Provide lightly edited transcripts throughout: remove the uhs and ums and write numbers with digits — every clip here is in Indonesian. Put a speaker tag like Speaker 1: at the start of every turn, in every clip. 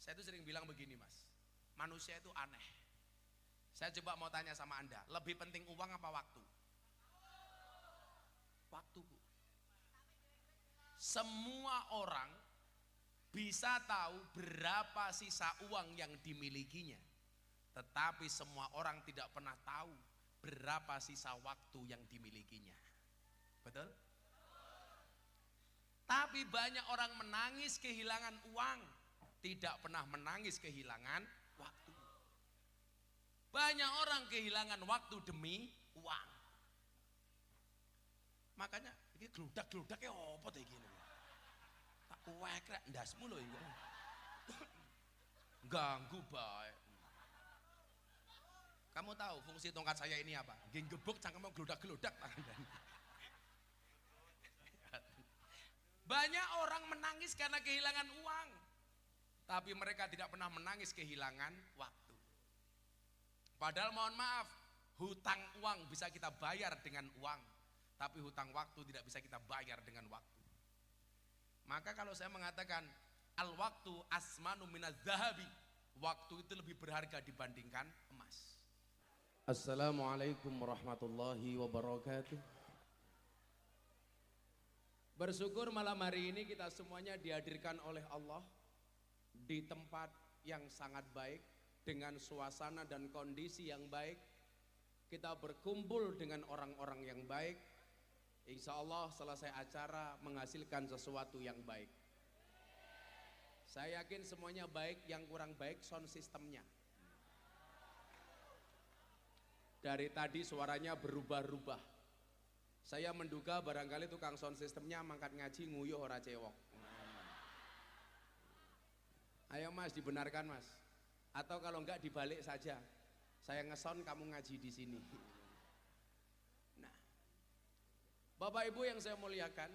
Speaker 1: Saya tuh sering bilang begini mas, manusia itu aneh. Saya coba mau tanya sama anda, lebih penting uang apa waktu? Waktu bu. Semua orang bisa tahu berapa sisa uang yang dimilikinya, tetapi semua orang tidak pernah tahu berapa sisa waktu yang dimilikinya. Betul? Tapi banyak orang menangis kehilangan uang, tidak pernah menangis kehilangan waktu. Banyak orang kehilangan waktu demi uang. Makanya ini geludak-geludaknya apa tuh gini? Tak kuekrek ndasmu lho iki. Ganggu baik. Kamu tahu fungsi tongkat saya ini apa? Nggih gebuk cangkemmu geludak-geludak tangan. Banyak orang menangis karena kehilangan uang, tapi mereka tidak pernah menangis kehilangan waktu. Padahal mohon maaf, hutang uang bisa kita bayar dengan uang, tapi hutang waktu tidak bisa kita bayar dengan waktu. Maka kalau saya mengatakan al waktu asmanu minaz zahabi, waktu itu lebih berharga dibandingkan emas. Assalamualaikum warahmatullahi wabarakatuh. Bersyukur malam hari ini kita semuanya dihadirkan oleh Allah di tempat yang sangat baik, dengan suasana dan kondisi yang baik. Kita berkumpul dengan orang-orang yang baik. Insya Allah selesai acara menghasilkan sesuatu yang baik. Saya yakin semuanya baik, yang kurang baik sound systemnya. Dari tadi suaranya berubah-ubah. Saya menduga barangkali tukang sound systemnya mangkat ngaji nguyuh ora cewok. Ayo mas, dibenarkan mas. Atau kalau enggak dibalik saja. Saya ngesound, kamu ngaji di sini. Nah, Bapak Ibu yang saya muliakan,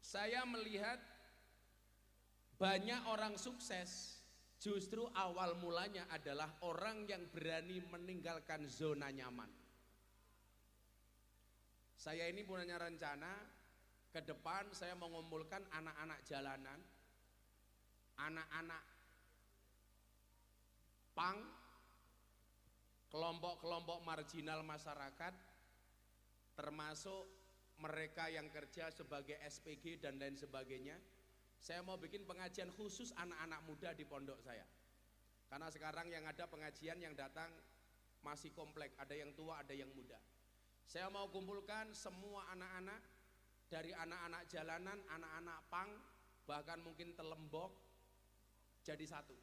Speaker 1: saya melihat banyak orang sukses justru awal mulanya adalah orang yang berani meninggalkan zona nyaman. Saya ini punya rencana ke depan, saya mengumpulkan anak-anak jalanan, anak-anak pang, kelompok-kelompok marginal masyarakat, termasuk mereka yang kerja sebagai SPG dan lain sebagainya. Saya mau bikin pengajian khusus anak-anak muda di pondok saya, karena sekarang yang ada pengajian yang datang masih komplek, ada yang tua, ada yang muda. Saya mau kumpulkan semua anak-anak, dari anak-anak jalanan, anak-anak pang, bahkan mungkin telembok, jadi satu.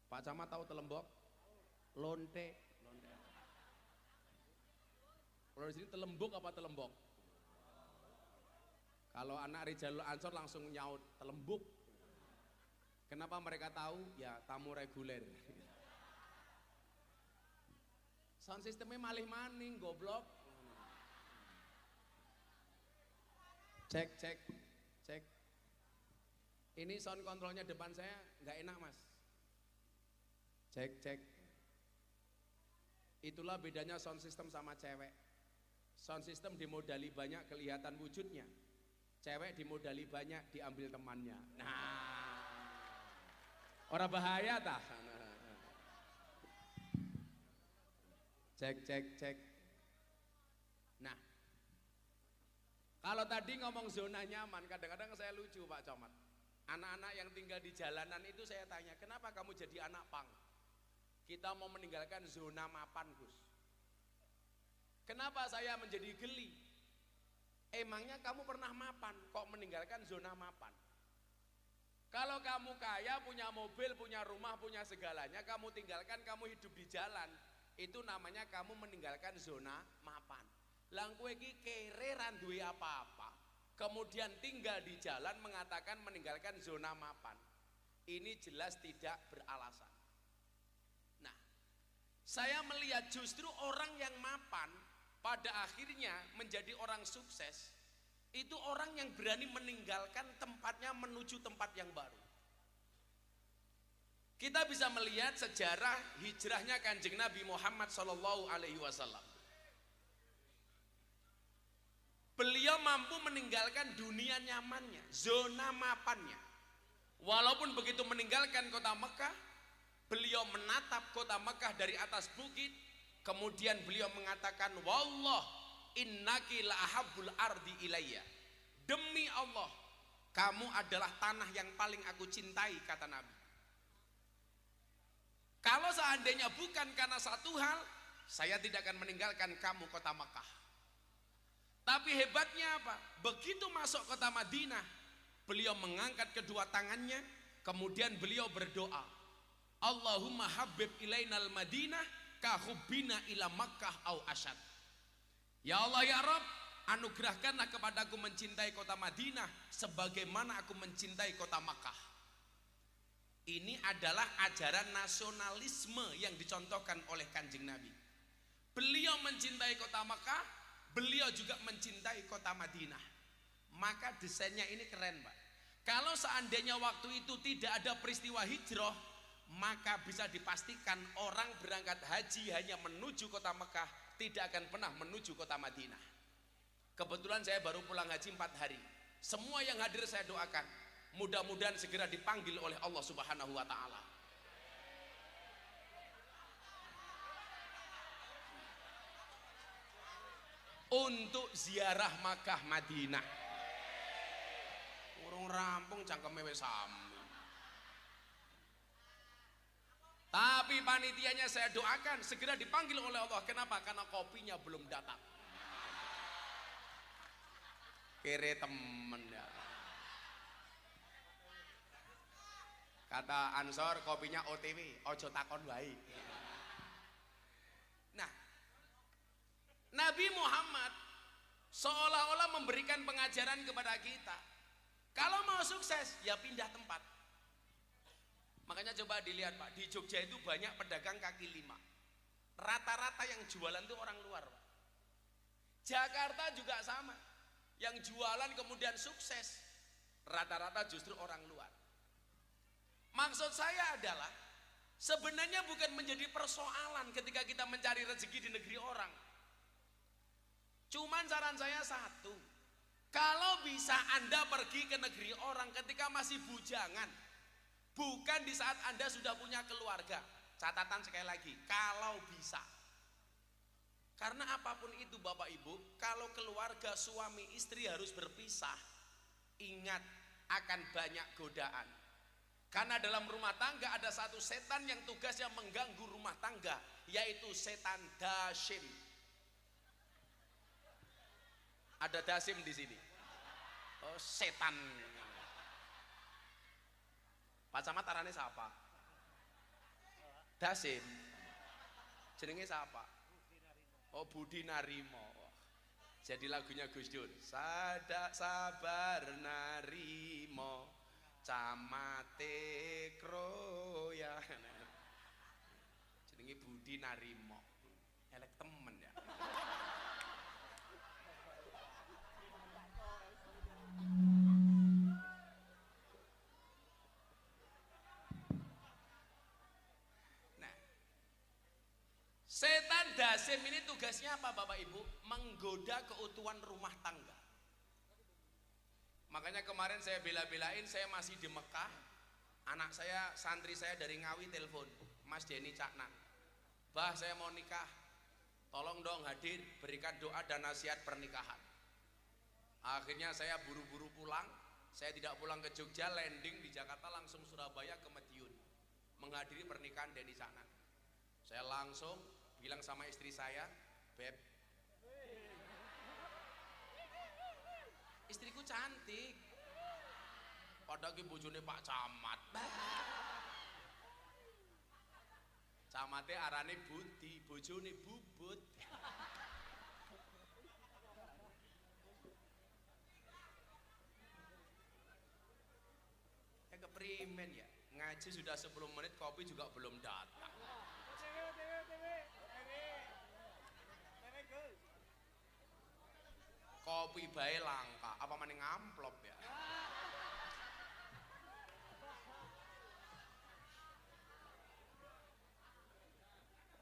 Speaker 1: Pak Camat tahu telembok? Lonte. Kalau di sini telembuk apa telembok? Kalau anak Rijalul Ansor langsung nyaut telembuk. Kenapa mereka tahu? Ya tamu reguler. Sound sistemnya malih maning, goblok. Cek. Ini sound kontrolnya depan saya nggak enak mas. Cek. Itulah bedanya sound system sama cewek. Sound system dimodali banyak kelihatan wujudnya. Cewek dimodali banyak diambil temannya. Nah, orang bahaya tah. Cek. Nah, kalau tadi ngomong zona nyaman, kadang-kadang saya lucu Pak Camat. Anak-anak yang tinggal di jalanan itu saya tanya, kenapa kamu jadi anak pang? Kita mau meninggalkan zona mapan Gus. Kenapa saya menjadi geli? Emangnya kamu pernah mapan, kok meninggalkan zona mapan? Kalau kamu kaya, punya mobil, punya rumah, punya segalanya, kamu tinggalkan, kamu hidup di jalan, itu namanya kamu meninggalkan zona mapan. Lang kowe iki kere ra duwe apa-apa, kemudian tinggal di jalan mengatakan meninggalkan zona mapan. Ini jelas tidak beralasan. Nah, saya melihat justru orang yang mapan pada akhirnya menjadi orang sukses, itu orang yang berani meninggalkan tempatnya menuju tempat yang baru. Kita bisa melihat sejarah hijrahnya Kanjeng Nabi Muhammad SAW. Beliau mampu meninggalkan dunia nyamannya, zona mapannya. Walaupun begitu meninggalkan kota Mekah, beliau menatap kota Mekah dari atas bukit, kemudian beliau mengatakan, wallah innaki la ahabbul ardi ilayya. Demi Allah, kamu adalah tanah yang paling aku cintai, kata Nabi. Kalau seandainya bukan karena satu hal, saya tidak akan meninggalkan kamu kota Mekah. Tapi hebatnya apa? Begitu masuk kota Madinah, beliau mengangkat kedua tangannya, kemudian beliau berdoa, Allahumma habib ilainal Madinah ka hubbina ila Makkah au asyad. Ya Allah ya Rabb, anugerahkanlah kepadaku mencintai kota Madinah sebagaimana aku mencintai kota Makkah. Ini adalah ajaran nasionalisme yang dicontohkan oleh Kanjeng Nabi. Beliau mencintai kota Makkah, beliau juga mencintai kota Madinah. Maka desainnya ini keren, Pak. Kalau seandainya waktu itu tidak ada peristiwa hijrah, maka bisa dipastikan orang berangkat haji hanya menuju kota Mekah, tidak akan pernah menuju kota Madinah. Kebetulan saya baru pulang haji 4 hari. Semua yang hadir saya doakan, mudah-mudahan segera dipanggil oleh Allah Subhanahu wa Ta'ala. Untuk ziarah Makkah Madinah. Urung rampung cangkeme wis sami. Tapi panitianya saya doakan segera dipanggil oleh Allah. Kenapa? Karena kopinya belum datang. Kere temen ya. Kata Ansor, kopinya OTW, ojo takon wae. Nah, Nabi Muhammad seolah-olah memberikan pengajaran kepada kita. Kalau mau sukses, ya pindah tempat. Makanya coba dilihat Pak, di Jogja itu banyak pedagang kaki lima. Rata-rata yang jualan itu orang luar Pak. Jakarta juga sama. Yang jualan kemudian sukses, rata-rata justru orang luar. Maksud saya adalah, sebenarnya bukan menjadi persoalan ketika kita mencari rezeki di negeri orang. Cuman saran saya satu, kalau bisa Anda pergi ke negeri orang ketika masih bujangan, bukan di saat Anda sudah punya keluarga. Catatan sekali lagi, kalau bisa. Karena apapun itu Bapak Ibu, kalau keluarga suami istri harus berpisah, ingat akan banyak godaan. Karena dalam rumah tangga ada satu setan yang tugasnya mengganggu rumah tangga, yaitu setan dasyim. Ada dasyim di sini. Oh, setan. Pak Camat arane siapa? Dasyim. Jenenge siapa? Oh, Budi Narimo. Jadi lagunya Gus Dur. Sadak sabar narimo, camate kroya. Jenenge Budi Narimo. Elek temen ya. Setan dasyim ini tugasnya apa Bapak Ibu? Menggoda keutuhan rumah tangga. Makanya kemarin saya bela-belain, saya masih di Mekah. Anak saya, santri saya dari Ngawi telepon, Mas Denny Caknan, Bah saya mau nikah, tolong dong hadir, berikan doa dan nasihat pernikahan. Akhirnya saya buru-buru pulang. Saya tidak pulang ke Jogja, landing di Jakarta, langsung Surabaya ke Madiun menghadiri pernikahan Denny Caknan. Saya langsung bilang sama istri saya, Beb, istriku cantik, padahal ki bojone Pak Camat. Camate arane Budi, bojone Bubut. Ya keprimen ya, ngaji sudah 10 menit, kopi juga belum datang. Kopi bae langka, apa maning amplop ya?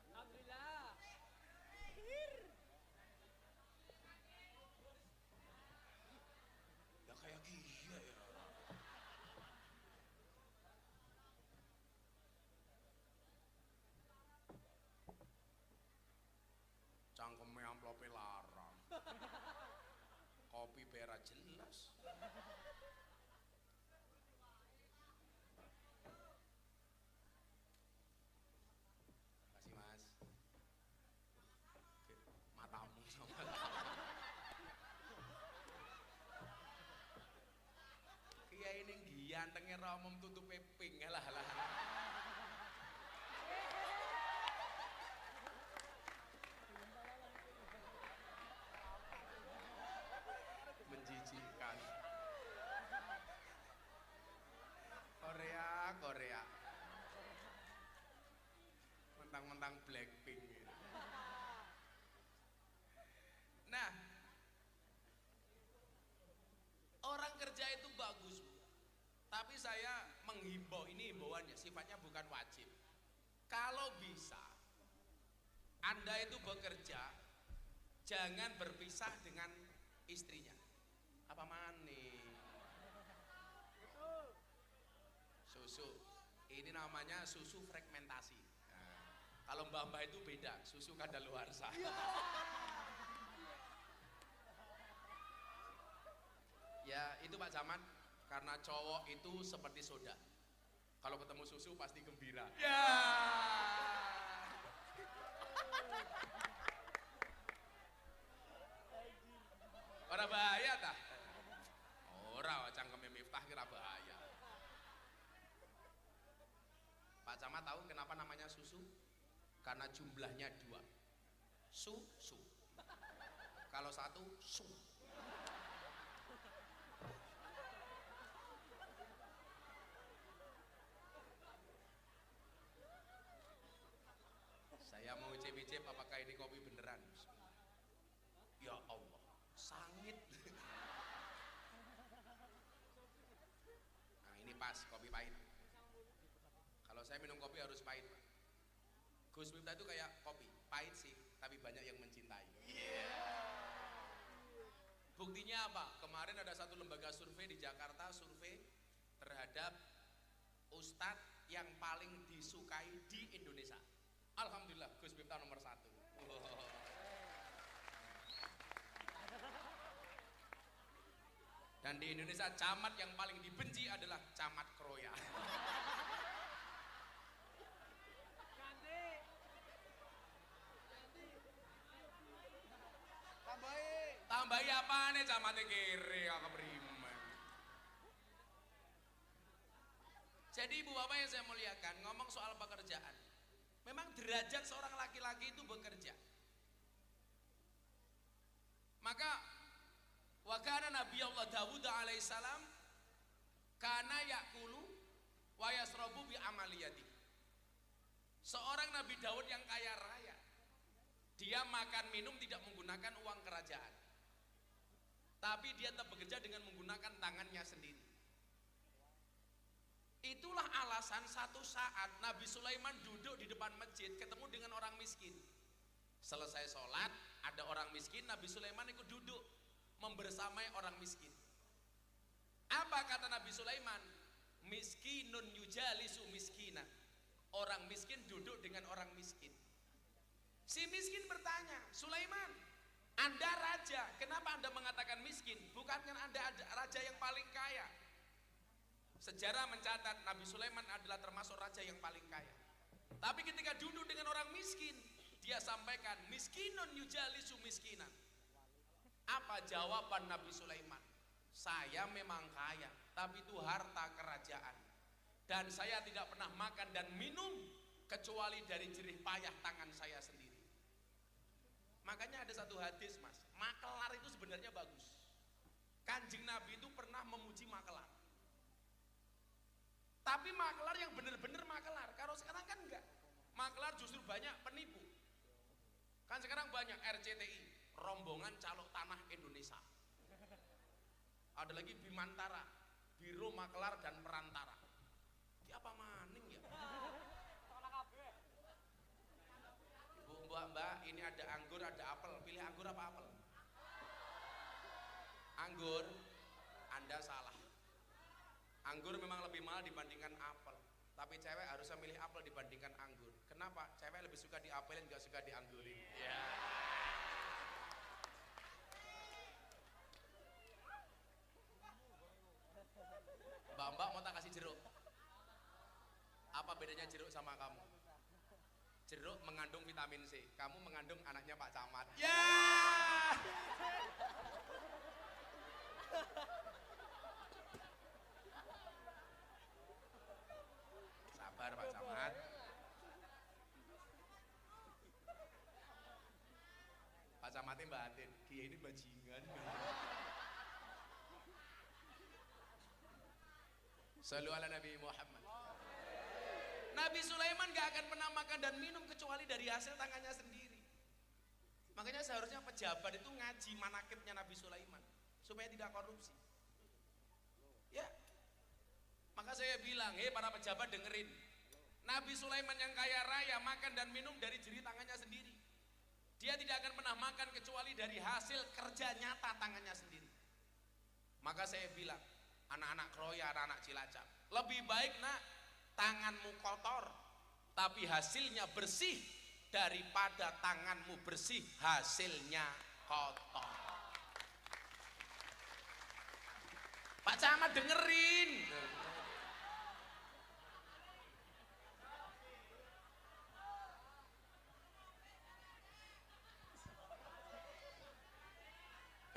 Speaker 2: Alhamdulillah.
Speaker 1: Ya kayak gila ya. gantengnya Romom tutup ping lah. Menjijikan. Korea. Mentang-mentang Blackpink gitu. Nah, orang kerja itu bagus, Bu. Tapi saya menghimbau, ini himbauannya, sifatnya bukan wajib. Kalau bisa, Anda itu bekerja, jangan berpisah dengan istrinya. Apa mani? Susu. Ini namanya susu fragmentasi. Nah, kalau mbah-mbah itu beda, susu kadaluarsa. Ya itu Pak Camat, karena cowok itu seperti soda, kalau ketemu susu pasti gembira. Ya. Ora bahaya tah? Ora, cangkeme Miftah kira bahaya. Pak Camat tahu kenapa namanya susu? Karena jumlahnya 2. Susu. Kalau 1 su. Saya mau icip-icip apakah ini kopi beneran. Ya Allah, sangit. Nah ini pas, kopi pahit. Kalau saya minum kopi harus pahit, Pak. Gus Miftah itu kayak kopi, pahit sih, tapi banyak yang mencintai. Buktinya apa? Kemarin ada satu lembaga survei di Jakarta, survei terhadap ustadz yang paling disukai di Indonesia. Alhamdulillah, Gus Miftah nomor 1. Dan di Indonesia camat yang paling dibenci adalah Camat Kroya. Tambahi apa nih camatnya kiri kakak beriman. Jadi ibu bapak yang saya muliakan, ngomong soal pekerjaan, memang derajat seorang laki-laki itu bekerja. Maka wakana Nabi Allah Dawud alaihissalam kana yakulu wa yasrobu bi amaliyati. Seorang Nabi Daud yang kaya raya, dia makan minum tidak menggunakan uang kerajaan, tapi dia tetap bekerja dengan menggunakan tangannya sendiri. Itulah alasan satu saat Nabi Sulaiman duduk di depan masjid ketemu dengan orang miskin. Selesai sholat, ada orang miskin, Nabi Sulaiman ikut duduk membersamai orang miskin. Apa kata Nabi Sulaiman? Miskinun yujalisu miskina. Orang miskin duduk dengan orang miskin. Si miskin bertanya, Sulaiman, Anda raja, kenapa Anda mengatakan miskin? Bukankah Anda raja yang paling kaya? Sejarah mencatat Nabi Sulaiman adalah termasuk raja yang paling kaya. Tapi ketika duduk dengan orang miskin, dia sampaikan miskinun yujalisu miskinan. Apa jawaban Nabi Sulaiman? Saya memang kaya, tapi itu harta kerajaan, dan saya tidak pernah makan dan minum kecuali dari jerih payah tangan saya sendiri. Makanya ada satu hadis, Mas, makelar itu sebenarnya bagus. Kanjeng Nabi itu pernah memuji makelar, tapi makelar yang benar-benar makelar. Kalau sekarang kan enggak, makelar justru banyak penipu. Kan sekarang banyak RCTI, rombongan calok tanah Indonesia. Ada lagi Bimantara, Biro Makelar dan Perantara. Ki apa maning ya? Ibu mbak, ini ada anggur, ada apel. Pilih anggur apa apel? Anggur. Anda salah. Anggur memang lebih mahal dibandingkan apel, tapi cewek harusnya milih apel dibandingkan anggur. Kenapa? Cewek lebih suka diapelin, gak suka dianggurin. Ya. Mbak mau tak kasih jeruk? Apa bedanya jeruk sama kamu? Jeruk mengandung vitamin C, kamu mengandung anaknya Pak Camat. Ya. Keramatnya batin, kiai ini bajingan. Sallu ala Nabi Muhammad. Nabi Sulaiman gak akan pernah makan dan minum kecuali dari hasil tangannya sendiri. Makanya seharusnya pejabat itu ngaji manakibnya Nabi Sulaiman supaya tidak korupsi. Ya, maka saya bilang, hei para pejabat dengerin, Nabi Sulaiman yang kaya raya makan dan minum dari jeri tangannya sendiri. Dia tidak akan pernah makan kecuali dari hasil kerja nyata tangannya sendiri. Maka saya bilang, anak-anak Kroya, anak-anak Cilacap, lebih baik nak tanganmu kotor tapi hasilnya bersih daripada tanganmu bersih hasilnya kotor. Pak Camat dengerin.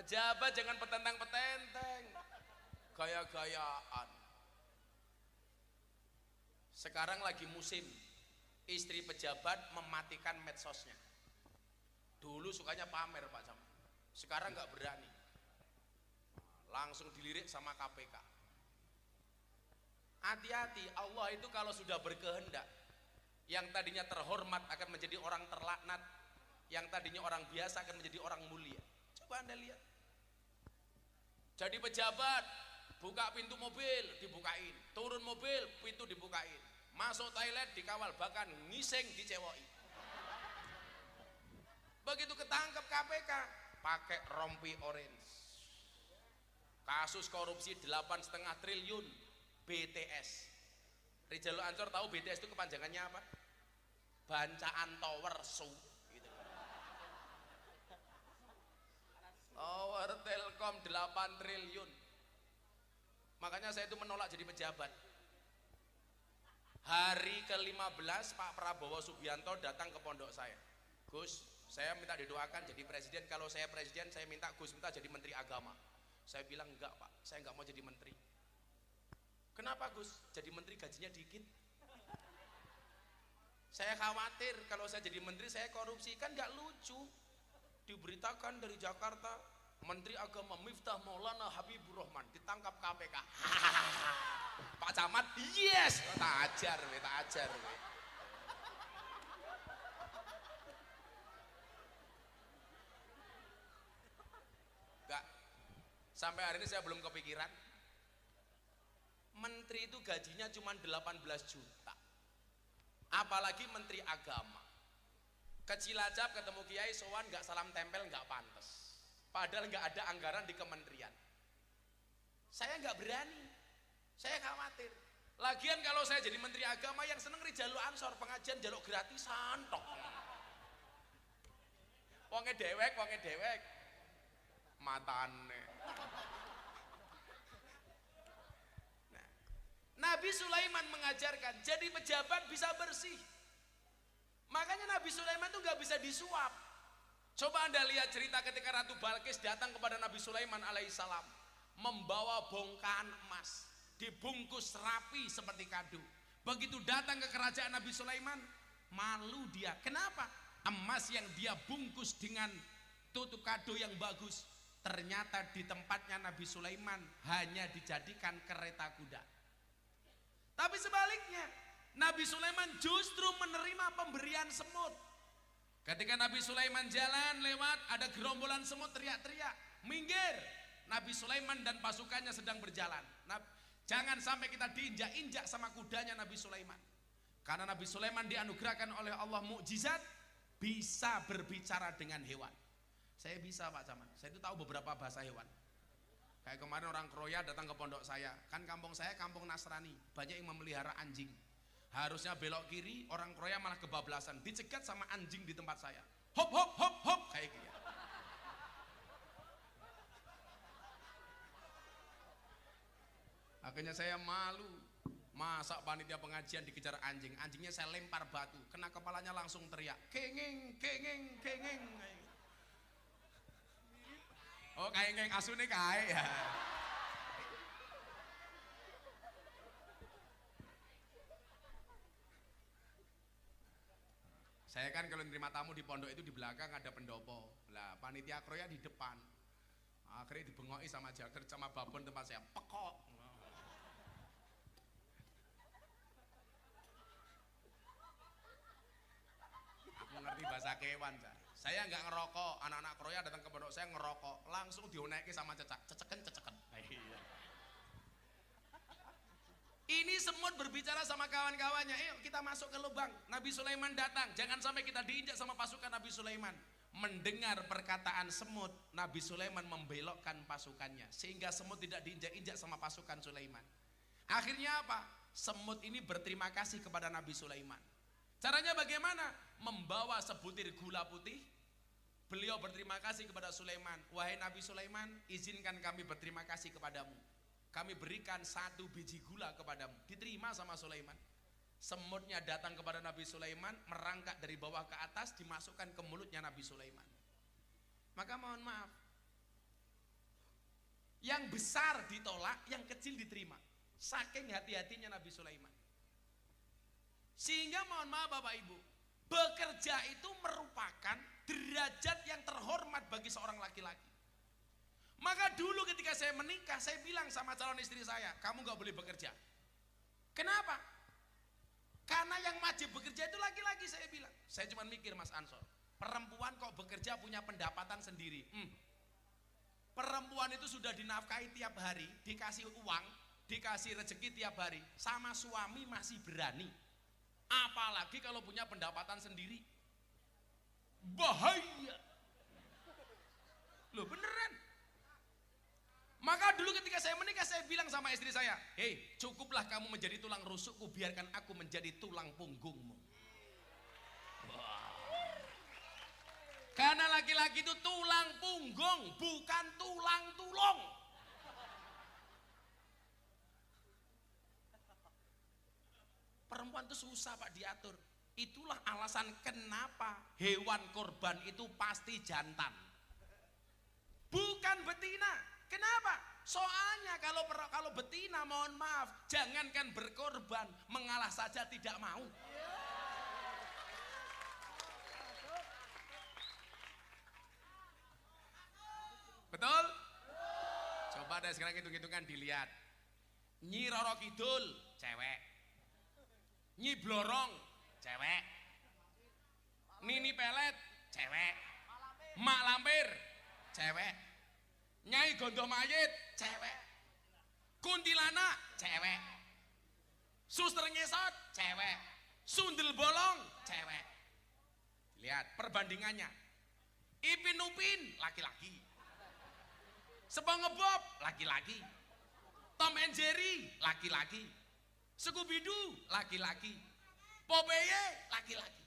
Speaker 1: Pejabat jangan petentang-petenteng, gaya-gayaan. Sekarang lagi musim istri pejabat mematikan medsosnya. Dulu sukanya pamer Pak Camat, sekarang nggak berani, langsung dilirik sama KPK. Hati-hati, Allah itu kalau sudah berkehendak, yang tadinya terhormat akan menjadi orang terlaknat, yang tadinya orang biasa akan menjadi orang mulia. Coba Anda lihat, jadi pejabat, buka pintu mobil dibukain, turun mobil pintu dibukain, masuk toilet dikawal, bahkan ngiseng dicewoki. Begitu ketangkep KPK pakai rompi orange, kasus korupsi 8,5 triliun BTS. Rijal Ansor tahu BTS itu kepanjangannya apa? Bancaan Tower Su gitu. Tower Telkom 8 triliun. Makanya saya itu menolak jadi pejabat. Hari ke-15 Pak Prabowo Subianto datang ke pondok saya. Gus, saya minta didoakan jadi presiden. Kalau saya presiden, saya minta Gus minta jadi menteri agama. Saya bilang enggak Pak, saya enggak mau jadi menteri. Kenapa Gus? Jadi menteri gajinya dikit. Saya khawatir kalau saya jadi menteri saya korupsi, kan enggak lucu. Diberitakan dari Jakarta, Menteri Agama Miftah Maulana Habibur Rahman ditangkap KPK. Pak Camat, yes, tak ajar, tak ajar. Enggak, sampai hari ini saya belum kepikiran. Menteri itu gajinya cuma 18 juta. Apalagi Menteri Agama. Ke Cilacap ketemu Kiai sowan nggak salam tempel nggak pantas. Padahal nggak ada anggaran di kementerian. Saya nggak berani. Saya khawatir. Lagian kalau saya jadi Menteri Agama yang seneng Jaluk Ansor, pengajian jaluk gratisan tok. Wonge dewek. Matane. Nah, Nabi Sulaiman mengajarkan jadi pejabat bisa bersih. Makanya Nabi Sulaiman itu nggak bisa disuap. Coba Anda lihat cerita ketika Ratu Balkis datang kepada Nabi Sulaiman alaihissalam, membawa bongkahan emas, dibungkus rapi seperti kado. Begitu datang ke kerajaan Nabi Sulaiman, malu dia. Kenapa? Emas yang dia bungkus dengan tutup kado yang bagus, ternyata di tempatnya Nabi Sulaiman hanya dijadikan kereta kuda. Tapi sebaliknya, Nabi Sulaiman justru menerima pemberian semut. Ketika Nabi Sulaiman jalan lewat, ada gerombolan semut teriak-teriak, minggir. Nabi Sulaiman dan pasukannya sedang berjalan. Jangan sampai kita diinjak-injak sama kudanya Nabi Sulaiman. Karena Nabi Sulaiman dianugerahkan oleh Allah mukjizat, bisa berbicara dengan hewan. Saya bisa Pak Camat, saya itu tahu beberapa bahasa hewan. Kayak kemarin orang Kroya datang ke pondok saya. Kan kampung saya kampung Nasrani, banyak yang memelihara anjing. Harusnya belok kiri, orang Kroya malah kebablasan, dicegat sama anjing di tempat saya. Hop hop hop hop kayak gitu. Akhirnya saya malu. Masa panitia pengajian dikejar anjing, anjingnya saya lempar batu, kena kepalanya langsung teriak, kengeng kengeng kengeng. Oh kengeng asune kae ya. Saya kan kalau nerima tamu di pondok itu di belakang ada pendopo. Lah panitia kroya di depan. Akhirnya dibengoki sama Jager sama babon tempat saya pekok. Aku ngerti bahasa kewan, saya nggak ngerokok. Anak-anak kroya datang ke pondok saya ngerokok, langsung dionekin sama cecak, ceceken. Ini semut berbicara sama kawan-kawannya, ayo kita masuk ke lubang. Nabi Sulaiman datang, jangan sampai kita diinjak sama pasukan Nabi Sulaiman. Mendengar perkataan semut, Nabi Sulaiman membelokkan pasukannya sehingga semut tidak diinjak-injak sama pasukan Sulaiman. Akhirnya apa? Semut ini berterima kasih kepada Nabi Sulaiman. Caranya bagaimana? Membawa sebutir gula putih. Beliau berterima kasih kepada Sulaiman. Wahai Nabi Sulaiman, izinkan kami berterima kasih kepadamu. Kami berikan 1 biji gula kepadamu. Diterima sama Sulaiman. Semutnya datang kepada Nabi Sulaiman, merangkak dari bawah ke atas, dimasukkan ke mulutnya Nabi Sulaiman. Maka mohon maaf, yang besar ditolak, yang kecil diterima. Saking hati-hatinya Nabi Sulaiman. Sehingga mohon maaf Bapak Ibu, bekerja itu merupakan derajat yang terhormat bagi seorang laki-laki. Maka dulu ketika saya menikah, saya bilang sama calon istri saya, kamu gak boleh bekerja. Kenapa? Karena yang wajib bekerja itu laki-laki, saya bilang. Saya cuma mikir Mas Ansor, perempuan kok bekerja punya pendapatan sendiri. Perempuan itu sudah dinafkahi tiap hari, dikasih uang, dikasih rezeki tiap hari, sama suami masih berani. Apalagi kalau punya pendapatan sendiri. Bahaya. Loh beneran. Maka dulu ketika saya menikah, saya bilang sama istri saya, hei cukuplah kamu menjadi tulang rusukku, biarkan aku menjadi tulang punggungmu. Karena laki-laki itu tulang punggung, bukan tulang tulung. Perempuan itu susah Pak diatur. Itulah alasan kenapa hewan korban itu pasti jantan, bukan betina. Kenapa? Soalnya kalau betina, mohon maaf, jangankan berkorban, mengalah saja tidak mau. Betul? Coba deh sekarang hitung-hitungan dilihat. Nyi Roro Kidul, cewek. Nyi Blorong, cewek. Nini Pelet, cewek. Mak Lampir, cewek. Nyai Gondoh Mayit, cewek. Kuntilanak, cewek. Suster Ngesot, cewek. Sundel Bolong, cewek. Lihat perbandingannya. Ipin Upin, laki-laki. SpongeBob, laki-laki. Tom and Jerry, laki-laki. Scooby-Doo, laki-laki. Popeye, laki-laki.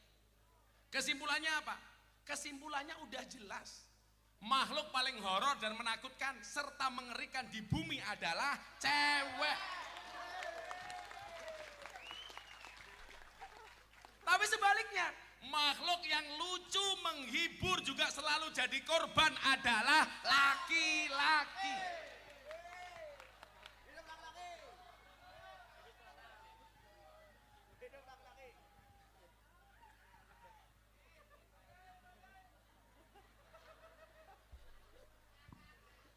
Speaker 1: Kesimpulannya apa? Kesimpulannya udah jelas. Makhluk paling horor dan menakutkan serta mengerikan di bumi adalah cewek. Tapi sebaliknya, makhluk yang lucu, menghibur juga selalu jadi korban adalah laki-laki.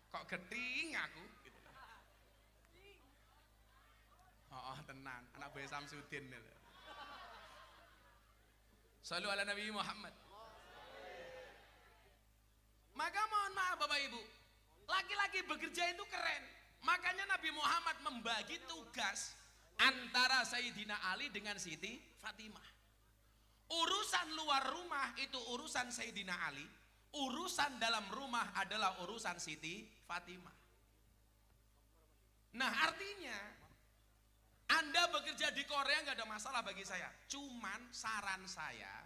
Speaker 1: Kok geting aku gitu. Oh, tenan, anak Bayi Samsudin gitu. Shallu ala Nabi Muhammad. Maka mohon maaf Bapak Ibu, laki-laki bekerja itu keren. Makanya Nabi Muhammad membagi tugas antara Sayyidina Ali dengan Siti Fatimah. Urusan luar rumah itu urusan Sayyidina Ali, urusan dalam rumah adalah urusan Siti Fatimah. Nah artinya Anda bekerja di Korea nggak ada masalah bagi saya. Cuman saran saya,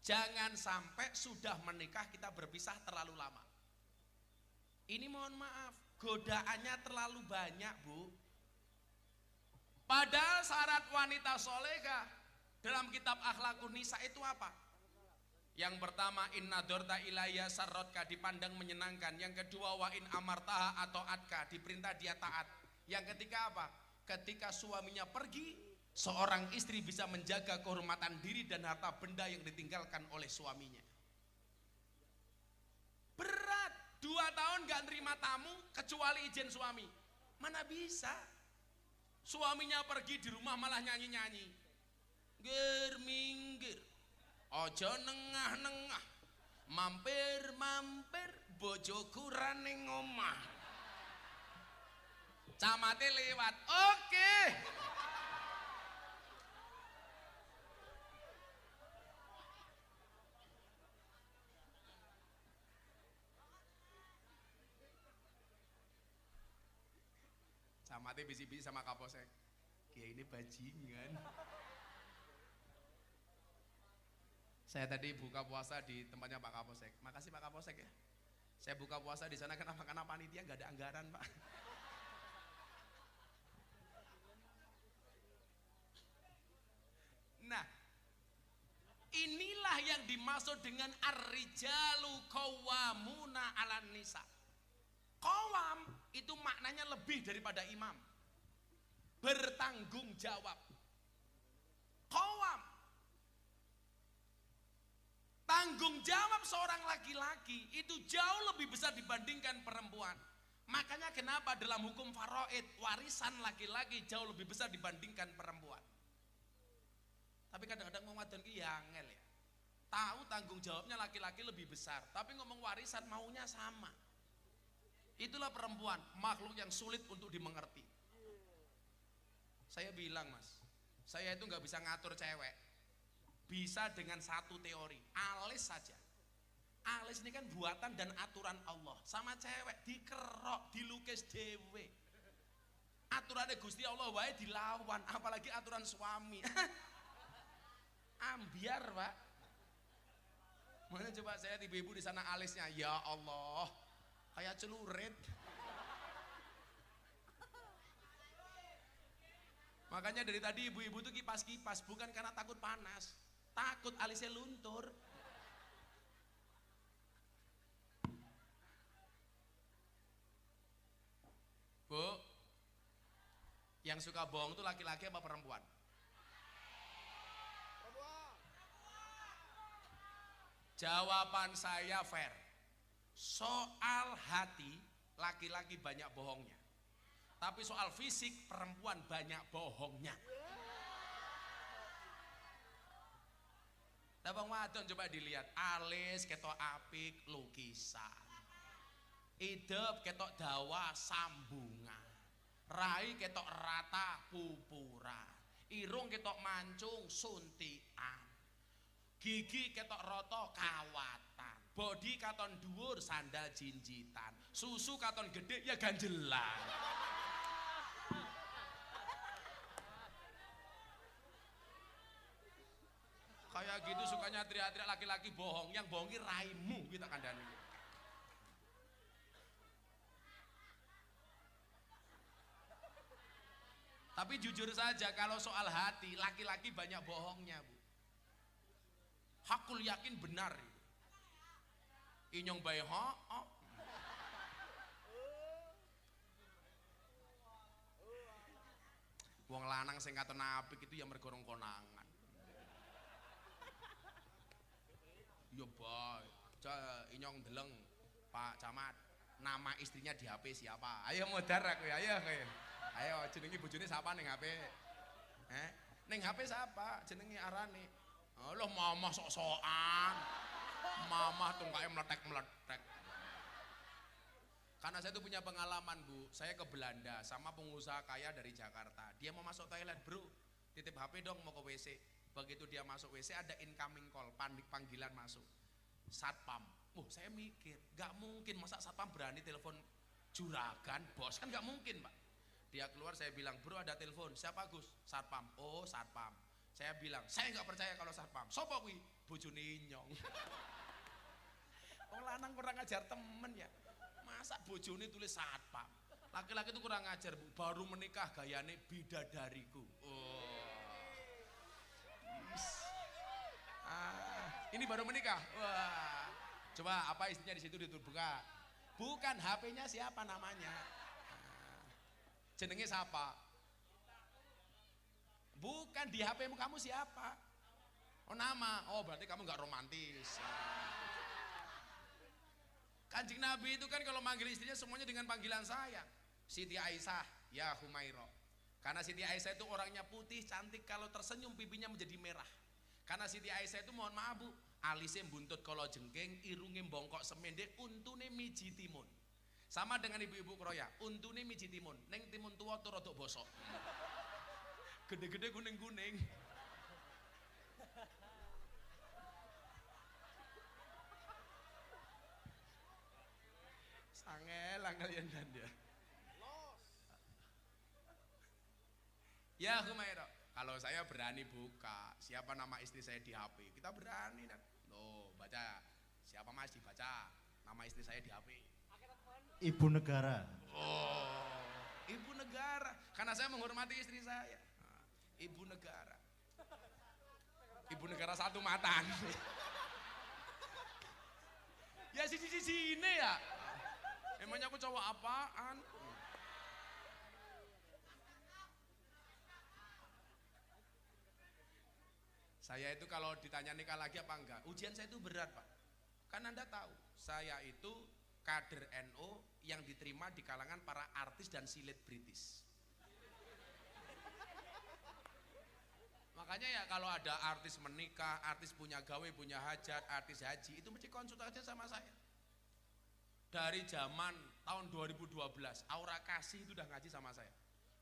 Speaker 1: jangan sampai sudah menikah kita berpisah terlalu lama. Ini mohon maaf, godaannya terlalu banyak Bu. Padahal syarat wanita solehah dalam kitab Akhlaqun Nisa itu apa? Yang pertama inna dorta ilayya sarrotka, dipandang menyenangkan. Yang kedua wa in amartaha atau atka, diperintah dia taat. Yang ketiga apa? Ketika suaminya pergi, seorang istri bisa menjaga kehormatan diri dan harta benda yang ditinggalkan oleh suaminya. Berat, 2 tahun gak nerima tamu kecuali izin suami. Mana bisa? Suaminya pergi, di rumah malah nyanyi-nyanyi. Ger minggir, ojo nengah-nengah, mampir-mampir, bojoku rane ngomah. Camate lewat, oke. Camate bisi-bisi sama Kapolsek, Kiai ini bajingan. Saya tadi buka puasa di tempatnya Pak Kapolsek. Makasih Pak Kapolsek ya. Saya buka puasa di sana kenapa? Karena panitia nggak ada anggaran Pak. Nah, inilah yang dimaksud dengan ar-rijalu qawwamuna 'alan nisa. Qawam itu maknanya lebih daripada imam. Bertanggung jawab. Qawam. Tanggung jawab seorang laki-laki itu jauh lebih besar dibandingkan perempuan. Makanya kenapa dalam hukum faraid warisan laki-laki jauh lebih besar dibandingkan perempuan. Tapi kadang-kadang mau wadon ki angel ya. Tahu tanggung jawabnya laki-laki lebih besar, tapi ngomong warisan maunya sama. Itulah perempuan, makhluk yang sulit untuk dimengerti. Saya bilang Mas, saya itu nggak bisa ngatur cewek. Bisa dengan satu teori, alis saja. Alis ini kan buatan dan aturan Allah. Sama cewek dikerok, dilukis dewe. Aturannya Gusti Allah wae dilawan, apalagi aturan suami. Ambiar Pak. Mana coba saya ibu-ibu di sana alisnya, ya Allah, kayak celurit. Makanya dari tadi ibu-ibu tuh kipas-kipas, bukan karena takut panas, takut alisnya luntur. Bu, yang suka bohong tuh laki-laki apa perempuan? Jawaban saya fair. Soal hati, laki-laki banyak bohongnya. Tapi soal fisik, perempuan banyak bohongnya. Tabang wadon coba dilihat, alis ketok apik lukisan, hidup ketok dawa sambungan, rai ketok rata pupuran, irung ketok mancung suntikan, gigi ketok roto kawatan, bodi katon dhuwur sandal jinjitan, susu katon gede ya ganjelan. Kayak gitu sukanya teriak-teriak laki-laki bohong, yang bohongi raimu kita kandani. Tapi jujur saja kalau soal hati, laki-laki banyak bohongnya Bu. Hakul yakin benar. Inyong bae ho. Wong lanang sing katon apik itu ya mergo konangan. Yo boy, inyong deleng Pak Camat, nama istrinya di HP siapa? Ayo modar aku ya, ayo jenengi bojone siapa ning HP? Ning HP siapa? Jenengi arane. Loh mamah sok-sokan, mamah tungkae meletek-meletek. Karena saya itu punya pengalaman Bu, saya ke Belanda sama pengusaha kaya dari Jakarta. Dia mau masuk toilet bro, titip HP dong mau ke WC. Begitu dia masuk WC ada incoming call, panggilan masuk satpam. Saya mikir gak mungkin masa satpam berani telepon juragan bos, kan gak mungkin Pak. Dia keluar, saya bilang bro ada telepon, siapa Gus? Satpam. Oh satpam. Saya bilang saya gak percaya kalau satpam. Sopo kuwi? Bojone Inyong. Wong lanang kurang ngajar temen ya, masa bojone tulis satpam. Laki-laki itu kurang ngajar Bu, baru menikah gayane bidadariku. Ini baru menikah. Wah. Coba apa isinya di situ buka. Bukan HP-nya siapa namanya. Jenenge siapa? Bukan. kan di HP-mu kamu siapa? Oh nama, oh berarti kamu nggak romantis. Kanjeng Nabi itu kan kalau manggil istrinya semuanya dengan panggilan saya. Siti Aisyah, ya Humairo. Karena Siti Aisyah itu orangnya putih, cantik, kalau tersenyum pipinya menjadi merah. Karena Siti Aisyah itu mohon maaf Bu, alisnya buntut kalau jengking, irungnya bongkok semendek, untune miji timun. Sama dengan ibu-ibu kroya, untune miji timun, neng timun tua tuh rodok bosok. Gede-gede kuning-kuning. Sangelang kalian Anda. Ya Humairo, kalau saya berani buka siapa nama istri saya di HP, kita berani kan. Loh, baca. Siapa Mas dibaca nama istri saya di HP?
Speaker 2: Ibu negara.
Speaker 1: Oh, ibu negara. Karena saya menghormati istri saya. Nah, ibu negara. Ibu negara satu matang. Ya sini ya. Emangnya aku cowok apaan? Saya itu kalau ditanya nikah lagi apa enggak, ujian saya itu berat Pak. Kan Anda tahu, saya itu kader NU yang diterima di kalangan para artis dan selebritis. Makanya ya kalau ada artis menikah, artis punya gawe, punya hajat, artis haji, itu mesti konsultasi sama saya. Dari zaman tahun 2012, Aura Kasih itu udah ngaji sama saya.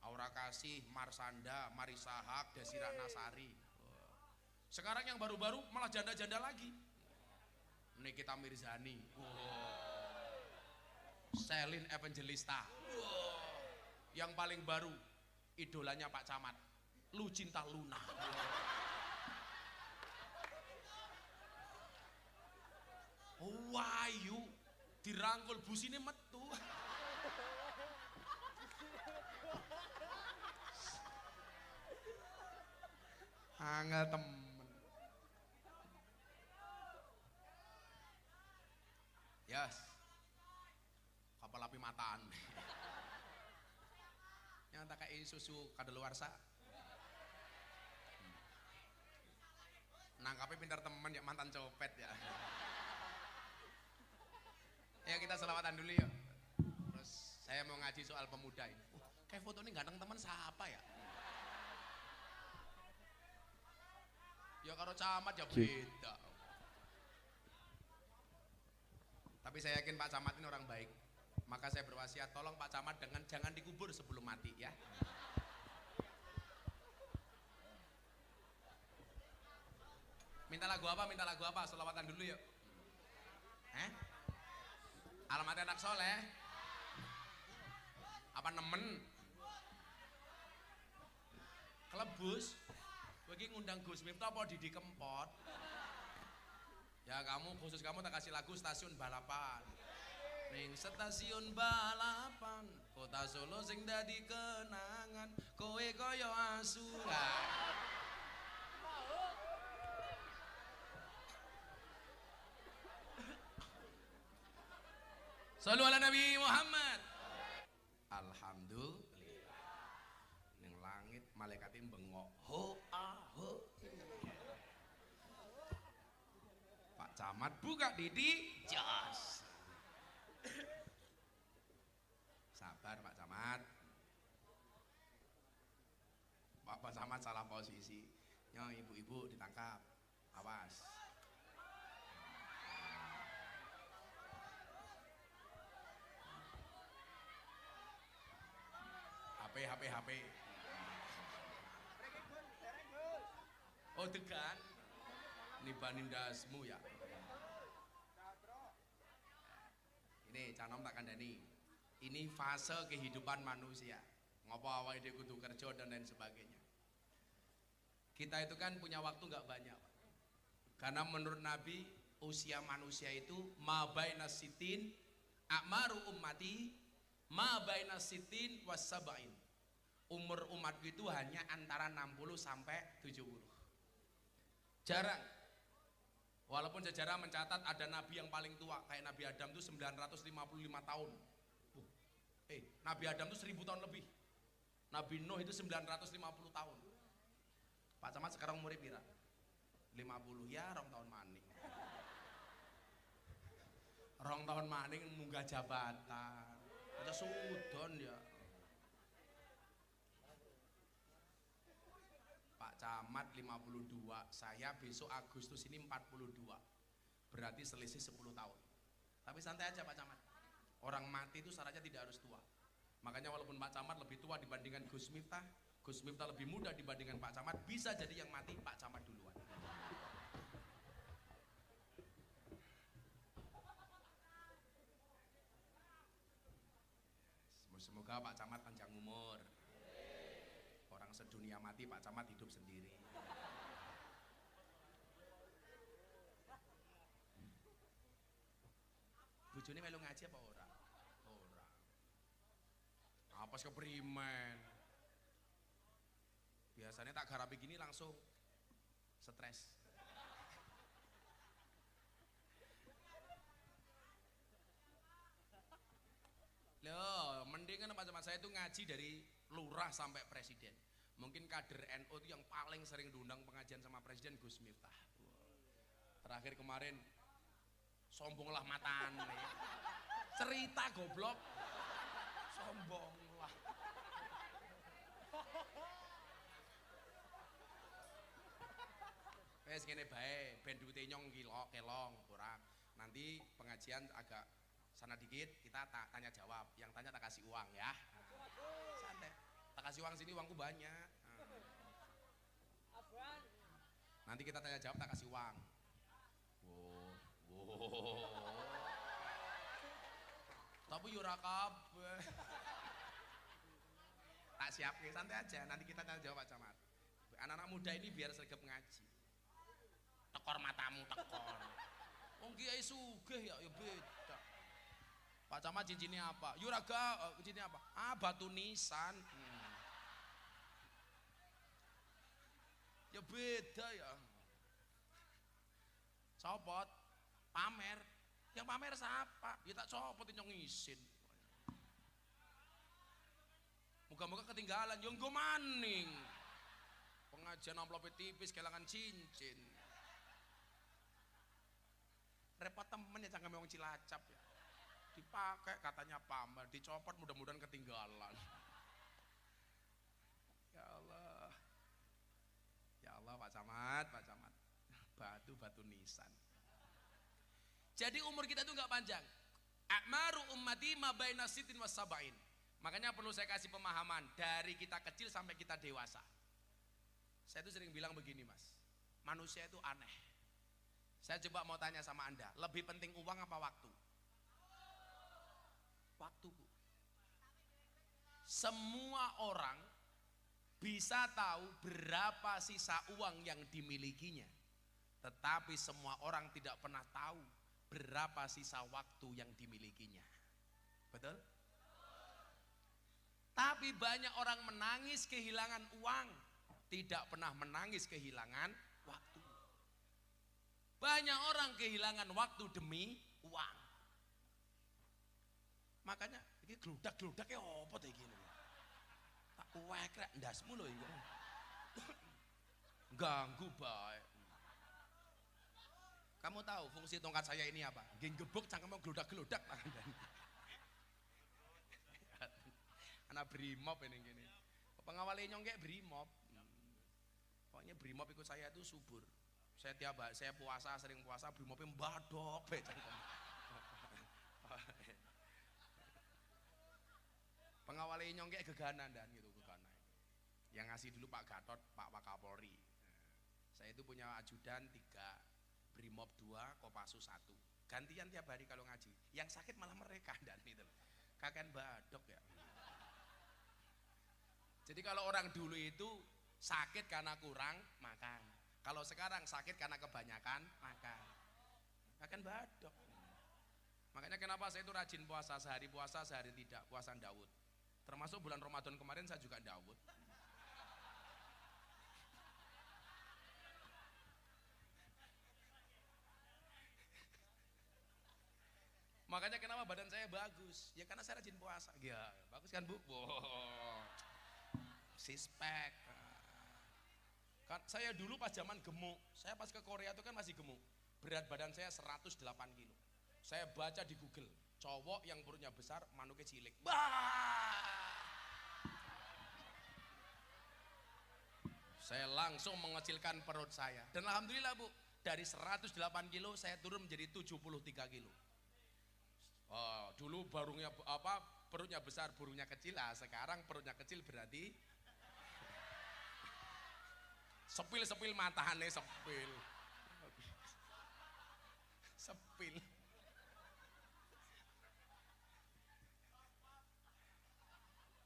Speaker 1: Aura Kasih, Marsanda, Marisa Haq, Desira Nasari. Sekarang yang baru-baru malah janda-janda lagi. Nikita Mirzani, Selin Evangelista, yang paling baru idolanya Pak Camat, Lucinta Luna. Wahyu dirangkul bus ini metu. Angel temen. Yes. Kapal api mataan. Yang tak kayak susu kadaluarsa. Nangkapnya pintar temen ya, mantan copet ya. Ya kita selawatan dulu yuk. Terus saya mau ngaji soal pemuda ini. Kayak foto ini ganteng teman siapa ya? Ya karo Camat ya beda. Tapi saya yakin Pak Camat ini orang baik. Maka saya berwasiat tolong Pak Camat jangan dikubur sebelum mati ya. Minta lagu apa? Selawatan dulu yuk. Alamatnya anak soleh. Apa nemen? Kelebus. Bagi ngundang Gus Miftah apa Didi Kempot. Ya khusus kamu tak kasih lagu stasiun balapan. Ning stasiun balapan, kota Solo sing dadi kenangan, kowe koyo asuhan. Shallu ala Nabi Muhammad. Alhamdulillah. Ning langit malaikatin bengok. Ho ho. Pak Camat buka Didi, jos. Sabar Pak Camat. Pak Camat salah posisi. Nyo ibu-ibu ditangkap. Awas. HP. Oh degan. Nibanindasmu ya. Ini canom tak kandani. Ini fase kehidupan manusia. Ngopo awake dhewe kudu kerja dan lain sebagainya. Kita itu kan punya waktu nggak banyak. Karena menurut Nabi usia manusia itu ma baina sitin a'maru ummati ma baina sitin was sab'in. Umur umatku itu hanya antara 60 sampai 70. Jarang. Walaupun sejarah mencatat ada nabi yang paling tua kayak Nabi Adam itu 955 tahun. Nabi Adam itu 1000 tahun lebih. Nabi Nuh itu 950 tahun. Pak Camat sekarang umurnya pira? 50 ya, rong tahun maning. Rong tahun maning munggah jabatan. Aja sudon ya. Pak Camat 52, saya besok Agustus ini 42. Berarti selisih 10 tahun. Tapi santai aja Pak Camat. Orang mati itu syaratnya tidak harus tua. Makanya walaupun Pak Camat lebih tua dibandingkan Gus Miftah lebih muda dibandingkan Pak Camat, bisa jadi yang mati Pak Camat duluan. Semoga Pak Camat panjang umur. Orang sedunia mati, Pak Camat hidup sendiri. Bojone melu ngaji apa ora? Ora. Apa sih keprimen? Biasanya tak garapi gini langsung stres. Loh, mendingan Pak Camat saya itu ngaji dari lurah sampai presiden. Mungkin kader NU itu yang paling sering diundang pengajian sama presiden Gus Miftah. Terakhir kemarin sombonglah matan nih. Cerita goblok. Sombonglah. Wes ngene bae, ben duwite nyong kelong kurang. Nanti pengajian agak sana dikit, kita tanya jawab. Yang tanya tak kasih uang ya. Santai. Tak kasih uang sini, uangku banyak. Nanti kita tanya jawab, tak kasih uang. Wow. Tapi yura kabeh. Tak siapke, santai aja. Nanti kita tanya jawab Pak Camat. Anak-anak muda ini biar sergap ngaji. Tekor matamu, tekor. Wong kiai sugih ya beda. Pak Camat cincinnya apa? Yuraga cincinnya apa? Ah, batu nisan. Ya beda ya. Copot, pamer. Yang pamer siapa? Ya tak copot yang ngisin. Moga-moga ketinggalan. Yang gue maning. Pengajian amplopnya tipis, kehilangan cincin. Repot temen ya jangan memang Cilacap ya. Dipakai katanya pamer, dicopot mudah-mudahan ketinggalan. Ya Allah. Ya Allah Pak Camat. Batu nisan. Jadi umur kita itu nggak panjang. A'maru ummati ma baina sitin was sab'in. Makanya perlu saya kasih pemahaman dari kita kecil sampai kita dewasa. Saya tuh sering bilang begini Mas. Manusia itu aneh. Saya coba mau tanya sama Anda, lebih penting uang apa waktu? Waktu, Bu. Semua orang bisa tahu berapa sisa uang yang dimilikinya, tetapi semua orang tidak pernah tahu berapa sisa waktu yang dimilikinya. Betul? Tapi banyak orang menangis kehilangan uang, tidak pernah menangis kehilangan waktu. Banyak orang kehilangan waktu demi uang. Makanya ini geludak-geludak ya apa tuh gini. Tak wekrek ndasmu lho iki. Ganggu bae. Kamu tahu fungsi tongkat saya ini apa? Nggih gebuk cangkemmu geludak-geludak tangan. Anak brimob ini gini. Pengawal nyong kayak brimob. Pokoknya brimob ikut saya itu subur. Saya puasa, sering puasa, brimobnya mbadok be cangkem. Pengawal nyong kayak geganan dan gitu geganan. Yang ngasih dulu Pak Gatot, Pak Wakapolri. Saya itu punya ajudan 3, brimob 2, Kopassus 1. Gantian tiap hari kalau ngaji. Yang sakit malah mereka dan gitu. Kakek badok ya. Jadi kalau orang dulu itu sakit karena kurang makan. Kalau sekarang sakit karena kebanyakan makan. Makan badok. Makanya kenapa saya itu rajin puasa, sehari tidak, puasa Daud. Termasuk bulan Ramadan kemarin saya juga Daud. Makanya kenapa badan saya bagus? Ya karena saya rajin puasa. Ya, bagus kan Bu? Wow. Sispek. Kan saya dulu pas zaman gemuk, saya pas ke Korea itu kan masih gemuk. Berat badan saya 108 kilo. Saya baca di Google, cowok yang perutnya besar, manuknya cilik. Bah! Saya langsung mengecilkan perut saya. Dan alhamdulillah Bu, dari 108 kilo saya turun menjadi 73 kilo. Oh, dulu perutnya besar, burungnya kecil lah. Sekarang perutnya kecil berarti sepil matane sepil. Sepil.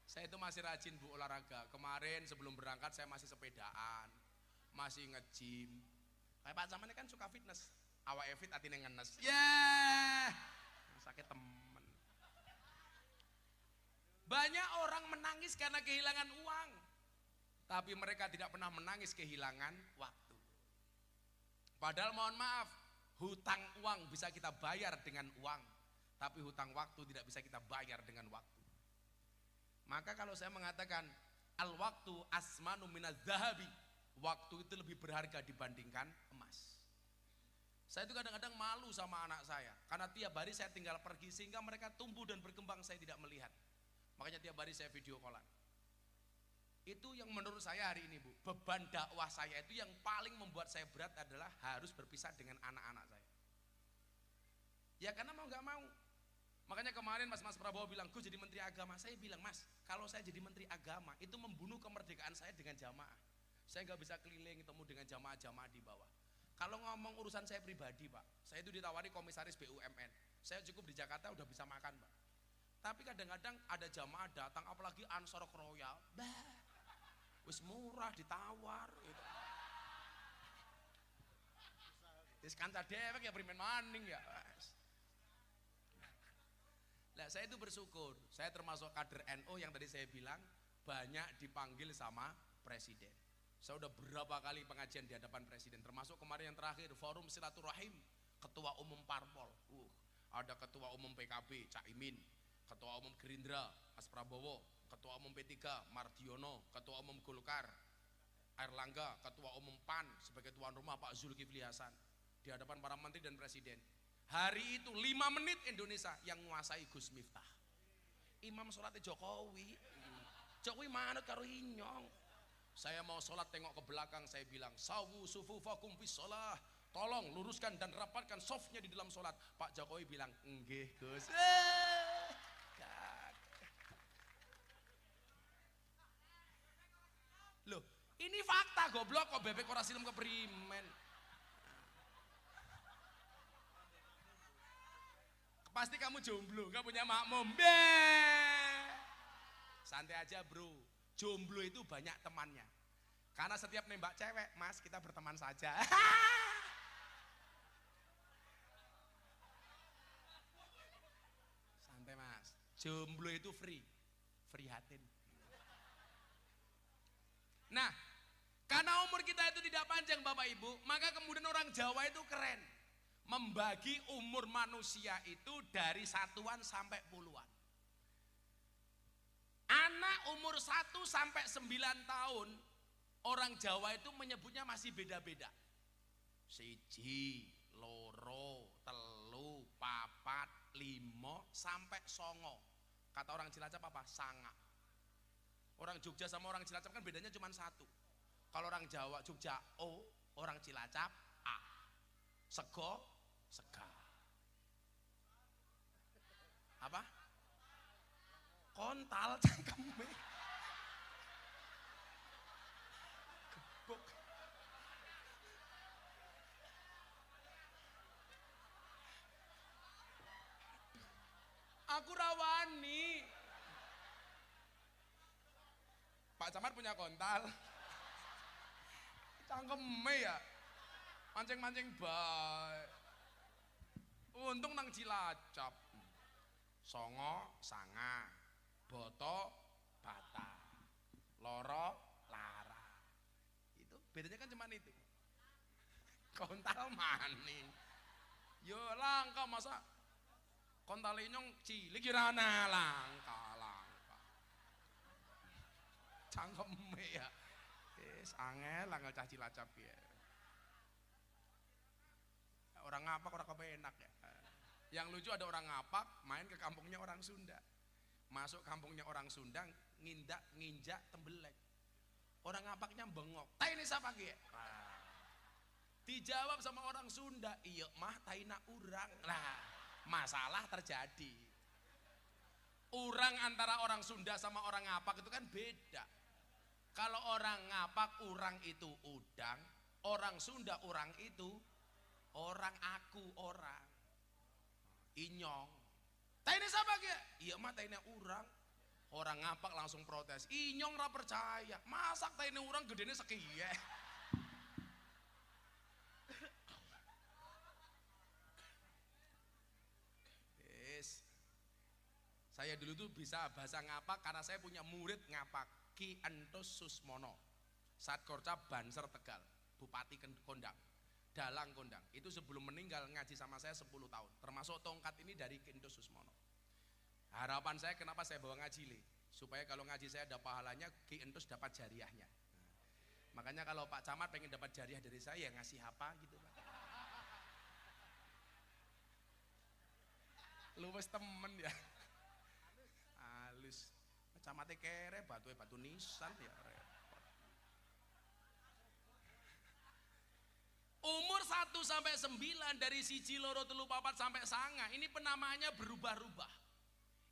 Speaker 1: Saya itu masih rajin Bu olahraga. Kemarin sebelum berangkat saya masih sepedaan, masih nge-gym. Kayak Pak Caman kan suka fitness. Awake fit atine ngenes. Sakit temen. Banyak orang menangis karena kehilangan uang. Tapi mereka tidak pernah menangis kehilangan waktu. Padahal mohon maaf, hutang uang bisa kita bayar dengan uang. Tapi hutang waktu tidak bisa kita bayar dengan waktu. Maka kalau saya mengatakan al-waktu asmanu minaz zahabi, waktu itu lebih berharga dibandingkan emas. Saya itu kadang-kadang malu sama anak saya, karena tiap hari saya tinggal pergi sehingga mereka tumbuh dan berkembang saya tidak melihat. Makanya tiap hari saya video callan. Itu yang menurut saya hari ini Bu, beban dakwah saya itu yang paling membuat saya berat adalah harus berpisah dengan anak-anak saya. Ya karena mau gak mau. Makanya kemarin Mas Prabowo bilang, gue jadi Menteri Agama. Saya bilang, Mas, kalau saya jadi Menteri Agama, itu membunuh kemerdekaan saya dengan jamaah. Saya gak bisa keliling ketemu dengan jamaah-jamaah di bawah. Kalau ngomong urusan saya pribadi Pak, saya itu ditawari komisaris BUMN. Saya cukup di Jakarta udah bisa makan Pak. Tapi kadang-kadang ada jamaah datang, apalagi Ansor Royal, wis murah ditawar. Gitu. Wis kanca dewek ya primen maning ya. Nah, saya itu bersyukur, saya termasuk kader NU yang tadi saya bilang banyak dipanggil sama presiden. Saya udah berapa kali pengajian di hadapan presiden, termasuk kemarin yang terakhir forum silaturahim ketua umum parpol. Ada ketua umum PKB Cak Imin, ketua umum Gerindra Mas Prabowo, ketua umum P3 Mardiono, ketua umum Golkar Airlangga, ketua umum PAN sebagai tuan rumah Pak Zulkifli Hasan di hadapan para menteri dan presiden. Hari itu 5 menit Indonesia yang menguasai Gus Miftah. Imam sholatnya Jokowi. Jokowi mana karo inyong. Saya mau sholat tengok ke belakang, saya bilang, sawu sufufakum bis sholah. Tolong luruskan dan rapatkan softnya di dalam sholat. Pak Jokowi bilang, enggih Gus. Loh, ini fakta goblok kok bebek ora silem keprimen. Pasti kamu jomblo, gak punya makmum. Santai aja bro, jomblo itu banyak temannya. Karena setiap nembak cewek, Mas kita berteman saja. Santai Mas, jomblo itu free hatin. Nah, karena umur kita itu tidak panjang Bapak Ibu, maka kemudian orang Jawa itu keren. Membagi umur manusia itu dari satuan sampai puluhan. Anak umur 1 sampai 9 tahun, orang Jawa itu menyebutnya masih beda-beda. 1, loro, telu, papat, 5 sampai 9. Kata orang Cilacap apa? Sanga. Orang Jogja sama orang Cilacap kan bedanya cuma 1. Kalau orang Jawa Jogja O, orang Cilacap A. Sego, sega. Apa? Kontal cangkeme. Gebuk. Aku rawani. Pak Camat punya kontal. Cangkeme ya. Mancing-mancing baik. Untung nang Cilacap. Songo, sanga. Boto, bata. Loro, lara. Itu bedanya kan cuma itu. Kontal maning. Yo langka masa kontal inyong cilik kirana langka. Cangkeme ya. Yes, Angel cah Cilacap ya. Orang ngapak orang kepenak ya. Yang lucu ada orang ngapak main ke kampungnya orang Sunda. Masuk kampungnya orang Sunda nginjak tembelek. Orang ngapaknya bengok. Tai ini siapa ki? Dijawab sama orang Sunda, iya mah taina urang. Nah, masalah terjadi. Urang antara orang Sunda sama orang ngapak itu kan beda. Kalau orang ngapak urang itu udang, orang Sunda urang itu orang aku orang. Inyong. Taina siapa ki? Iya mah taina urang. Orang ngapak langsung protes. Inyong ra percaya. Masak taina urang gedene sekiye. Saya dulu tuh bisa bahasa ngapak karena saya punya murid ngapak, Ki Entus Susmono, Satkorca Banser Tegal, Bupati Kondang, Dalang Kondang. Itu sebelum meninggal ngaji sama saya 10 tahun. Termasuk tongkat ini dari Ki Entus Susmono. Harapan saya kenapa saya bawa ngaji li? Supaya kalau ngaji saya ada pahalanya, Ki Entus dapat jariahnya. Makanya kalau Pak Camat pengen dapat jariah dari saya, ngasih apa gitu Pak. Luwes temen ya. Halus. Camatnya kere, batu nisan ya. Umur 1 sampai 9 dari siji loro telu papat sampai sanga ini penamaannya berubah-ubah.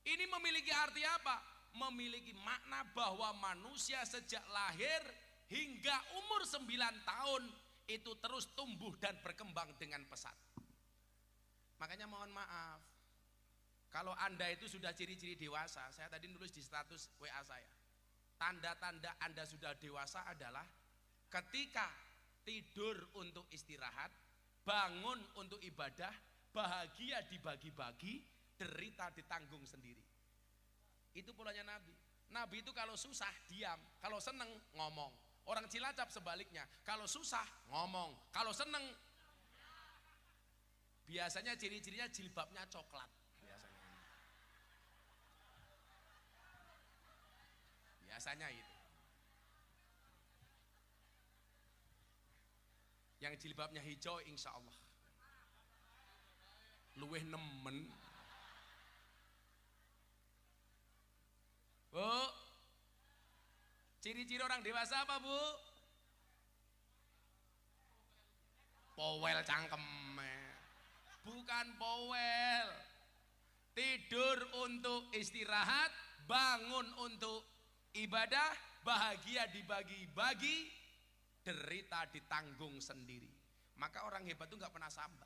Speaker 1: Ini memiliki arti apa? Memiliki makna bahwa manusia sejak lahir hingga umur 9 tahun itu terus tumbuh dan berkembang dengan pesat. Makanya mohon maaf, kalau Anda itu sudah ciri-ciri dewasa, saya tadi nulis di status WA saya, tanda-tanda Anda sudah dewasa adalah ketika tidur untuk istirahat, bangun untuk ibadah, bahagia dibagi-bagi, derita ditanggung sendiri. Itu polanya Nabi. Nabi itu kalau susah diam, kalau seneng ngomong. Orang Cilacap sebaliknya, kalau susah ngomong, kalau seneng. Biasanya ciri-cirinya jilbabnya coklat. Biasanya itu. Yang jilbabnya hijau insya Allah luweh nemen. Bu, ciri-ciri orang dewasa apa Bu? Powel cangkeme. Bukan powel. Tidur untuk istirahat, bangun untuk ibadah, bahagia dibagi-bagi, derita ditanggung sendiri. Maka orang hebat itu nggak pernah sambat.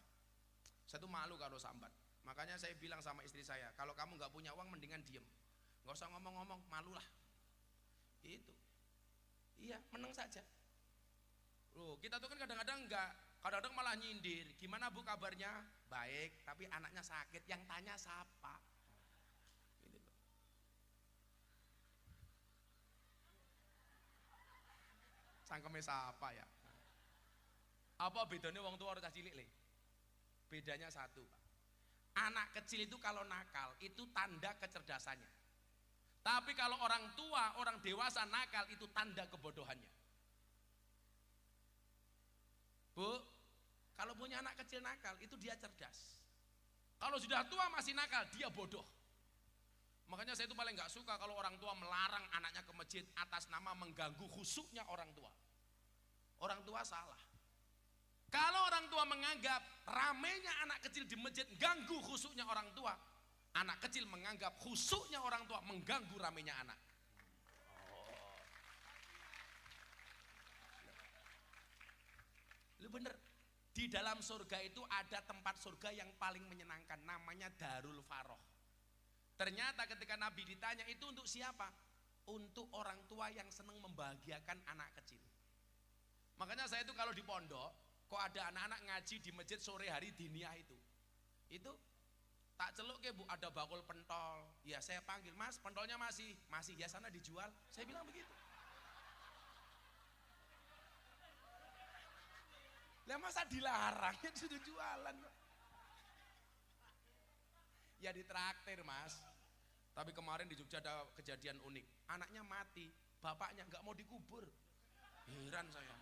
Speaker 1: Saya tuh malu kalau sambat. Makanya saya bilang sama istri saya, kalau kamu nggak punya uang mendingan diem, nggak usah ngomong-ngomong, malulah. Itu, iya menang saja. Loh, kita tuh kan kadang-kadang nggak, kadang-kadang malah nyindir. Gimana Bu kabarnya? Baik, tapi anaknya sakit. Yang tanya siapa? Cangkeme siapa ya? Apa bedanya wong tua orang cilik le? Bedanya satu Pak. Anak kecil itu kalau nakal itu tanda kecerdasannya. Tapi kalau orang tua, orang dewasa nakal itu tanda kebodohannya. Bu, kalau punya anak kecil nakal itu dia cerdas. Kalau sudah tua masih nakal dia bodoh. Makanya saya itu paling nggak suka kalau orang tua melarang anaknya ke masjid atas nama mengganggu khusyuknya orang tua. Orang tua salah. Kalau orang tua menganggap ramainya anak kecil di masjid ganggu khusyuknya orang tua, anak kecil menganggap khusyuknya orang tua mengganggu ramainya anak. Lu bener. Di dalam surga itu ada tempat surga yang paling menyenangkan, namanya Darul Faroh. Ternyata ketika Nabi ditanya itu untuk siapa? Untuk orang tua yang senang membahagiakan anak kecil. Makanya saya itu kalau di pondok, kok ada anak-anak ngaji di masjid sore hari diniyah itu tak celuk ke Bu, ada bakul pentol. Ya saya panggil, Mas pentolnya masih ya sana dijual. Saya bilang begitu. Lah masa dilarang ya sudah jualan. Ya ditraktir Mas. Tapi kemarin di Jogja ada kejadian unik. Anaknya mati, bapaknya nggak mau dikubur. Heran saya.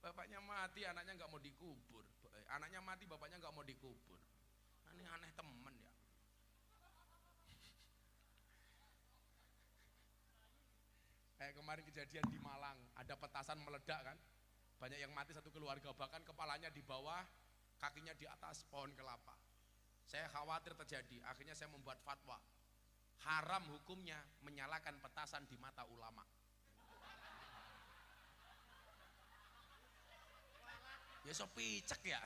Speaker 1: Bapaknya mati, anaknya nggak mau dikubur. Anaknya mati, bapaknya nggak mau dikubur. Ini aneh temen ya. Kayak kemarin kejadian di Malang, ada petasan meledak kan. Banyak yang mati satu keluarga, bahkan kepalanya di bawah, kakinya di atas pohon kelapa. Saya khawatir terjadi, akhirnya saya membuat fatwa. Haram hukumnya menyalakan petasan di mata ulama. Ya so picek ya.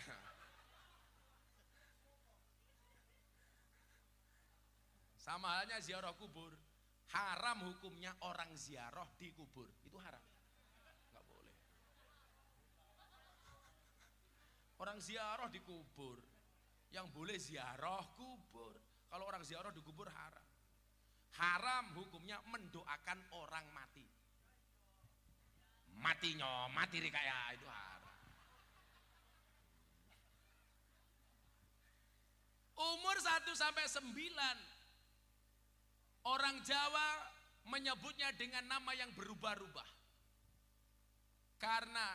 Speaker 1: Sama halnya ziarah kubur. Haram hukumnya orang ziarah di kubur. Itu haram. Nggak boleh. Orang ziarah di kubur. Yang boleh ziarah kubur. Kalau orang ziarah di kubur haram. Haram hukumnya mendoakan orang mati. Matinya, mati rikaya itu haram. Umur 1-9 orang Jawa menyebutnya dengan nama yang berubah-ubah. Karena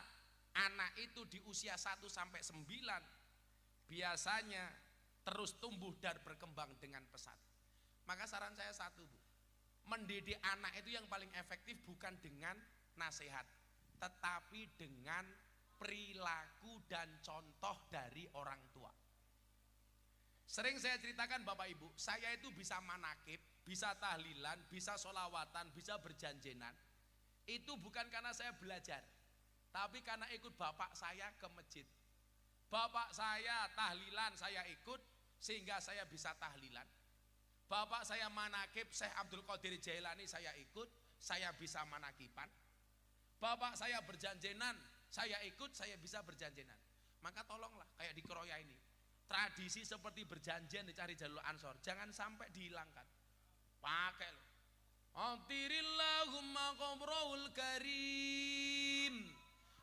Speaker 1: anak itu di usia 1-9 biasanya terus tumbuh dan berkembang dengan pesat. Maka saran saya satu, Bu. Mendidik anak itu yang paling efektif bukan dengan nasihat, tetapi dengan perilaku dan contoh dari orang tua. Sering saya ceritakan Bapak Ibu, saya itu bisa manakib, bisa tahlilan, bisa sholawatan, bisa berjanjenan. Itu bukan karena saya belajar, tapi karena ikut bapak saya ke masjid. Bapak saya tahlilan, saya ikut, sehingga saya bisa tahlilan. Bapak saya manakib, Syekh Abdul Qadir Jailani, saya ikut, saya bisa manakiban. Bapak saya berjanjenan, saya ikut, saya bisa berjanjenan. Maka tolonglah, kayak di Keroya ini, tradisi seperti berjanjian dicari jalur ansor jangan sampai dihilangkan. Pakai loh. Atirillahumma qabrul karim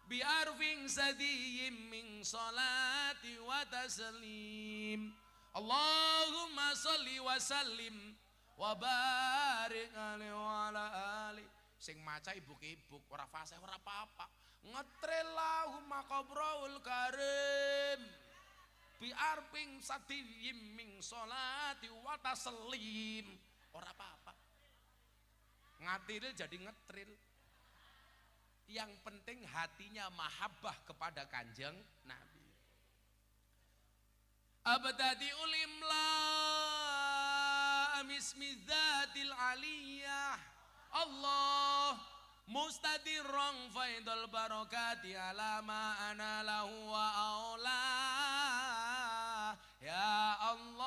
Speaker 1: bi'arfin sadiyim min salati wa taslim. Allahumma salli wa sallim wa barik alaihi wa ala ali. Sing maca ibuk-ibuk ora fasih ora apa-apa. Ngetrillahumma qabrul karim bi'arfin sadiyim min salati wa taslim. Ora apa-apa. Ngatiril jadi ngetril. Yang penting hatinya mahabbah kepada Kanjeng Nabi. Abdadi ulimla mismi dzatil aliyah Allah mustadirrong faidul barakati ala ma ana lahu wa aula ya Allah.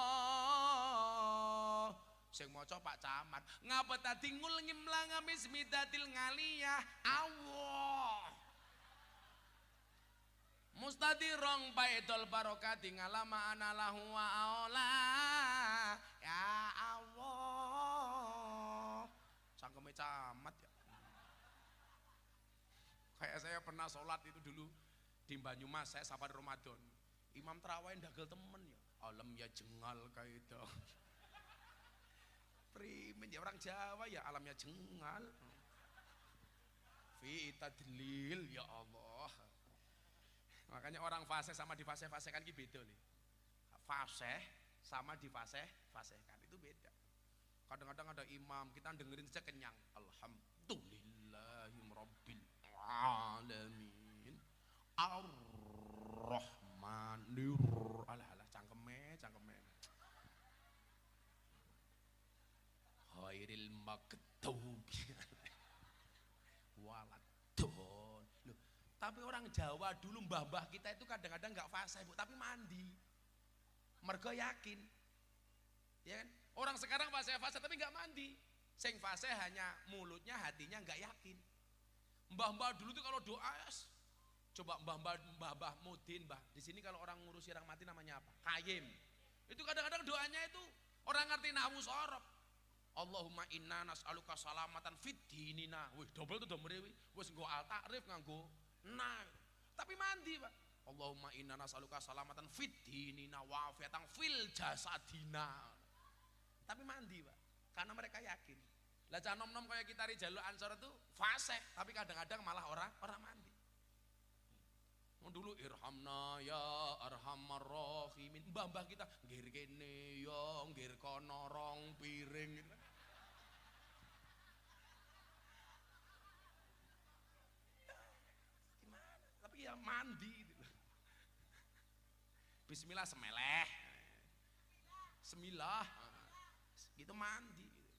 Speaker 1: Sing maca Pak Camat, ngapa tadi ngul ngimlang mismi dzatil aliyah Allah mustadirong baidul barokati ngalama anallahu wa aula ya Allah. Cangkeme camat ya. Kayak saya pernah sholat itu dulu di Banyumas, saya safar Ramadan. Imam terawih dagel temen ya. Alam ya jengal kayak itu. Primen ya orang Jawa ya alamnya jengal. Fi tadlil ya Allah. Makanya orang fasih sama di fasih-fasihkan itu beda nih. Fasih sama di fasih-fasihkan itu beda. Kadang-kadang ada imam kita dengerin saja kenyang. Alhamdulillahirabbil alamin. Ar-Rahmanir alah cangkeme. Khairil maghdubi waladhdallin. Loh, tapi orang Jawa dulu mbah-mbah kita itu kadang-kadang nggak fasih, Bu, tapi mandi. Mergo yakin. Ya kan? Orang sekarang fasih tapi nggak mandi. Sing fasih hanya mulutnya, hatinya nggak yakin. Mbah-mbah dulu tuh kalau doa, coba mbah Mudin, Mbah. Di sini kalau orang ngurusi orang mati namanya apa? Kayim. Itu kadang-kadang doanya itu orang ngerti nahwu sorof. Allahumma inna nas'aluka salamatan fid dinina. Wih, double tuh mrewi. Wis nggo al ta'rif nganggo nah. Tapi mandi, Pak. Allahumma inna nas'aluka salamatan fid dinina wa afiatan fil jasadina. Tapi mandi Pak, karena mereka yakin. Lah cah nom-nom kayak kita di jalur Ansor itu fasih, tapi kadang-kadang malah orang mandi. Dulu irhamna ya arhamar rahimin, mbah-mbah kita ngir kene ya ngir kono rong piring gitu. Gimana? Tapi ya mandi gitu. Bismillah semeleh. Semilah. Gitu mandi gitu.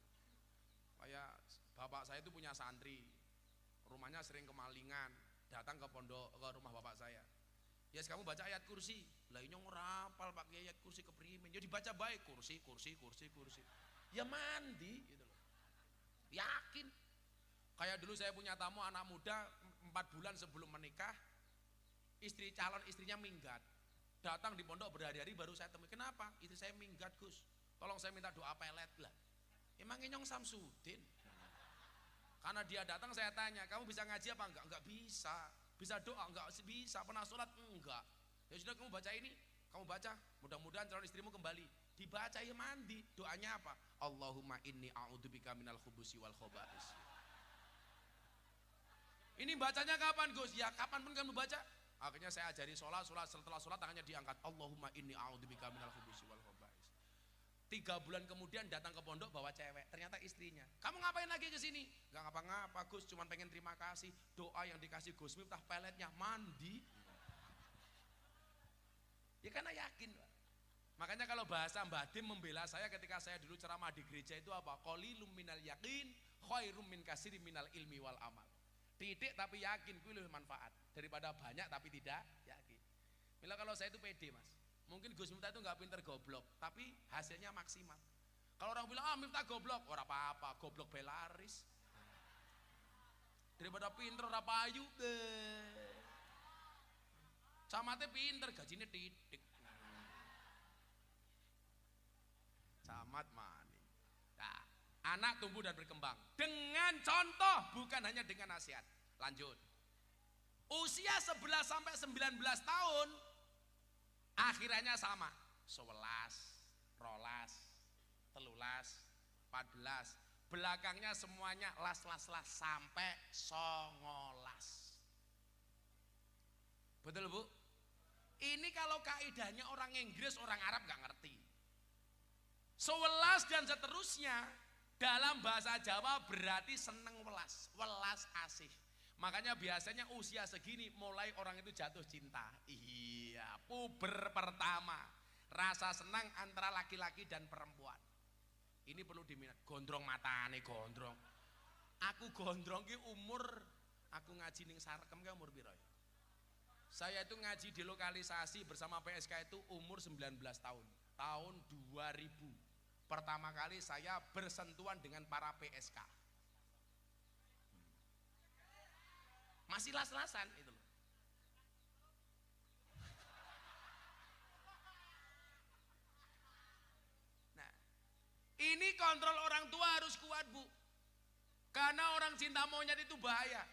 Speaker 1: Kayak bapak saya itu punya santri. Rumahnya sering kemalingan. Datang ke pondok, ke rumah bapak saya. Yes, kamu baca ayat kursi. Lah ini ngerapal pakai ayat kursi keprimen. Ya dibaca baik, kursi. Ya mandi gitu loh. Yakin. Kayak dulu saya punya tamu anak muda 4 bulan sebelum menikah, calon istrinya minggat. Datang di pondok berhari-hari baru saya temui. Kenapa? Istri saya minggat, Gus. Tolong saya minta doa pelet lah. Emang Nyong Samsudin. Karena dia datang saya tanya, kamu bisa ngaji apa enggak? Enggak bisa. Bisa doa? Enggak bisa. Pernah sholat? Enggak. Ya sudah kamu baca ini, kamu baca. Mudah-mudahan calon istrimu kembali. Dibaca ya mandi. Doanya apa? Allahumma inni a'udzubika minal khubusi wal khoba'is. Ini bacanya kapan Gus? Ya kapanpun kamu baca. Akhirnya saya ajari sholat, setelah sholat tangannya diangkat. Allahumma inni a'udzubika minal khubusi wal khoba'is. 3 bulan kemudian datang ke pondok bawa cewek, ternyata istrinya. Kamu ngapain lagi ke sini? Gak ngapa-ngapa Gus, cuma pengen terima kasih. Doa yang dikasih Gus Miftah peletnya mandi. Ya karena yakin Pak. Makanya kalau bahasa Mbah Dim membela saya ketika saya dulu ceramah di gereja itu apa? Qalilum minal yakin, khairum min katsiri minal ilmi wal amal. Titik tapi yakin kuwi lebih manfaat daripada banyak tapi tidak yakin. Mila kalau saya itu pede Mas. Mungkin Gus Miftah itu nggak pinter goblok, tapi hasilnya maksimal. Kalau orang bilang Miftah goblok, ora apa-apa, goblok belaris. Daripada pinter ora payu deh. Camate pinter, gajinya titik. Camat mani. Nah, anak tumbuh dan berkembang dengan contoh, bukan hanya dengan nasihat. Lanjut. Usia 11 sampai 19 tahun akhirannya sama, 11, 12, 13, 14. Belakangnya semuanya las sampai 19. Betul Bu? Ini kalau kaidahnya orang Inggris, orang Arab gak ngerti. 11 dan seterusnya dalam bahasa Jawa berarti seneng welas asih. Makanya biasanya usia segini mulai orang itu jatuh cinta. Iya, puber pertama. Rasa senang antara laki-laki dan perempuan. Ini perlu diminat. Gondrong matane gondrong. Aku gondrong ki umur, aku ngaji ning Sarkem ki umur piro ya? Saya itu ngaji di lokalisasi bersama PSK itu umur 19 tahun. Tahun 2000. Pertama kali saya bersentuhan dengan para PSK. Masih las-lasan itu loh. Nah, ini kontrol orang tua harus kuat Bu. Karena orang cinta monyet itu bahaya.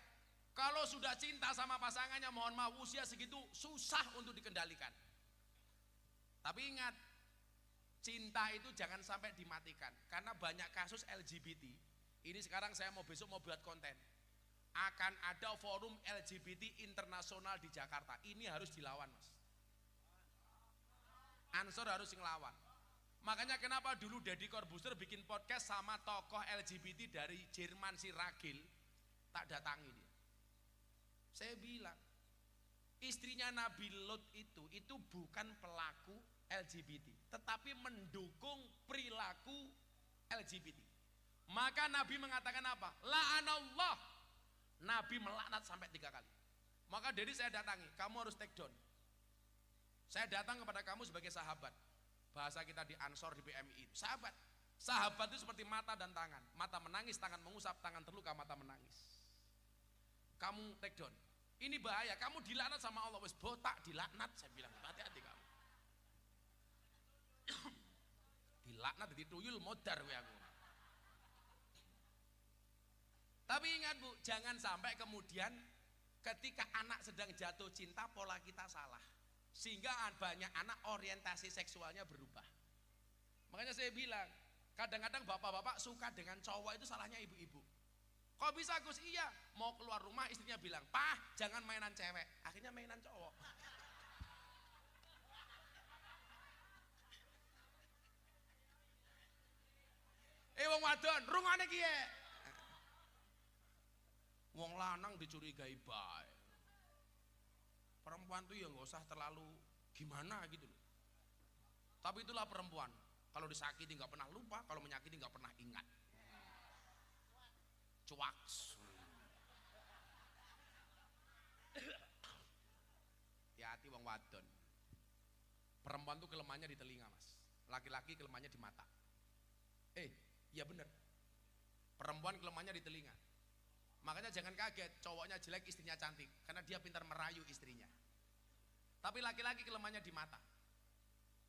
Speaker 1: Kalau sudah cinta sama pasangannya, mohon maaf usia segitu susah untuk dikendalikan. Tapi ingat, cinta itu jangan sampai dimatikan. Karena banyak kasus LGBT. Ini sekarang saya besok mau buat konten. Akan ada forum LGBT internasional di Jakarta. Ini harus dilawan Mas. Ansor harus ngelawan. Makanya kenapa dulu Deddy Corbuzier bikin podcast sama tokoh LGBT dari Jerman si Ragil, tak datangi dia. Saya bilang, istrinya Nabi Lot itu bukan pelaku LGBT, tetapi mendukung perilaku LGBT. Maka Nabi mengatakan apa? La'anallah. Nabi melaknat sampai 3 kali. Maka dari saya datangi, kamu harus take down. Saya datang kepada kamu sebagai sahabat. Bahasa kita di Ansor, di PMI, sahabat. Sahabat itu seperti mata dan tangan. Mata menangis, tangan mengusap, tangan terluka, mata menangis. Kamu take down. Ini bahaya, kamu dilaknat sama Allah. Wes botak dilaknat, saya bilang, hati-hati kamu. Dilaknat dituyul modar we aku. Tapi ingat Bu, jangan sampai kemudian ketika anak sedang jatuh cinta pola kita salah. Sehingga banyak anak orientasi seksualnya berubah. Makanya saya bilang, Kadang-kadang bapak-bapak suka dengan cowok itu salahnya ibu-ibu. Kok bisa Gus? Iya, mau keluar rumah istrinya bilang, "Pah, jangan mainan cewek." Akhirnya mainan cowok. Wong wadon, rungane ki ye. Wong lanang dicurigai bae. Perempuan tuh ya nggak usah terlalu gimana gitu loh. Tapi itulah perempuan. Kalau disakiti nggak pernah lupa, kalau menyakiti nggak pernah ingat. Cuaks. Hati-hati wong wadon. Perempuan tuh kelemahannya di telinga, Mas. Laki-laki kelemahannya di mata. Iya bener. Perempuan kelemahannya di telinga. Makanya jangan kaget cowoknya jelek istrinya cantik, karena dia pintar merayu istrinya. Tapi laki-laki kelemahannya di mata.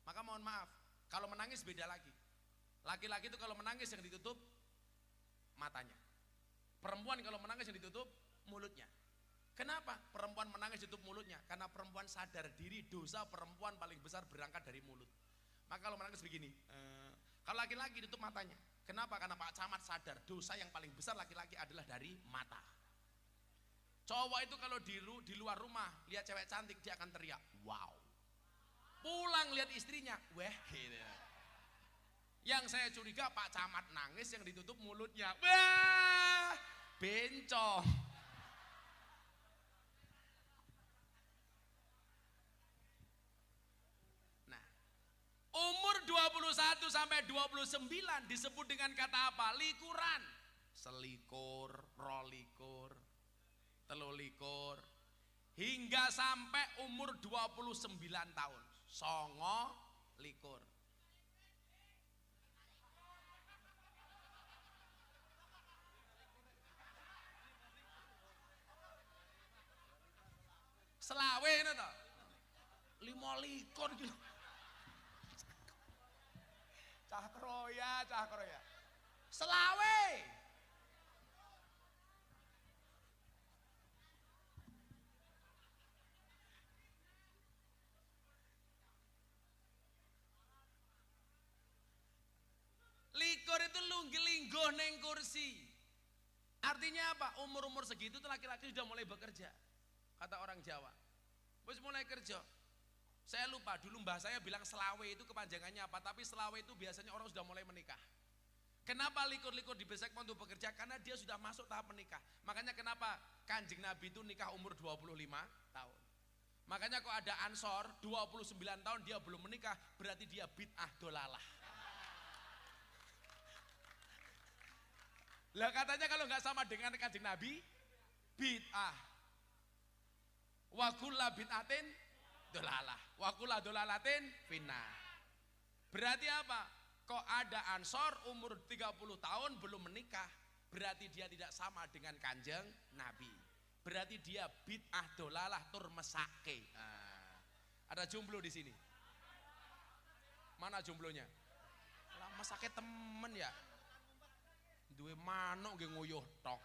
Speaker 1: Maka mohon maaf, kalau menangis beda lagi. Laki-laki itu kalau menangis yang ditutup matanya. Perempuan kalau menangis yang ditutup mulutnya. Kenapa perempuan menangis ditutup mulutnya? Karena perempuan sadar diri dosa perempuan paling besar berangkat dari mulut. Maka kalau menangis begini, kalau laki-laki ditutup matanya. Kenapa? Karena Pak Camat sadar dosa yang paling besar laki-laki adalah dari mata. Cowok itu kalau di luar rumah lihat cewek cantik dia akan teriak, wow. Pulang lihat istrinya, weh gitu. Yang saya curiga Pak Camat nangis yang ditutup mulutnya, wah bencong. Umur 21 sampai 29 disebut dengan kata apa? Likuran. Selikur, rolikur, telulikur. Hingga sampai umur 29 tahun. Songo likur. Selawe itu toh. 25 gitu. Cah kroya. Selawe. Likur itu linggo neng kursi. Artinya apa? Umur-umur segitu tuh laki-laki sudah mulai bekerja. Kata orang Jawa. Wis mulai kerja. Saya lupa dulu mbah saya bilang selawe itu kepanjangannya apa, tapi selawe itu biasanya orang sudah mulai menikah. Kenapa likur-likur di Besekmon untuk bekerja? Karena dia sudah masuk tahap menikah. Makanya kenapa Kanjeng Nabi itu nikah umur 25 tahun. Makanya kok ada Ansor 29 tahun dia belum menikah, berarti dia bid'ah dolalah. Lah katanya kalau nggak sama dengan Kanjeng Nabi, bid'ah. Wa kullu bid'atin dolalah. Wa kullu dolalatin finnar. Berarti apa? Kok ada Ansor umur 30 tahun belum menikah, berarti dia tidak sama dengan Kanjeng Nabi. Berarti dia bid'ah dolalah tur mesake. Ada jomblo di sini. Mana jomblonya? Lah mesake temen ya. Duwe manuk nggih nguyuh tok.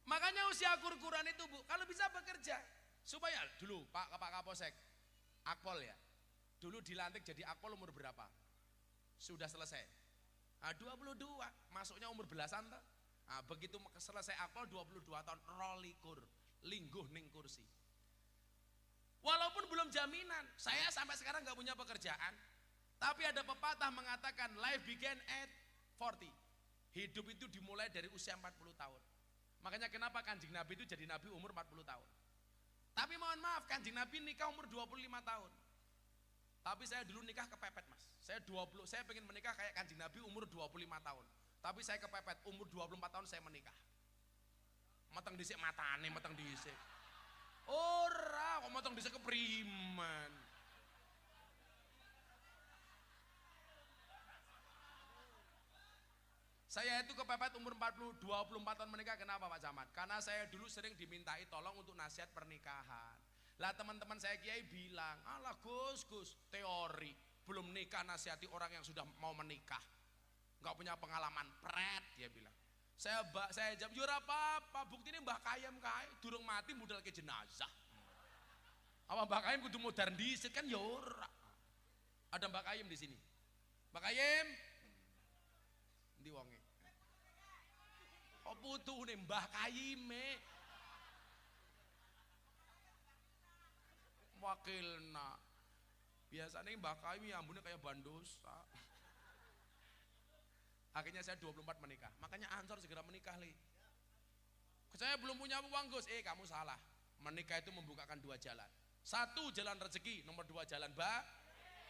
Speaker 1: Makanya usia kur-kuran itu Bu, kalau bisa bekerja supaya dulu Pak Kapolsek, Akpol ya, dulu dilantik jadi Akpol umur berapa? Sudah selesai. 22, masuknya umur belasan tuh. Begitu selesai Akpol 22 tahun, rolikur, lingguh ning kursi. Walaupun belum jaminan, saya sampai sekarang nggak punya pekerjaan, tapi ada pepatah mengatakan life began at 40. Hidup itu dimulai dari usia 40 tahun. Makanya kenapa Kanjeng Nabi itu jadi Nabi umur 40 tahun. Tapi mohon maaf, Kanjeng Nabi nikah umur 25 tahun. Tapi saya dulu nikah kepepet Mas. Saya pengen menikah kayak Kanjeng Nabi umur 25 tahun. Tapi saya kepepet, umur 24 tahun saya menikah. Mateng dhisik matane, mateng dhisik. Ora, kok mateng dhisik kepriman. Saya itu kepepet umur 24 tahun menikah. Kenapa Pak Camat? Karena saya dulu sering dimintai tolong untuk nasihat pernikahan. Lah teman-teman saya kiai bilang, alah Gus, teori, belum nikah nasihati orang yang sudah mau menikah, nggak punya pengalaman, pret dia bilang. Saya jawab, yura apa-apa, bukti ini Mbah Kayem durung mati modal ke jenazah. Apa Mbak Kayim kudu modern dhisik kan ya ora. Ada Mbak Kayim di sini. Mbak Kayim. Ndi wonge? Oh putune Mbah Kayime. Wakilna. Biasanya Mbah Kayim ambune kayak bandosa. Akhirnya saya 24 menikah. Makanya Ansor segera menikah, Li. Saya belum punya uang, Gus. Kamu salah. Menikah itu membukakan 2 jalan. 1 jalan rezeki, nomor 2 jalan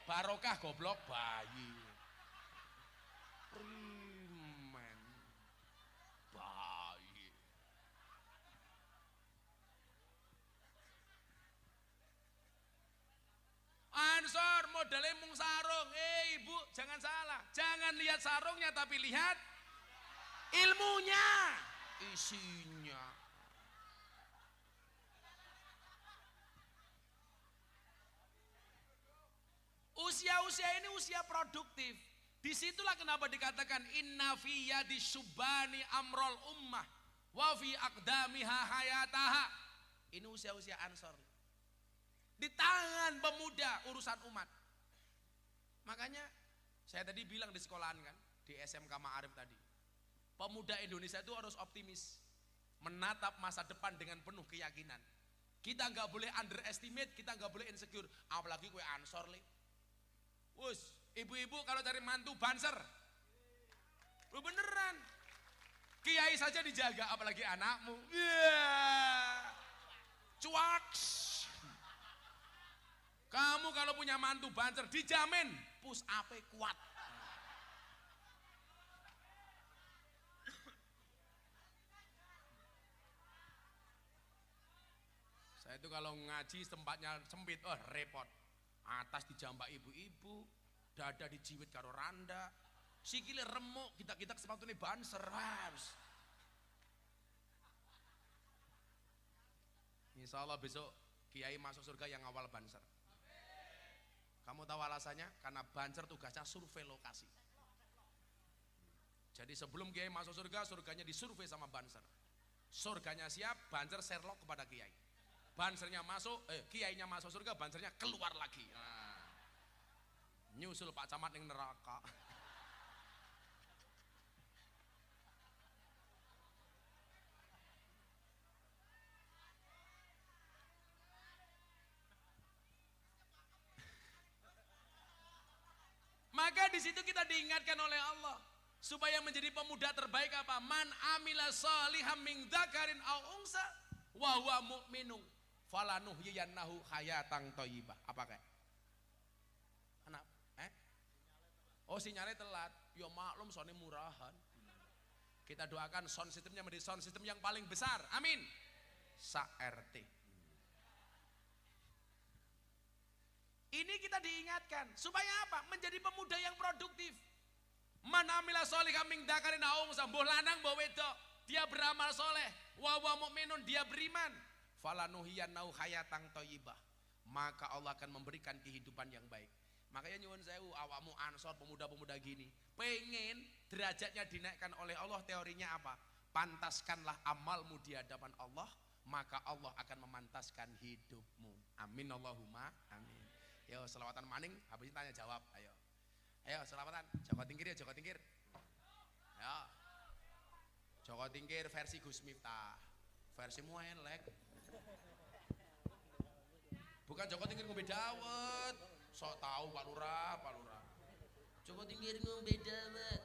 Speaker 1: barokah, goblok bayi. Primen. Bayi. Ansor modalnya mung sarung. Ibu, jangan salah. Jangan lihat sarungnya tapi lihat ilmunya, isinya. Usia-usia ini usia produktif. Disitulah kenapa dikatakan inna fi yadi subani amrol ummah wa fi aqdamiha hayataha. Ini usia-usia Ansor. Di tangan pemuda urusan umat. Makanya saya tadi bilang di sekolahan kan, di SMK Ma'arif tadi. Pemuda Indonesia itu harus optimis. Menatap masa depan dengan penuh keyakinan. Kita nggak boleh underestimate, kita nggak boleh insecure. Apalagi kue Ansor li. Wus, ibu-ibu kalau cari mantu banser. Lu beneran. Kiai saja dijaga, apalagi anakmu. Cuaks. Kamu kalau punya mantu banser dijamin push up kuat. Saya itu kalau ngaji tempatnya sempit, repot. Atas dijambak ibu-ibu, dada dijiwit karo randa, sikile remuk, kita sepatune banser harus. Insya Allah besok kiai masuk surga yang awal banser. Kamu tahu alasannya? Karena banser tugasnya survei lokasi. Jadi sebelum kiai masuk surga, surganya disurvei sama banser. Surganya siap, banser Sherlock kepada kiai. Bansernya masuk, kiainya masuk surga, bansernya keluar lagi. Nah, nyusul Pak Camat yang neraka. Maka di situ kita diingatkan oleh Allah supaya menjadi pemuda terbaik apa? Man amila saliham min dzakarin aw unsa wa huwa mu'minun falanuhyiyannahu hayatan thayyibah. Apa kayak? Anak, Oh sinyalnya telat. Ya maklum soalnya murahan. Kita doakan sound systemnya menjadi sound system yang paling besar. Amin. Sa-RT. Ini kita diingatkan supaya apa? Menjadi pemuda yang produktif. Man amila sholiham min dzakarin aw unsa, mbuh lanang mbuh wedok, dia beramal soleh, wa huwa mu'minun, dia beriman. Falanuhyiyannahu hayatan thayyibah. Maka Allah akan memberikan kehidupan yang baik. Makanya nyuwun sewu awakmu Ansor pemuda-pemuda gini, pengen derajatnya dinaikkan oleh Allah, teorinya apa? Pantaskanlah amalmu di hadapan Allah, maka Allah akan memantaskan hidupmu. Amin Allahumma amin. Yo selawatan maning, habis tanya jawab. Ayo selawatan. Joko Tingkir ya, Joko Tingkir. Ya. Joko Tingkir versi Gus Miftah. Versimu elek. Bukan Joko Tingkir ngombe dawet. Sok tahu Pak Lurah, Pak Lurah. Joko Tingkir ngombe dawet.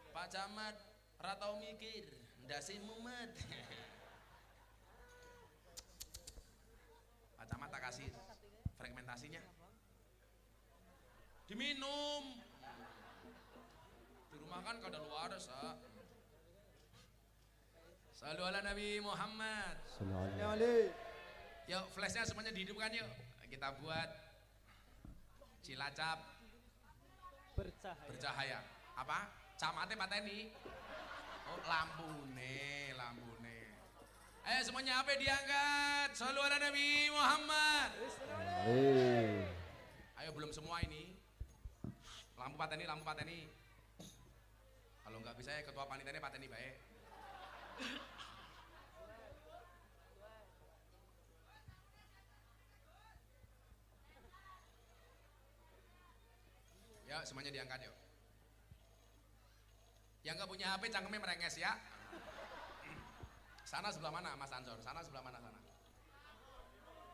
Speaker 1: Pak Camat ora tau mikir, ndase mumet. Pak Camat tak kasih fragmentasinya. Diminum. Di rumah kan kada luar sa. Sallu ala Nabi Muhammad. Yuk flashnya semuanya dihidupkan yuk. Kita buat Cilacap bercahaya. Apa? Camate pateni. Oh lampune. Ayo semuanya apa diangkat? Sallu ala Nabi Muhammad. Ayo belum semua ini. Lampu pateni. Kalau nggak bisa ya ketua panitianya pateni baik. Ya, semuanya diangkat yuk. Yang nggak punya HP cangkemnya merenges ya. Sana sebelah mana Mas Ansor? Sana sebelah mana sana?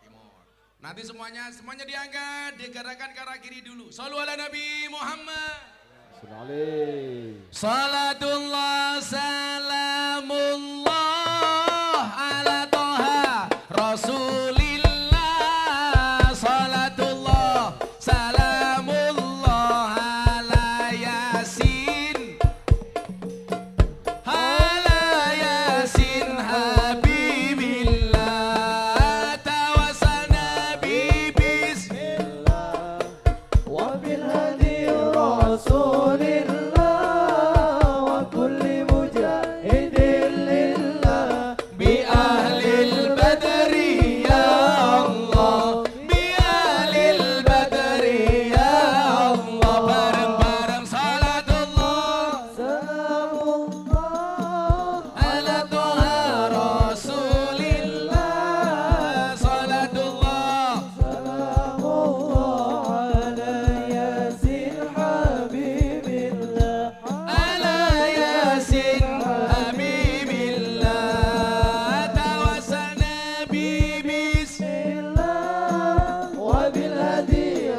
Speaker 1: Timur. Nanti semuanya diangkat, digerakkan ke arah kiri dulu. Shallu ala Nabi Muhammad. Salatullah salamullah ala Toha Rasulillah. Salatullah salamullah ala Yasin. Ala Yasin Habibillah. Tawassalna bi bismillah
Speaker 3: wa bil hadi rasulillah wa kulli mujahidin lillah
Speaker 1: bi ahlil badri ya Allah, bi ahlil badri ya Allah. Bareng-bareng salatullah
Speaker 3: salamullah
Speaker 1: ala Toha Rasulillah. Salatullah
Speaker 3: salamullah ala yasin habibillah
Speaker 1: ala Yasin Habibillah. Tawassalna bi bismillah
Speaker 3: wa bil hadi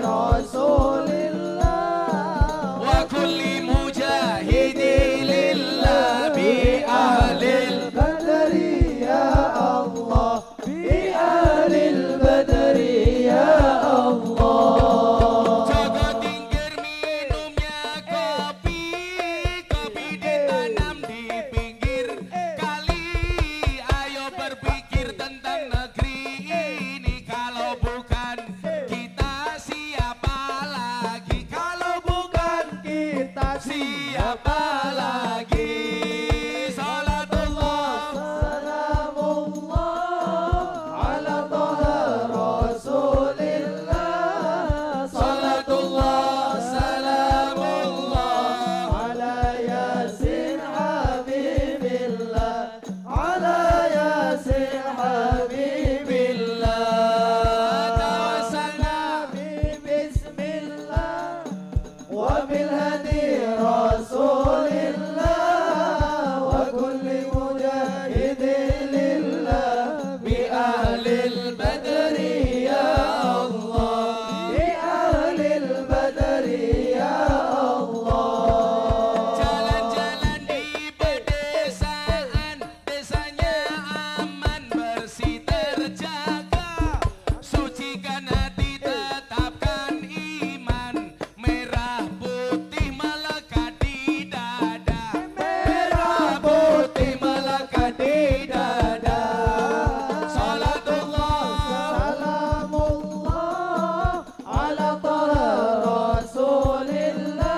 Speaker 3: rasulillah
Speaker 1: wa kulli mujahidin lillah bi ahlil.
Speaker 3: badri ya Allah bi ahlil badri ya Allah.
Speaker 1: Jaga tingkir minumnya kopi, kopi ditanam di pinggir kali. Ayo berpikir tentang negeri ini. Kalau bukan kita siapa lagi? Kalau bukan
Speaker 3: Kita
Speaker 1: siapa lagi? Salatullah
Speaker 3: salamullah ala Toha Rasulillah.
Speaker 1: Salatullah salamullah
Speaker 3: ala Yasin Habibillah ala Yasin Habibillah.
Speaker 1: Tawassalna
Speaker 3: Bismillah wa bil hadi rasulillah wa kulli mujahidin lillah
Speaker 1: bi ahlil badri ya Allah,
Speaker 3: bi ahlil badri ya Allah.
Speaker 1: jalan-jalan di pedesaan, desanya aman bersih terjaga, sucikan hati tetapkan iman, merah putih melekat di dada, merah putih melekat di dada. Salatullah
Speaker 3: Salamullah ala Toha Rasulillah.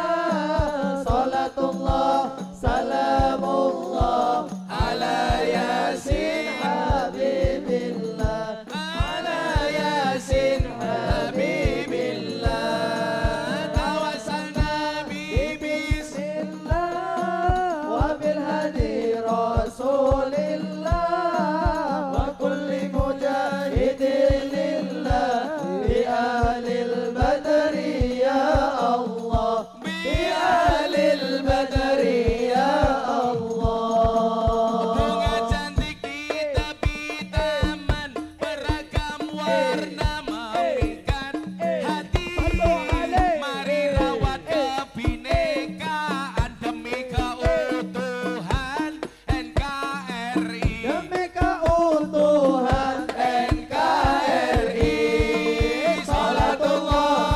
Speaker 3: Salatullah salamullah
Speaker 1: ala Yasin
Speaker 3: Habibillah
Speaker 1: ala Yasin Habibillah. Tawassalna bi bismillah
Speaker 3: wa bil hadi rasulillah wa kulli mujahidin lillah bi ahlil badri ya Allah bi ahlil badri ya Allah.
Speaker 1: bunga cantik di tepi taman, beragam warna memikat hati. Mari rawat kebinekaan demi keutuhan NKRI.
Speaker 3: Demi keutuhan
Speaker 1: NKRI. Salatullah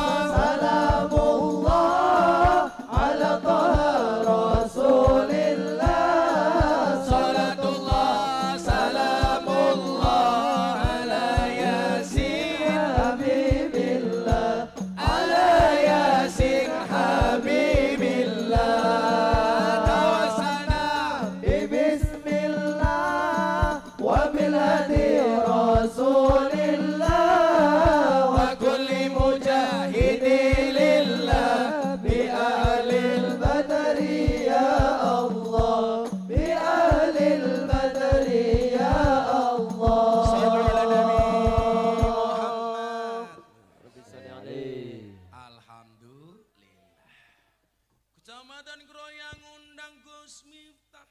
Speaker 1: Kecamatan Kroyang undang Gus Miftah.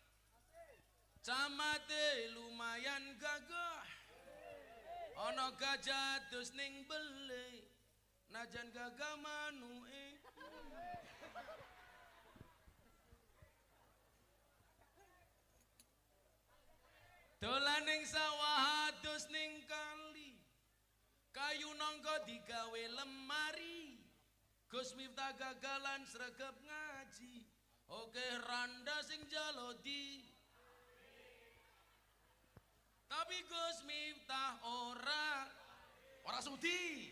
Speaker 1: Camate lumayan gagah. Ana gajah dus ning bele. Najan gagah manuke. Dolan ning sawah dus ning kali. Kayu nangka digawe lemari. Gus Miftah gagalan sregep ngaji. Oke randa sing jalodi. Tapi Gus Miftah ora sudi.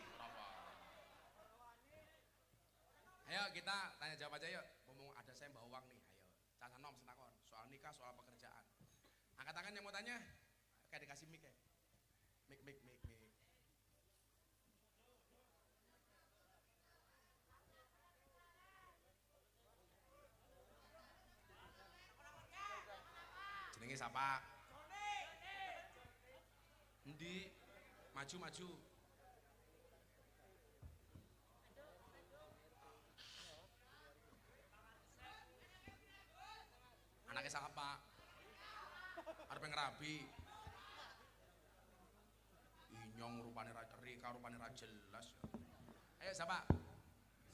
Speaker 1: Ayo kita tanya jawab aja yuk. Ngomong ada saya bawa uang nih. Ayo. Caca nom senakon. Soal nikah, soal pekerjaan. Angkat tangan yang mau tanya. Kayak dikasih mic ya. Mic. Jenenge siapa? Endi? Maju. Anaknya siapa? Arep ngerabi. Inyong rupane ra cerika, rupane ra jelas. Ayo siapa?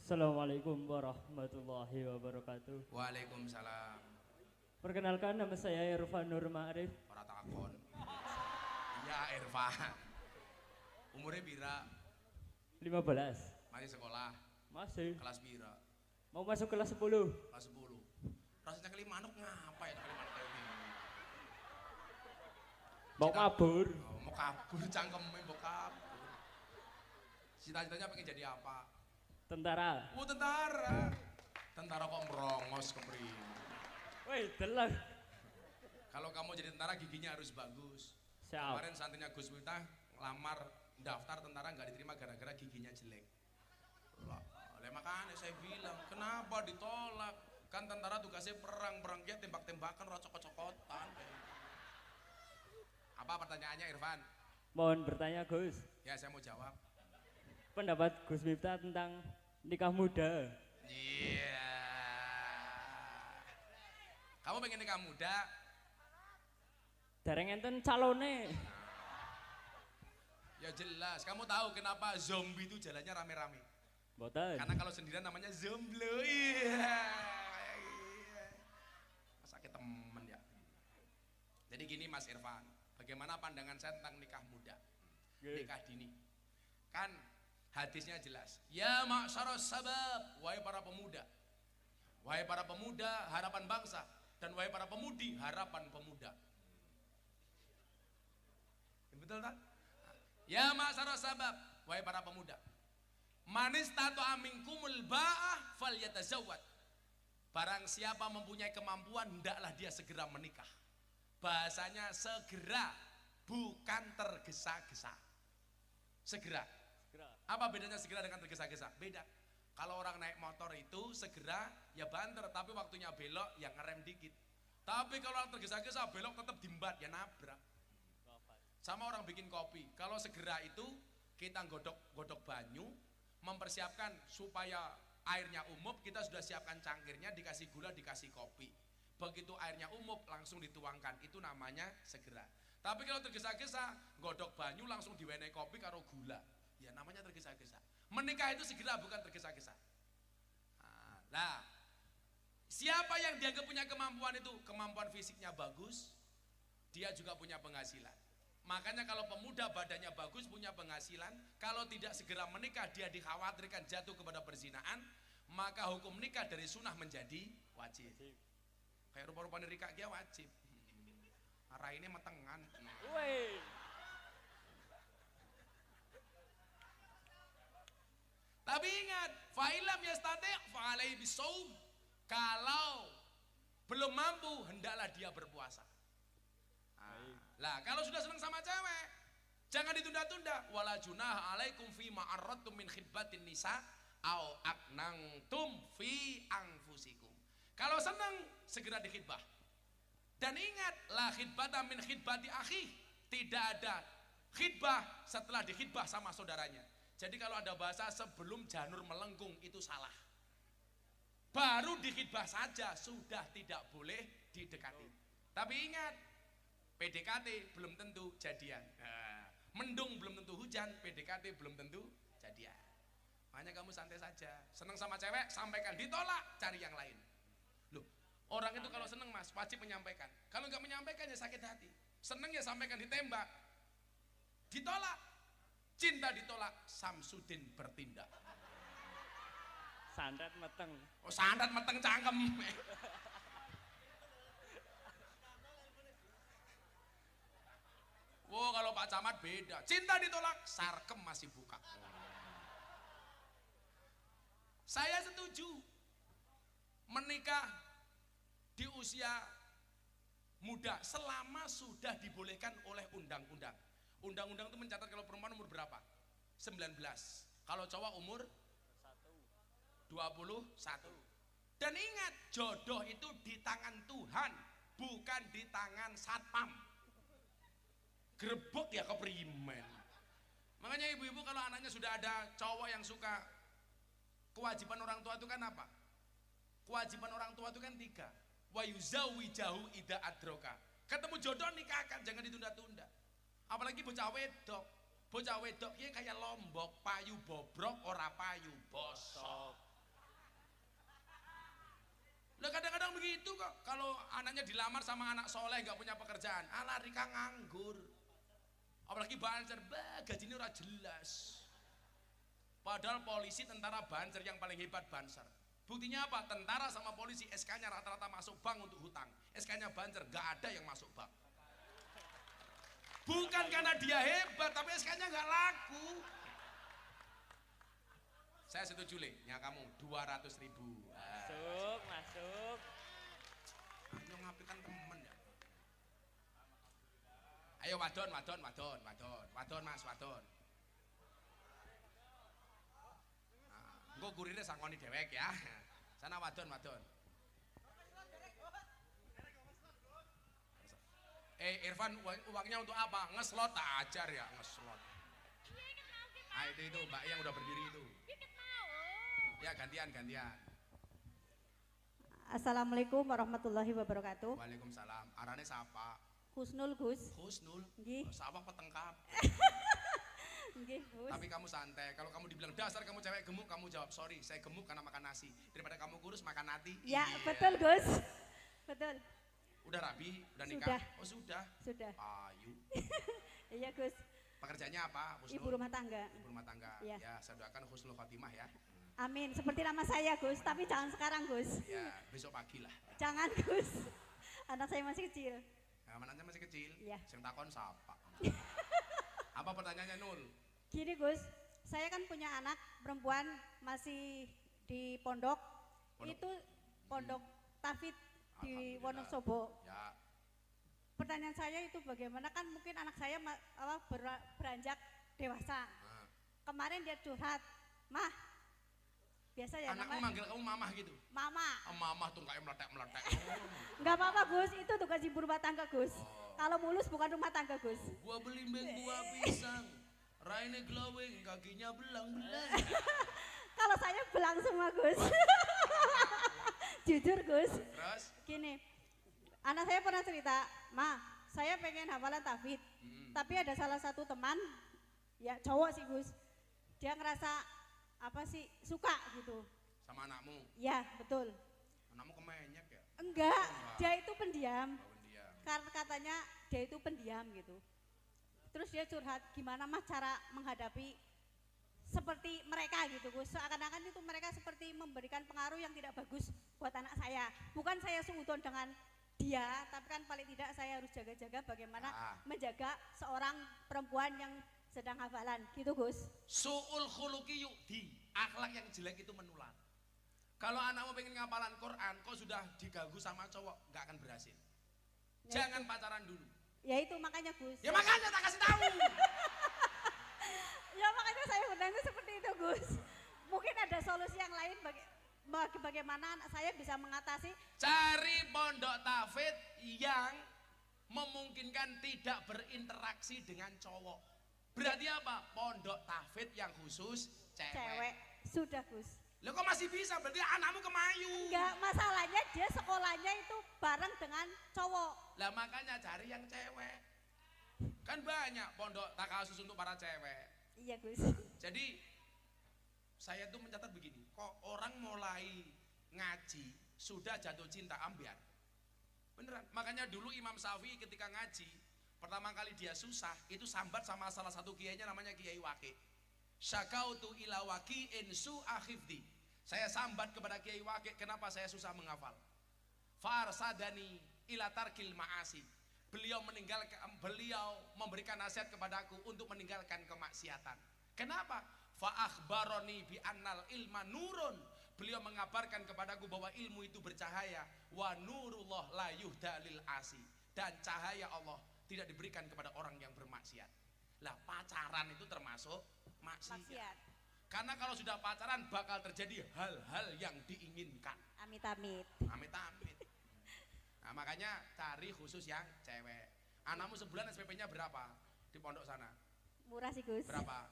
Speaker 4: Assalamualaikum warahmatullahi wabarakatuh.
Speaker 1: Waalaikumsalam.
Speaker 4: Perkenalkan nama saya Irfan Nur Ma'rif.
Speaker 1: Ora takon. Iya Irfan. Umurnya pira?
Speaker 4: 15.
Speaker 1: Masih sekolah.
Speaker 4: Masih.
Speaker 1: Kelas pira?
Speaker 4: Mau masuk kelas 10.
Speaker 1: Kelas 10. Rasanya kali manuk ngapa ya kali manuk kayak gini?
Speaker 4: Mau kabur.
Speaker 1: Oh, mau kabur cangkemnya mau kabur. Cita-citanya pengen jadi apa?
Speaker 4: Tentara.
Speaker 1: Tentara. Tentara kok merongos kemri.
Speaker 4: Woi, telah.
Speaker 1: Kalau kamu jadi tentara giginya harus bagus.
Speaker 4: Siap.
Speaker 1: Kemarin santrinya Gus Miftah ngelamar daftar tentara nggak diterima gara-gara giginya jelek. Makanya saya bilang kenapa ditolak? Kan tentara tugasnya perang-perangnya tembak-tembakan rocok-cokotan. Apa pertanyaannya Irfan?
Speaker 4: Mohon bertanya Gus.
Speaker 1: Ya saya mau jawab.
Speaker 4: Pendapat Gus Miftah tentang nikah muda.
Speaker 1: Iya. Kamu pengen nikah muda?
Speaker 4: Dereng enten calone.
Speaker 1: Ya jelas. Kamu tahu kenapa zombie itu jalannya rame-rame?
Speaker 4: Boten.
Speaker 1: Karena kalau sendirian namanya zomblo. Iya. Sakit temen ya. Jadi gini Mas Irfan, bagaimana pandangan saya tentang nikah muda? Nikah dini. Kan hadisnya jelas. Ya ma'syaras sabab, wahai para pemuda. Wahai para pemuda, harapan bangsa. Dan wahai para pemudi, harapan pemuda. Betul tak? Ya ma'syaras sabab, wahai para pemuda. Manis tato aminkumul ba'ah fal yatazawwad. Barang siapa mempunyai kemampuan, hendaklah dia segera menikah. Bahasanya segera, bukan tergesa-gesa. Segera. Apa bedanya segera dengan tergesa-gesa? Beda. Kalau orang naik motor itu segera ya banter, tapi waktunya belok ya ngerem dikit. Tapi kalau orang tergesa-gesa belok tetap dimbat ya nabrak. Sama orang bikin kopi. Kalau segera itu kita godok banyu, mempersiapkan supaya airnya umup, kita sudah siapkan cangkirnya, dikasih gula, dikasih kopi. Begitu airnya umup langsung dituangkan, itu namanya segera. Tapi kalau tergesa-gesa, godok banyu langsung diwenehi kopi karo gula, ya namanya tergesa-gesa. Menikah itu segera, bukan tergesa-gesa. Nah, siapa yang dianggap punya kemampuan itu, kemampuan fisiknya bagus, dia juga punya penghasilan. Makanya kalau pemuda badannya bagus, punya penghasilan, kalau tidak segera menikah, dia dikhawatirkan jatuh kepada perzinahan, maka hukum nikah dari sunnah menjadi wajib. Kayak rupa-rupanya nikah dia wajib. Arah ini metengan. Tapi ingat, fa'ilam yastati' fa'alaihi bisawm. Kalau belum mampu, hendaklah dia berpuasa. Lah kalau sudah senang sama cewek, jangan ditunda-tunda. Wala junaha alaikum fi ma'arradtum min khidbatin nisa au aknangtum fi anfusikum. Kalau senang segera dikhidbah. Dan ingat, la khidbata min khidbati akhi. Tidak ada khidbah setelah dikhidbah sama saudaranya. Jadi kalau ada bahasa sebelum janur melengkung itu salah. Baru dikhitbah saja sudah tidak boleh didekati. Tapi ingat, PDKT belum tentu jadian. Nah, mendung belum tentu hujan, PDKT belum tentu jadian. Makanya kamu santai saja. Senang sama cewek, sampaikan. Ditolak, cari yang lain. Loh, orang itu kalau senang mas, wajib menyampaikan. Kalau nggak menyampaikan ya sakit hati. Senang ya sampaikan, ditembak. Ditolak. Cinta ditolak, Samsudin bertindak.
Speaker 4: Sandat meteng.
Speaker 1: Oh sandat meteng cangkem. Wow kalau Pak Camat beda. Cinta ditolak, sarkem masih buka. Saya setuju menikah di usia muda selama sudah dibolehkan oleh undang-undang. Undang-undang itu mencatat kalau perempuan umur berapa? 19. Kalau cowok umur 21. Dan ingat, jodoh itu di tangan Tuhan, bukan di tangan satpam. Grebek ya keprimen. Makanya ibu-ibu kalau anaknya sudah ada cowok yang suka, kewajiban orang tua itu kan apa? Kewajiban orang tua itu kan 3. Wa yuzawijahu ida adroka. Ketemu jodoh nikahkan, jangan ditunda-tunda. Apalagi bocah wedok. Bocah wedok ini kayak lombok, payu bobrok, ora payu bosok. Lah kadang-kadang begitu kok. Kalau anaknya dilamar sama anak soleh nggak punya pekerjaan, ala Rika nganggur. Apalagi banser, gajinya ora jelas. Padahal polisi, tentara, banser yang paling hebat banser. Buktinya apa? Tentara sama polisi SK-nya rata-rata masuk bank untuk hutang. SK-nya banser nggak ada yang masuk bank. Bukan karena dia hebat, tapi SK-nya nggak laku. Saya setuju ya kamu 200.000.
Speaker 4: Masuk.
Speaker 1: Ayo ngapikan temen ya. Ayo wadon mas, wadon. Nah, engko kurirnya sangkoni dewek ya. Sana wadon. Irfan uangnya untuk apa? Ngeslot ajar ya, ngeslot. Ah itu mbak yang udah berdiri itu. Ya gantian.
Speaker 5: Assalamualaikum warahmatullahi wabarakatuh.
Speaker 1: Waalaikumsalam. Arane siapa?
Speaker 5: Husnul Gus.
Speaker 1: Husnul.
Speaker 5: Nggih.
Speaker 1: Sawah petengkap.
Speaker 5: Nggih, Gus.
Speaker 1: Tapi kamu santai. Kalau kamu dibilang dasar kamu cewek gemuk, kamu jawab sorry, saya gemuk karena makan nasi. Daripada kamu kurus makan hati.
Speaker 5: Ya,
Speaker 1: Iya.
Speaker 5: betul, Gus. Betul.
Speaker 1: Udah rabi, udah nikah?
Speaker 5: Sudah.
Speaker 1: Oh sudah.
Speaker 5: Sudah.
Speaker 1: Ayu.
Speaker 5: Iya, Gus.
Speaker 1: Pekerjaannya apa? Husnul?
Speaker 5: Ibu rumah tangga.
Speaker 1: Ibu rumah tangga.
Speaker 5: Iya.
Speaker 1: Ya, saya doakan husnul khotimah ya.
Speaker 5: Amin. Seperti nama saya, Gus, tapi jangan sekarang, Gus.
Speaker 1: Ya, besok pagi lah.
Speaker 5: Jangan, Gus. Anak saya masih kecil.
Speaker 1: Nah, anaknya masih kecil.
Speaker 5: Iya.
Speaker 1: Sing takon siapa? Apa pertanyaannya Nul?
Speaker 5: Gini, Gus. Saya kan punya anak perempuan masih di pondok. Itu pondok Tafid di
Speaker 1: Alhamdulillah.
Speaker 5: Wonosobo.
Speaker 1: Ya.
Speaker 5: Pertanyaan saya itu bagaimana, kan mungkin anak saya beranjak dewasa.
Speaker 1: Nah.
Speaker 5: Kemarin dia curhat, Mah, biasa ya
Speaker 1: Anakmu
Speaker 5: namanya
Speaker 1: manggil kamu mamah gitu?
Speaker 5: Mama.
Speaker 1: Mamah tuh kayak meletek-meletek.
Speaker 5: Nggak apa-apa, Gus, itu tugas ibu rumah tangga, Gus.
Speaker 1: Oh.
Speaker 5: Kalau mulus bukan rumah tangga, Gus.
Speaker 1: Gua belimbing buah pisang, raine glowing, kakinya belang-belang.
Speaker 5: Kalau saya belang semua, Gus. Jujur, Gus.
Speaker 1: Terus?
Speaker 5: Gini, anak saya pernah cerita, Ma, saya pengen hafalan tahfidz, tapi ada salah satu teman, ya cowok sih, Gus. Dia ngerasa apa sih, suka gitu.
Speaker 1: Sama anakmu?
Speaker 5: Ya, betul.
Speaker 1: Anakmu kemenyek ya?
Speaker 5: Enggak,
Speaker 1: enggak.
Speaker 5: dia itu pendiam.
Speaker 1: Lawan dia.
Speaker 5: Karena katanya dia itu pendiam gitu. Terus dia curhat, gimana Mas cara menghadapi seperti mereka gitu, Gus. Seakan-akan itu mereka seperti memberikan pengaruh yang tidak bagus buat anak saya. Bukan saya suudon dengan dia, tapi kan paling tidak saya harus jaga-jaga bagaimana menjaga seorang perempuan yang sedang hafalan gitu, Gus.
Speaker 1: Su'ul khuluqi yu'di, akhlak yang jelek itu menular. Kalau anakmu pengen ngapalan Quran, kau sudah diganggu sama cowok, nggak akan berhasil.
Speaker 5: Ya
Speaker 1: Jangan
Speaker 5: itu.
Speaker 1: pacaran dulu.
Speaker 5: Ya itu makanya, Gus.
Speaker 1: Ya makanya tak kasih tahu.
Speaker 5: Ya makanya saya bertanya seperti itu, Gus. Mungkin ada solusi yang lain bagaimana anak saya bisa mengatasi.
Speaker 1: Cari pondok tahfidz yang memungkinkan tidak berinteraksi dengan cowok. Berarti apa? Pondok tahfidz yang khusus cewek.
Speaker 5: Cewek. Sudah, Gus.
Speaker 1: Lah kok masih bisa? Berarti anakmu kemayu.
Speaker 5: Enggak, masalahnya dia sekolahnya itu bareng dengan cowok.
Speaker 1: Lah makanya cari yang cewek. Kan banyak pondok takasus untuk para cewek.
Speaker 5: Iya Gus.
Speaker 1: Jadi saya tuh mencatat begini, kok orang mulai ngaji sudah jatuh cinta ambiar. Beneran, makanya dulu Imam Syafi'i ketika ngaji, pertama kali dia susah, itu sambat sama salah satu kiainya namanya Kiai Waqi. Syakautu ila waqi'in su'a khifdi. Saya sambat kepada Kiai Waqi, kenapa saya susah menghafal. Farsadani ila tarkil ma'asi. Beliau memberikan nasihat kepadaku untuk meninggalkan kemaksiatan. Kenapa? Fa akhbaroni bi annal ilma nurun. Beliau mengabarkan kepadaku bahwa ilmu itu bercahaya. Wa nurullah la yuhda lil asi. Dan cahaya Allah tidak diberikan kepada orang yang bermaksiat. Lah pacaran itu termasuk maksiat. Karena kalau sudah pacaran bakal terjadi hal-hal yang diinginkan.
Speaker 5: Amit-amit.
Speaker 1: Amit-amit. Nah makanya cari khusus yang cewek. Anakmu sebulan SPP-nya berapa di pondok sana?
Speaker 5: Murah sih Gus.
Speaker 1: Berapa?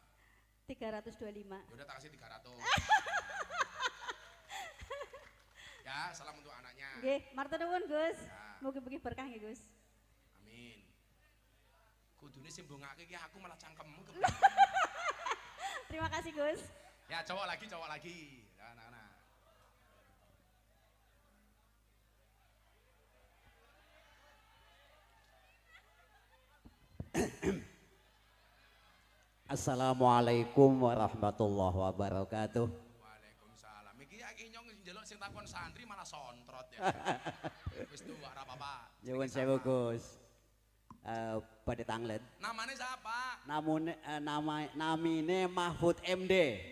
Speaker 5: 325.
Speaker 1: Ya udah tak kasih 300. Ya salam untuk anaknya.
Speaker 5: Nggih, matur nuwun Gus.
Speaker 1: Ya.
Speaker 5: Mugi-mugi berkah nggih Gus.
Speaker 1: Amin. Kudune sing bongake iki aku malah cangkemmu.
Speaker 5: Terima kasih Gus.
Speaker 1: Ya cowok lagi. Ya, anak-anak.
Speaker 3: Assalamualaikum warahmatullahi wabarakatuh.
Speaker 1: Waalaikumsalam. Iki nyong njaluk sing takon santri malah sontrot ya. Wis tuwa ora apa-apa.
Speaker 3: Nyuwun sewu Gus. Pada tanglet.
Speaker 1: Namanya siapa?
Speaker 3: Namine Mahfud MD.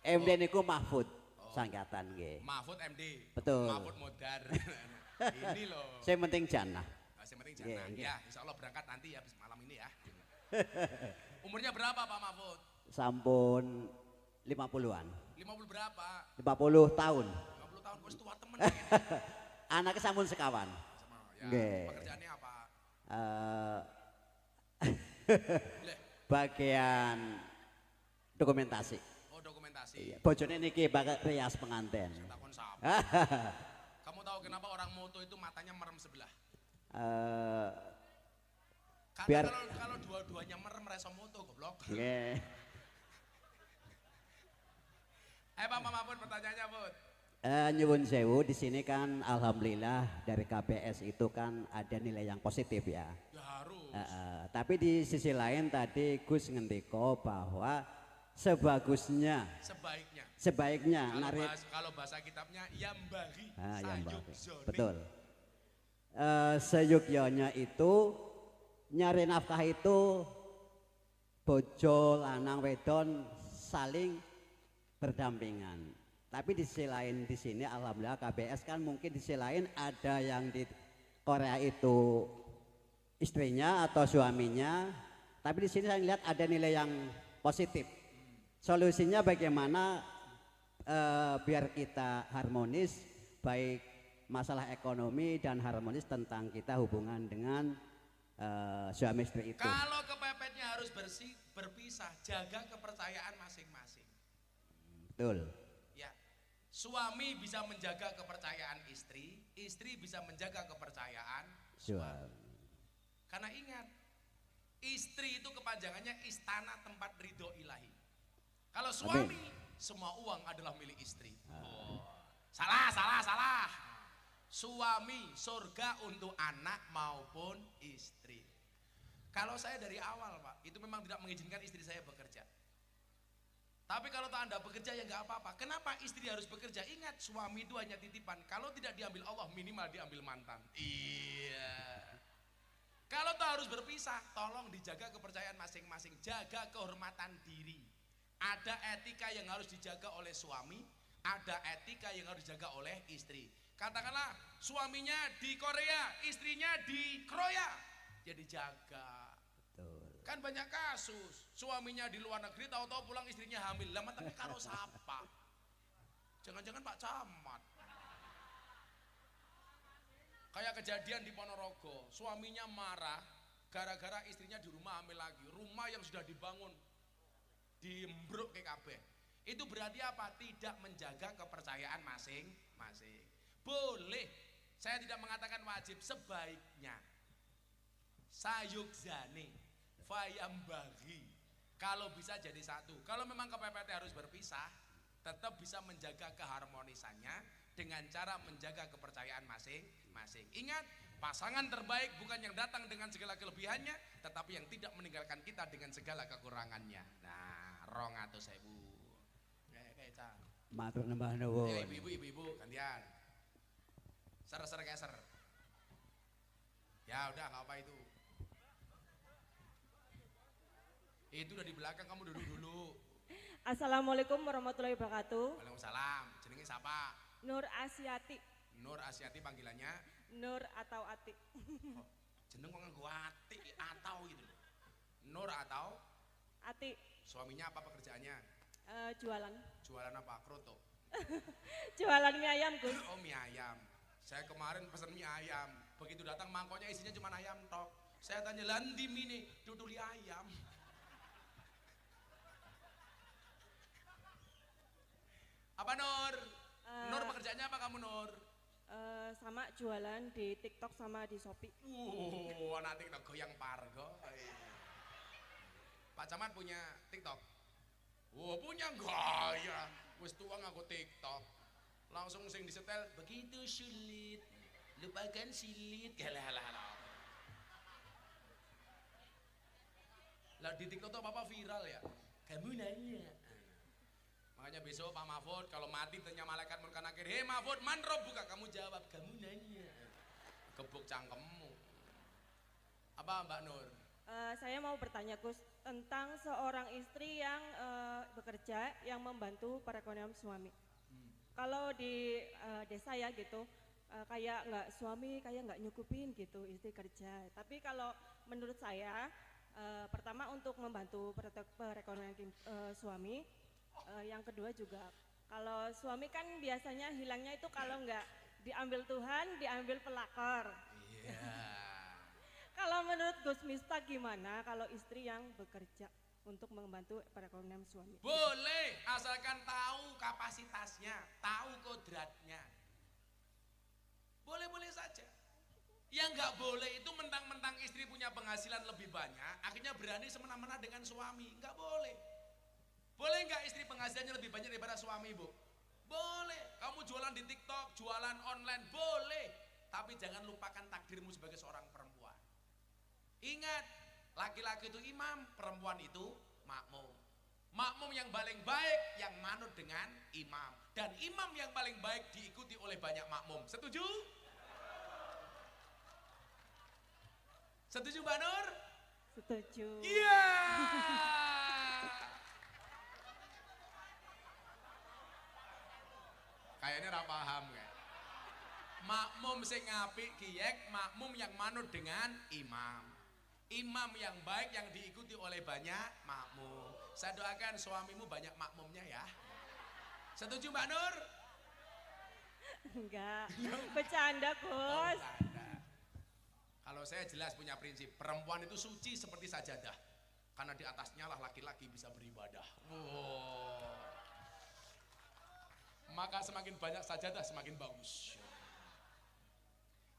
Speaker 3: MD niku Mahfud sangkatan nggih.
Speaker 1: Mahfud MD.
Speaker 3: Betul.
Speaker 1: Mahfud Modar. Ini loh.
Speaker 3: Saya penting jannah.
Speaker 1: Yang penting jangan.
Speaker 3: Nggih.
Speaker 1: Ya, insya Allah berangkat nanti ya malam ini ya. Umurnya berapa Pak Mahfud?
Speaker 3: Sampun 50-an.
Speaker 1: 50 berapa?
Speaker 3: 50 tahun.
Speaker 1: 50 tahun, wis tua temen ya.
Speaker 3: Anaknya sampun sekawan.
Speaker 1: Sama, ya.
Speaker 3: Nggih.
Speaker 1: Pekerjaannya apa?
Speaker 3: Bagian dokumentasi.
Speaker 1: Oh, dokumentasi.
Speaker 3: Iya, bojone niki bakal rias pengantin.
Speaker 1: Takon sama. Kamu tahu kenapa orang moto itu matanya merem sebelah? Karena
Speaker 3: Biar-
Speaker 1: kalau dua-duanya merem reso moto goblok.
Speaker 3: Nggih.
Speaker 1: Pak Mahfud pertanyaannya, Bud.
Speaker 3: Nyuwun sewu di sini kan alhamdulillah dari KBS itu kan ada nilai yang positif ya.
Speaker 1: Ya harus.
Speaker 3: Tapi di sisi lain tadi Gus ngendiko bahwa sebaiknya
Speaker 1: Kalau bahasa kitabnya yambagi.
Speaker 3: betul. Seyugyanya itu nyari nafkah itu bojo lanang wedon saling berdampingan. Tapi di sisi lain di sini alhamdulillah KBS kan mungkin di sisi lain ada yang di Korea itu istrinya atau suaminya. Tapi di sini saya lihat ada nilai yang positif. Solusinya bagaimana biar kita harmonis, baik masalah ekonomi dan harmonis tentang kita hubungan dengan suami istri itu.
Speaker 1: Kalau kepepetnya harus berpisah, jaga kepercayaan masing-masing.
Speaker 3: Betul.
Speaker 1: Ya, suami bisa menjaga kepercayaan istri, istri bisa menjaga kepercayaan suami. Karena ingat, istri itu kepanjangannya istana tempat ridho ilahi. Kalau suami, semua uang adalah milik istri. Oh. Salah. Suami surga untuk anak maupun istri. Kalau saya dari awal Pak, itu memang tidak mengizinkan istri saya bekerja. Tapi kalau tak Anda bekerja ya nggak apa-apa. Kenapa istri harus bekerja? Ingat, suami itu hanya titipan. Kalau tidak diambil Allah, minimal diambil mantan. Iya. Kalau tak harus berpisah, tolong dijaga kepercayaan masing-masing. Jaga kehormatan diri. Ada etika yang harus dijaga oleh suami, ada etika yang harus dijaga oleh istri. Katakanlah suaminya di Korea, istrinya di Kroya, jadi jaga.
Speaker 3: Betul.
Speaker 1: Kan banyak kasus, suaminya di luar negeri, tahu-tahu pulang istrinya hamil. Lama tapi karo sapa? Jangan-jangan Pak Camat. Kayak kejadian di Ponorogo, suaminya marah gara-gara istrinya di rumah hamil lagi. Rumah yang sudah dibangun, diembruk ke kabeh. Itu berarti apa? Tidak menjaga kepercayaan masing-masing. Boleh, saya tidak mengatakan wajib, sebaiknya sayukzane fayambagi, kalau bisa jadi satu. Kalau memang kepepet harus berpisah, tetap bisa menjaga keharmonisannya dengan cara menjaga kepercayaan masing-masing. Ingat, pasangan terbaik bukan yang datang dengan segala kelebihannya, tetapi yang tidak meninggalkan kita dengan segala kekurangannya. Nah, 200.000. Kayak cang.
Speaker 3: Matur nembah nuwun.
Speaker 1: Ibu-ibu gantian. Ser keser. Ya udah, nggak apa itu. Itu udah di belakang, kamu duduk dulu.
Speaker 6: Assalamualaikum warahmatullahi wabarakatuh.
Speaker 1: Waalaikumsalam. Jenenge siapa?
Speaker 6: Nur Asyati.
Speaker 1: Nur Asyati panggilannya.
Speaker 6: Nur atau Ati.
Speaker 1: Oh, jeneng kok nganggo ati atau gitu loh. Nur atau
Speaker 6: Ati.
Speaker 1: suaminya apa pekerjaannya?
Speaker 6: Jualan.
Speaker 1: Jualan apa? Kroto.
Speaker 6: Jualan mie ayam, Gus.
Speaker 1: Oh, mie ayam. Saya kemarin pesen mie ayam. Begitu datang mangkoknya isinya cuma ayam tok. Saya tanya, "Landi mini duduli ayam." Apa Nur? Nur pekerjaannya apa kamu Nur?
Speaker 6: Sama jualan di TikTok sama di Shopee.
Speaker 1: Anak TikTok goyang pargo. Pak Camat punya TikTok? Punya gaya. Wis tua ngaku TikTok. Langsung sing disetel, begitu sulit. Lupakan silit. Galah. Lah di TikTok tuh apa viral ya? Kamu nanya. Makanya besok Pak Mahfud kalau mati tanya malaikat munkar nakir, "Hei Mahfud, man buka." Kamu jawab, "Kamu nanya." Gebuk cangkemmu. Apa Mbak Nur?
Speaker 6: Saya mau bertanya, Gus, tentang seorang istri yang bekerja yang membantu perekonomian suami. Kalau di desa ya gitu, kayak nggak nyukupin gitu istri kerja. Tapi kalau menurut saya, pertama untuk membantu perekonomian suami. Yang kedua juga, kalau suami kan biasanya hilangnya itu kalau nggak diambil Tuhan, diambil pelakor.
Speaker 1: Iya.
Speaker 6: Kalau menurut Gus Miftah gimana kalau istri yang bekerja untuk membantu perekonomian suami?
Speaker 1: Boleh, asalkan tahu kapasitasnya, tahu kodratnya. Boleh-boleh saja. Yang nggak boleh itu mentang-mentang istri punya penghasilan lebih banyak, akhirnya berani semena-mena dengan suami. Nggak boleh. Boleh nggak istri penghasilannya lebih banyak daripada suami, Bu? Boleh. Kamu jualan di TikTok, jualan online, boleh. Tapi jangan lupakan takdirmu sebagai seorang perempuan. Ingat, laki-laki itu imam, perempuan itu makmum. Makmum yang paling baik yang manut dengan imam. Dan imam yang paling baik diikuti oleh banyak makmum. Setuju? Setuju Mbak Nur?
Speaker 6: Setuju.
Speaker 1: Iya. Kayaknya ora paham kayak. Makmum sing apik kiyek, makmum yang manut dengan imam. Imam yang baik yang diikuti oleh banyak makmum. Saya doakan suamimu banyak makmumnya ya. Setuju Mbak Nur?
Speaker 6: Enggak, bercanda, Gus.
Speaker 1: Oh, bercanda. Kalau saya jelas punya prinsip, perempuan itu suci seperti sajadah. Karena di atasnya lah laki-laki bisa beribadah. Maka semakin banyak sajadah semakin bagus.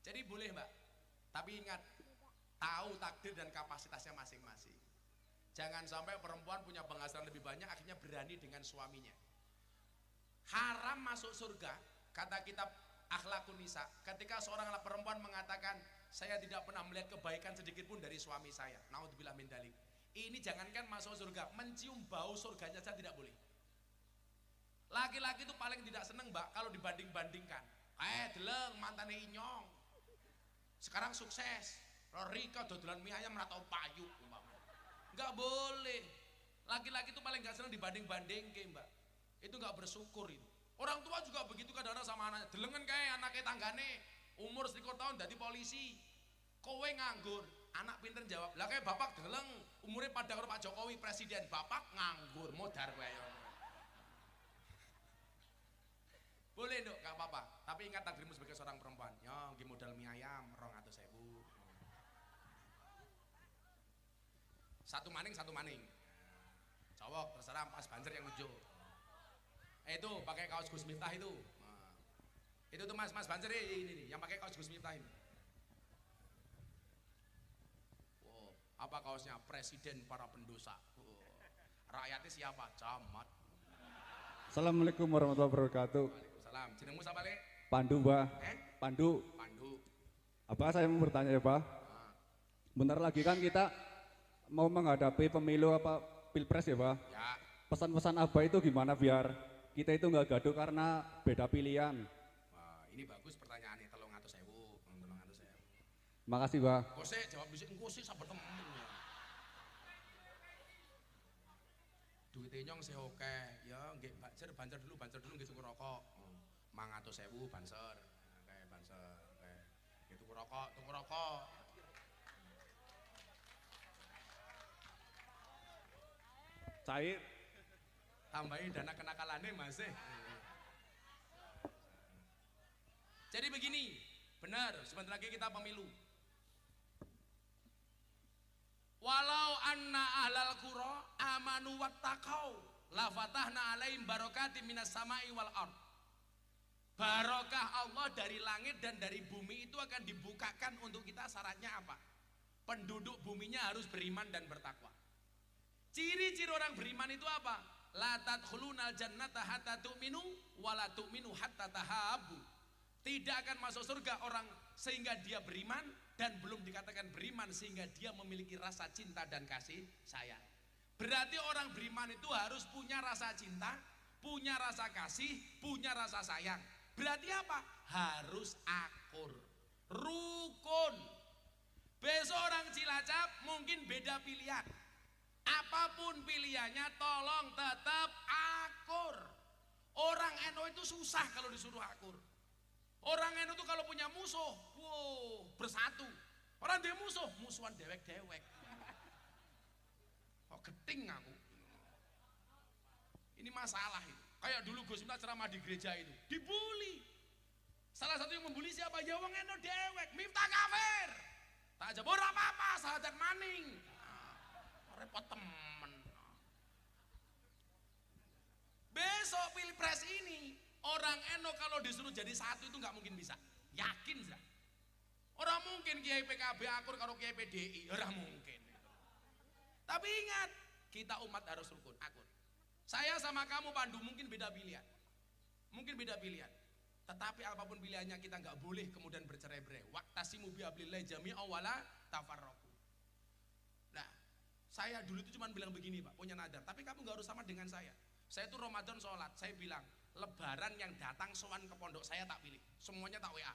Speaker 1: Jadi boleh Mbak, tapi ingat, tahu takdir dan kapasitasnya masing-masing. Jangan sampai perempuan punya penghasilan lebih banyak akhirnya berani dengan suaminya. Haram masuk surga, kata kitab Akhlakun Nisa, ketika seorang perempuan mengatakan, "Saya tidak pernah melihat kebaikan sedikit pun dari suami saya." Naudzubillah min dzalik. Ini jangankan masuk surga, mencium bau surganya saja tidak boleh. Laki-laki itu paling tidak seneng Mbak kalau dibanding-bandingkan. Deleng mantane Inyong. Sekarang sukses. Rika dodolan mie ayam ora tau payu umpama. Enggak boleh. Laki-laki itu paling enggak seneng dibanding-bandingke, Mbak. Itu enggak bersyukur itu. Orang tua juga begitu kadang-kadang sama anaknya. Delengen kae anake tanggane umur 21 tahun dadi polisi. Kowe nganggur. Anak pinter jawab, "Lah kayak bapak deleng umurnya pada karo Pak Jokowi presiden, bapak nganggur." Modar kowe ayo. Boleh Nduk, gak apa-apa. Tapi ingat takdirmu sebagai seorang perempuan. Yo, nggih modal mie ayam 200.000. Satu maning. Cowok terserah pas banser yang lucu. Itu pakai kaos Gus Miftah itu. Nah, itu tuh Mas Banser ini yang pakai kaos Gus Miftah ini. Wow, apa kaosnya? Presiden para pendosa. Rakyatnya siapa? Camat.
Speaker 7: Assalamualaikum warahmatullahi wabarakatuh.
Speaker 1: Waalaikumsalam. Jenengmu siapa, Le?
Speaker 7: Pandu, Mbah. Pandu.
Speaker 1: Pandu.
Speaker 7: Apa saya mau bertanya ya, Pak? Bentar lagi kan kita mau menghadapi pemilu apa pilpres ya, Pak?
Speaker 1: Ya.
Speaker 7: Pesan-pesan Abah itu gimana biar kita itu nggak gaduh karena beda pilihan?
Speaker 1: Wah, ini bagus pertanyaannya. 300.000. 300.000.
Speaker 7: Makasih, Pak.
Speaker 1: Kok sih jawab bisa engko sih sabar temen ya. Duitnya nyong sih oke. Ya nggih bancer dulu nggih cukup rokok. 500.000 banser. Oke, banser. Oke. Nggih tuku rokok.
Speaker 7: Cair.
Speaker 1: Tambahin dana kenakalannya Mas. Jadi begini, benar, sebentar lagi kita pemilu. Walau anna ahlal qura amanu wattaqau la fatahna alaihim barakatim minas sama'i wal ard. Barokah Allah dari langit dan dari bumi itu akan dibukakan untuk kita. Syaratnya apa? Penduduk buminya harus beriman dan bertakwa. Ciri-ciri orang beriman itu apa? La tadkhulunal jannata hatta tu'minu wa la tu'minu hatta tahabbu. Tidak akan masuk surga orang sehingga dia beriman, dan belum dikatakan beriman sehingga dia memiliki rasa cinta dan kasih sayang. Berarti orang beriman itu harus punya rasa cinta, punya rasa kasih, punya rasa sayang. Berarti apa? Harus akur, rukun. Besok orang Cilacap mungkin beda pilihan. Apapun pilihannya tolong tetap akur. Orang NU itu susah kalau disuruh akur. Orang NU itu kalau punya musuh, wow, bersatu. Orang dia musuhan dewek-dewek. Kok geting aku. Ini masalah itu. Kayak dulu Gus Miftah ceramah di gereja itu, dibully. Salah satu yang membuli siapa? Ya wong NU dewek, Miftah kafir. Tak aja ora apa-apa, sahadat maning. Repot temen. Besok pilpres ini orang NU kalau disuruh jadi satu itu nggak mungkin bisa. Yakin sih. Orang mungkin Kiai PKB akur kalau Kiai PDI, orang mungkin. Tapi ingat, kita umat harus rukun, akur. Saya sama kamu Pandu mungkin beda pilihan. Mungkin beda pilihan. Tetapi apapun pilihannya kita nggak boleh kemudian bercerai-berai. Waqtasimu bihablillah jami'a wala tafarraqu. Nah, saya dulu itu cuma bilang begini Pak, punya nadar, tapi kamu nggak harus sama dengan saya. Saya itu Ramadan sholat, saya bilang lebaran yang datang sowan ke pondok saya tak pilih, semuanya tak WA.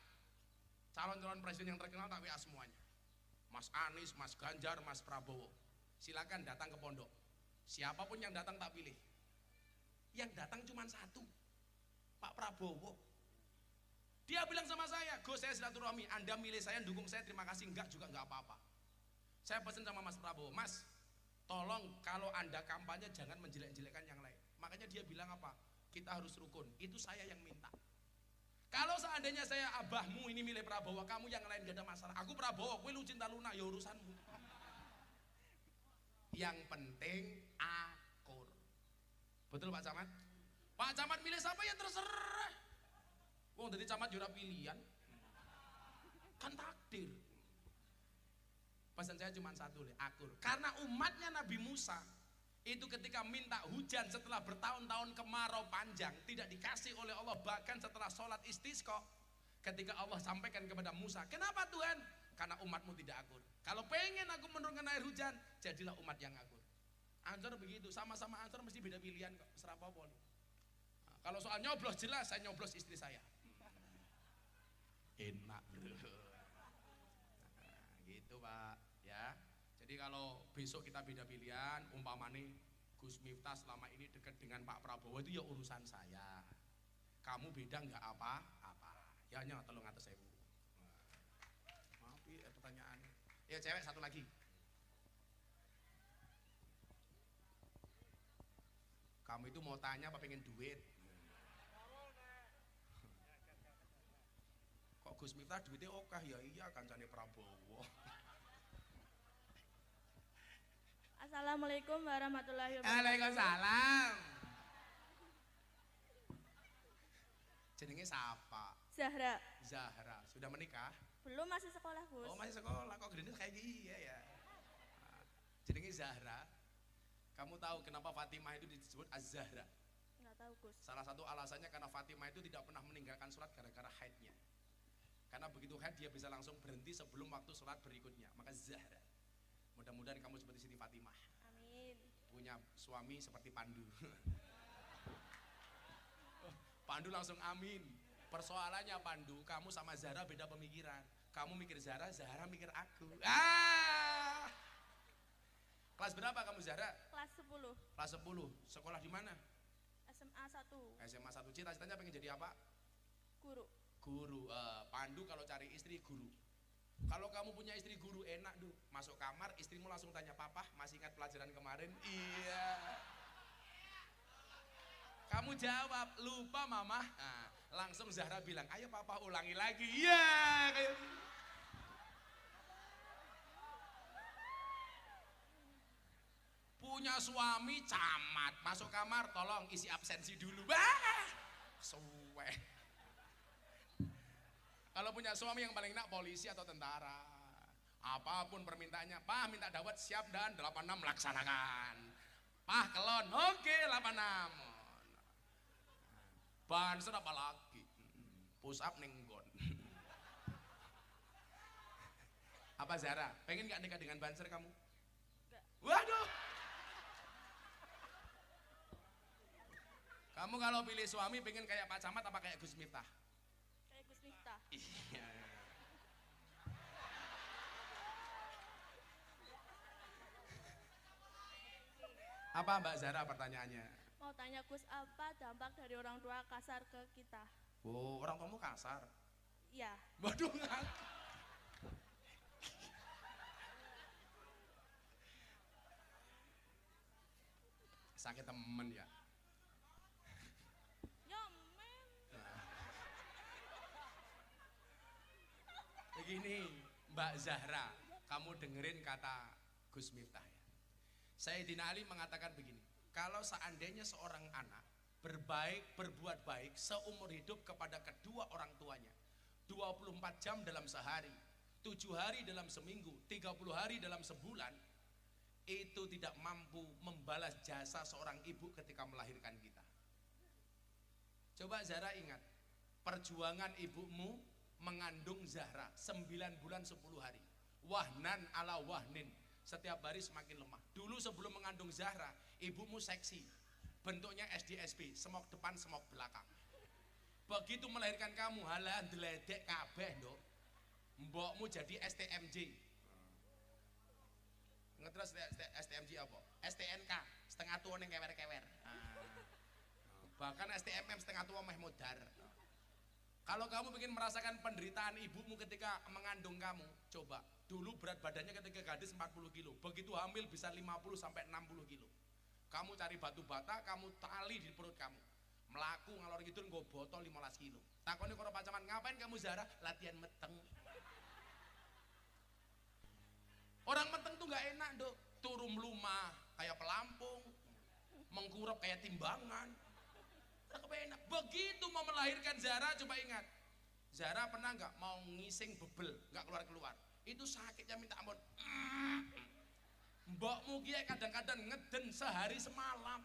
Speaker 1: Calon-calon presiden yang terkenal tak WA semuanya. Mas Anies, Mas Ganjar, Mas Prabowo, silakan datang ke pondok. Siapapun yang datang tak pilih. Yang datang cuma satu, Pak Prabowo. Dia bilang sama saya, Gus saya silaturahmi, Anda milih saya, dukung saya, terima kasih, enggak juga enggak apa-apa. Saya pesan sama Mas Prabowo, Mas, tolong kalau Anda kampanye jangan menjelek-jelekkan yang lain. Makanya dia bilang apa? Kita harus rukun. Itu saya yang minta. Kalau seandainya saya abahmu ini milih Prabowo, kamu yang lain gak ada masalah. Aku Prabowo, kowe lu cinta Luna, ya urusanmu. Yang penting akur. Betul Pak Camat? Pak Camat milih siapa ya terserah. Wong dari camat jura pilihan. Kan takdir. Pesan saya cuma satu, akur. Karena umatnya Nabi Musa itu ketika minta hujan setelah bertahun-tahun kemarau panjang tidak dikasih oleh Allah, bahkan setelah sholat istisqa ketika Allah sampaikan kepada Musa, kenapa Tuhan? Karena umatmu tidak akur. Kalau pengen aku menurunkan air hujan, jadilah umat yang akur. Ansor begitu, sama-sama Ansor mesti beda pilihan kok, serapapun. Nah, kalau soal nyoblos jelas saya nyoblos istri saya. Enak bro. Nah, gitu Pak ya. Jadi kalau besok kita beda pilihan, umpamane Gus Miftah selama ini dekat dengan Pak Prabowo itu ya urusan saya. Kamu beda nggak apa-apa. Ya hanya 300.000. Maaf ya pertanyaan. Ya cewek satu lagi. Kamu itu mau tanya apa pengen duit? Kok Gus Miftah duitnya okah? Ya iya kancane Prabowo.
Speaker 8: Assalamualaikum warahmatullahi wabarakatuh.
Speaker 1: Waalaikumsalam. Jenenge siapa?
Speaker 8: Zahra.
Speaker 1: Zahra. Sudah menikah?
Speaker 8: Belum, masih sekolah, Gus.
Speaker 1: Oh, masih sekolah. Kok gedenya kayak iya ya? Jenenge Zahra. Kamu tahu kenapa Fatimah itu disebut Az-Zahra?
Speaker 8: Nggak tahu, Gus.
Speaker 1: Salah satu alasannya karena Fatimah itu tidak pernah meninggalkan sholat gara-gara haidnya. Karena begitu haid dia bisa langsung berhenti sebelum waktu sholat berikutnya. Maka Zahra. Mudah-mudahan kamu seperti Siti Fatimah.
Speaker 8: Amin.
Speaker 1: Punya suami seperti Pandu. Pandu langsung amin. Persoalannya Pandu, kamu sama Zahra beda pemikiran. Kamu mikir Zahra, Zahra mikir aku. Kelas berapa kamu Zahra?
Speaker 8: Kelas 10.
Speaker 1: Kelas 10. Sekolah di mana?
Speaker 8: SMA 1.
Speaker 1: SMA 1. Cita-citanya pengen jadi apa?
Speaker 8: Guru.
Speaker 1: Guru. Pandu kalau cari istri guru. Kalau kamu punya istri guru enak tuh. Masuk kamar istrimu langsung tanya, "Papa, masih ingat pelajaran kemarin?" Iya. Kamu jawab, "Lupa Mama." Nah, langsung Zahra bilang, "Ayo Papa ulangi lagi." Iya, kayak punya suami camat, masuk kamar tolong isi absensi dulu. Suwe. Kalau punya suami yang paling enak polisi atau tentara, apapun permintaannya, "Pak minta dawet, siap dan 86 laksanakan." "Pak kelon, oke 86. Banser apa lagi? Push up nenggon. Apa Zara? Pengen gak nikah dengan Banser kamu?
Speaker 8: Enggak.
Speaker 1: Waduh. Kamu kalau pilih suami pengen kayak Pak Camat apa kayak Gus Miftah?
Speaker 8: Kayak Gus Miftah.
Speaker 1: Iya. Apa Mbak Zara pertanyaannya?
Speaker 8: Mau tanya Gus, apa dampak dari orang tua kasar ke kita?
Speaker 1: Oh, orang tuamu kasar.
Speaker 8: Iya.
Speaker 1: Waduh, nggak. Sakit temen ya.
Speaker 8: Ya, men.
Speaker 1: Begini, Mbak Zahra, kamu dengerin kata Gus Miftah ya. Sayyidina Ali mengatakan begini, kalau seandainya seorang anak berbuat baik seumur hidup kepada kedua orang tuanya, 24 jam dalam sehari, 7 hari dalam seminggu, 30 hari dalam sebulan, itu tidak mampu membalas jasa seorang ibu ketika melahirkan kita. Coba Zahra ingat, perjuangan ibumu mengandung Zahra 9 bulan 10 hari. Wahnan ala wahnin, setiap hari semakin lemah. Dulu sebelum mengandung Zahra, ibumu seksi, bentuknya SDSP, semok depan, semok belakang. Begitu melahirkan kamu, halah deledek kabeh nduk. Mbokmu jadi STMJ. Ngeterus STMJ apa? STNK, setengah tua ning kewer-kewer. Bahkan STMM setengah tua meh modar. Kalau kamu ingin merasakan penderitaan ibumu ketika mengandung kamu, coba. Dulu berat badannya ketika gadis 40 kilo, begitu hamil bisa 50 sampai 60 kilo. Kamu cari batu bata, kamu tali di perut kamu. Melaku ngalor ngidul nggo botol 15 kilo. Takoni karo Pak Camat, "Ngapain kamu Zahra?" "Latihan meteng." Orang meteng tuh nggak enak, Dok. Turu melumah kayak pelampung, mengkurap kayak timbangan. Tak enak. Begitu mau melahirkan Zahra, coba ingat. Zahra pernah nggak mau ngising bebel, nggak keluar-keluar. Itu sakitnya minta ampun. Mbokmu kia kadang-kadang ngeden sehari semalam.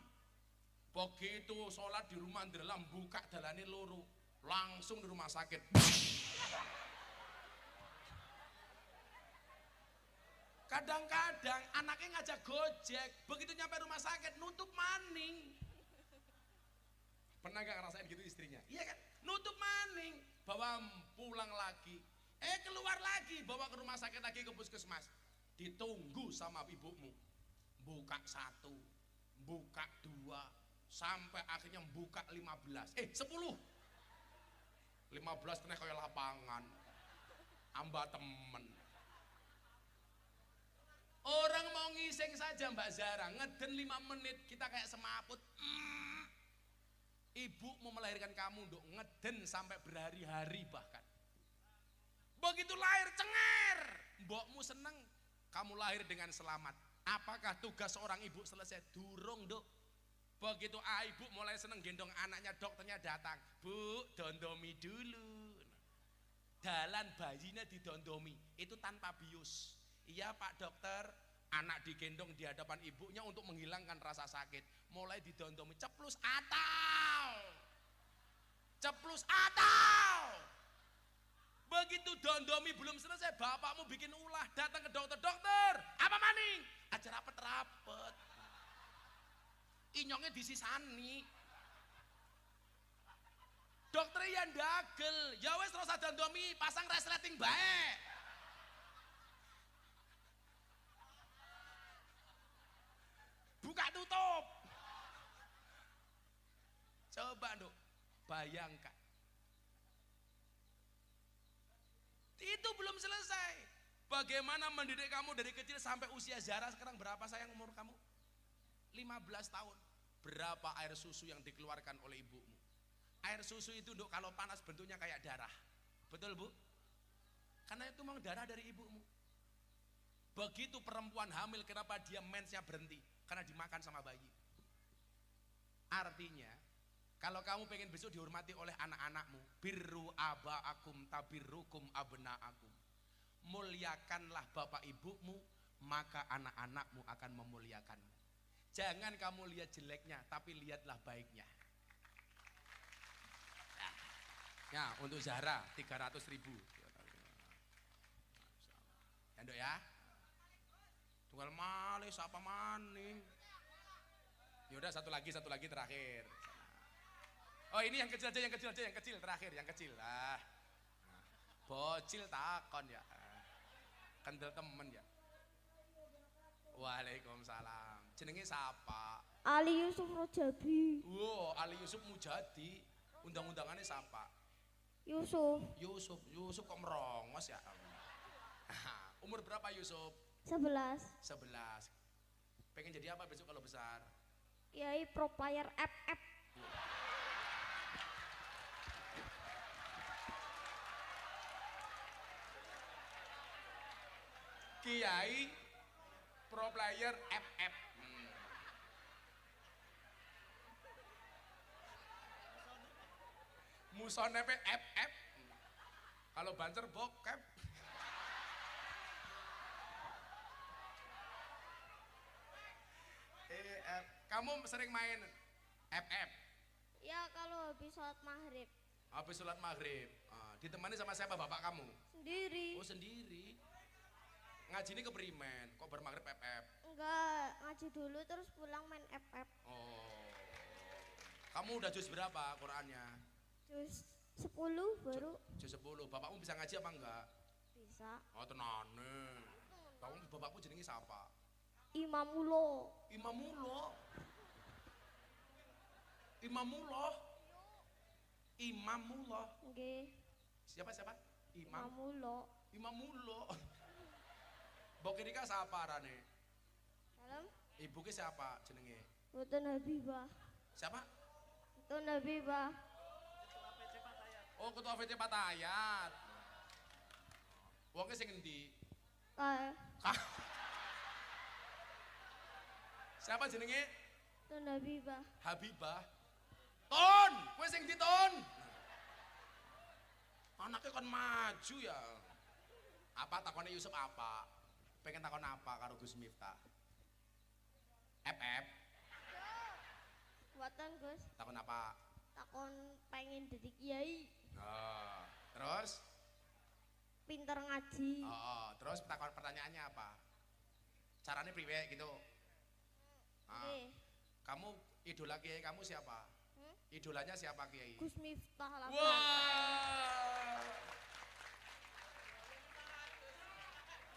Speaker 1: Begitu sholat di rumah dalam buka dalane loro, langsung di rumah sakit. Kadang-kadang anaknya ngajak gojek, begitu nyampe rumah sakit nutup maning. Pernah gak ngerasain gitu istrinya? Iya kan? Nutup maning, bawa pulang lagi, keluar lagi, bawa ke rumah sakit lagi ke puskesmas. Ditunggu sama ibumu, buka 1, buka 2, sampai akhirnya buka 15, 10. 15 kena kayak lapangan, amba temen. Orang mau ngising saja Mbak Zahra, ngeden 5 menit, kita kayak semaput. Ibu mau melahirkan kamu, Dok, ngeden sampai berhari-hari bahkan. Begitu lahir, cenger. Mbokmu seneng, kamu lahir dengan selamat. Apakah tugas seorang ibu selesai? Durung, Dok. Begitu ibu mulai seneng gendong anaknya, dokternya datang, Bu, dondomi dulu. Dalan bayinya didondomi, itu tanpa bius. Iya Pak Dokter, anak digendong di hadapan ibunya untuk menghilangkan rasa sakit. Mulai didondomi, ceplus atau. Ceplus atau. Begitu dondomi belum selesai, bapakmu bikin ulah, datang ke dokter. Dokter, apa maning? Aja rapet-rapet. Inyongnya disisani. Dokter yang dagel, ya wes terus dondomi, pasang resleting baik. Buka tutup. Coba Nduk, bayangkan. Itu belum selesai. Bagaimana mendidik kamu dari kecil sampai usia Zara sekarang berapa sayang umur kamu? 15 tahun. Berapa air susu yang dikeluarkan oleh ibumu? Air susu itu Nduk kalau panas bentuknya kayak darah. Betul Bu? Karena itu memang darah dari ibumu. Begitu perempuan hamil, kenapa dia mensnya berhenti? Karena dimakan sama bayi. Artinya, kalau kamu pengen besok dihormati oleh anak-anakmu, birru aba'akum tabirrukum abna'akum. Muliakanlah bapak ibumu, maka anak-anakmu akan memuliakanmu. Jangan kamu lihat jeleknya, tapi lihatlah baiknya. Ya, untuk Zahra 300.000. Ya Nduk ya. Tunggal malih apa maning. Ya udah satu lagi terakhir. Oh ini yang kecil aja, terakhir, yang kecil lah. Bocil takon ya. Kendel temen ya. Waalaikumsalam. Jenenge siapa?
Speaker 9: Ali Yusuf Rojabi.
Speaker 1: Wow, Ali Yusuf Mujadi. Undang-undangannya siapa?
Speaker 9: Yusuf
Speaker 1: kok merongos ya? Umur berapa Yusuf?
Speaker 9: 11.
Speaker 1: Pengen jadi apa besok kalau besar?
Speaker 9: Kiai pro player FF.
Speaker 1: Kiai pro player FF. Musone FF. Kalau bancer bokep. Kamu sering main FF?
Speaker 9: Ya kalau habis sholat maghrib.
Speaker 1: Habis sholat maghrib. Ditemani sama siapa bapak kamu?
Speaker 9: Sendiri.
Speaker 1: Oh sendiri. Ngaji ini keprimen, kok bermaghrib FF?
Speaker 9: Enggak, ngaji dulu terus pulang main FF.
Speaker 1: Oh. Kamu udah juz berapa Qurannya?
Speaker 9: Juz 10 baru.
Speaker 1: Juz 10. Bapakmu bisa ngaji apa enggak?
Speaker 9: Bisa.
Speaker 1: Oh tenane. Bapakmu jenenge siapa?
Speaker 9: Imamullah. Nggih.
Speaker 1: Siapa?
Speaker 9: Imamullah.
Speaker 1: Mbok Rika siapa arane?
Speaker 9: Salam.
Speaker 1: Ibu ke siapa jenenge?
Speaker 9: Mboten Habibah.
Speaker 1: Siapa?
Speaker 9: Mboten Habibah.
Speaker 1: Oh, ketua VC Patayat. Wongke sing endi? Siapa jenenge?
Speaker 9: Mboten Habibah.
Speaker 1: Habibah. Ton, kowe sing ndi Ton? Anaknya kan maju ya. Apa takone Yusuf apa? Pengen takon apa karo Gus Miftah? FF.
Speaker 9: Buatan Gus.
Speaker 1: Takon apa?
Speaker 9: Takon pengen jadi kiai.
Speaker 1: Oh, terus?
Speaker 9: Pinter ngaji.
Speaker 1: Terus takon pertanyaannya apa? Caranya priwe gitu? Kamu idola kiai kamu siapa? Idolanya siapa kiai?
Speaker 9: Gus Miftah lah.
Speaker 1: Wah.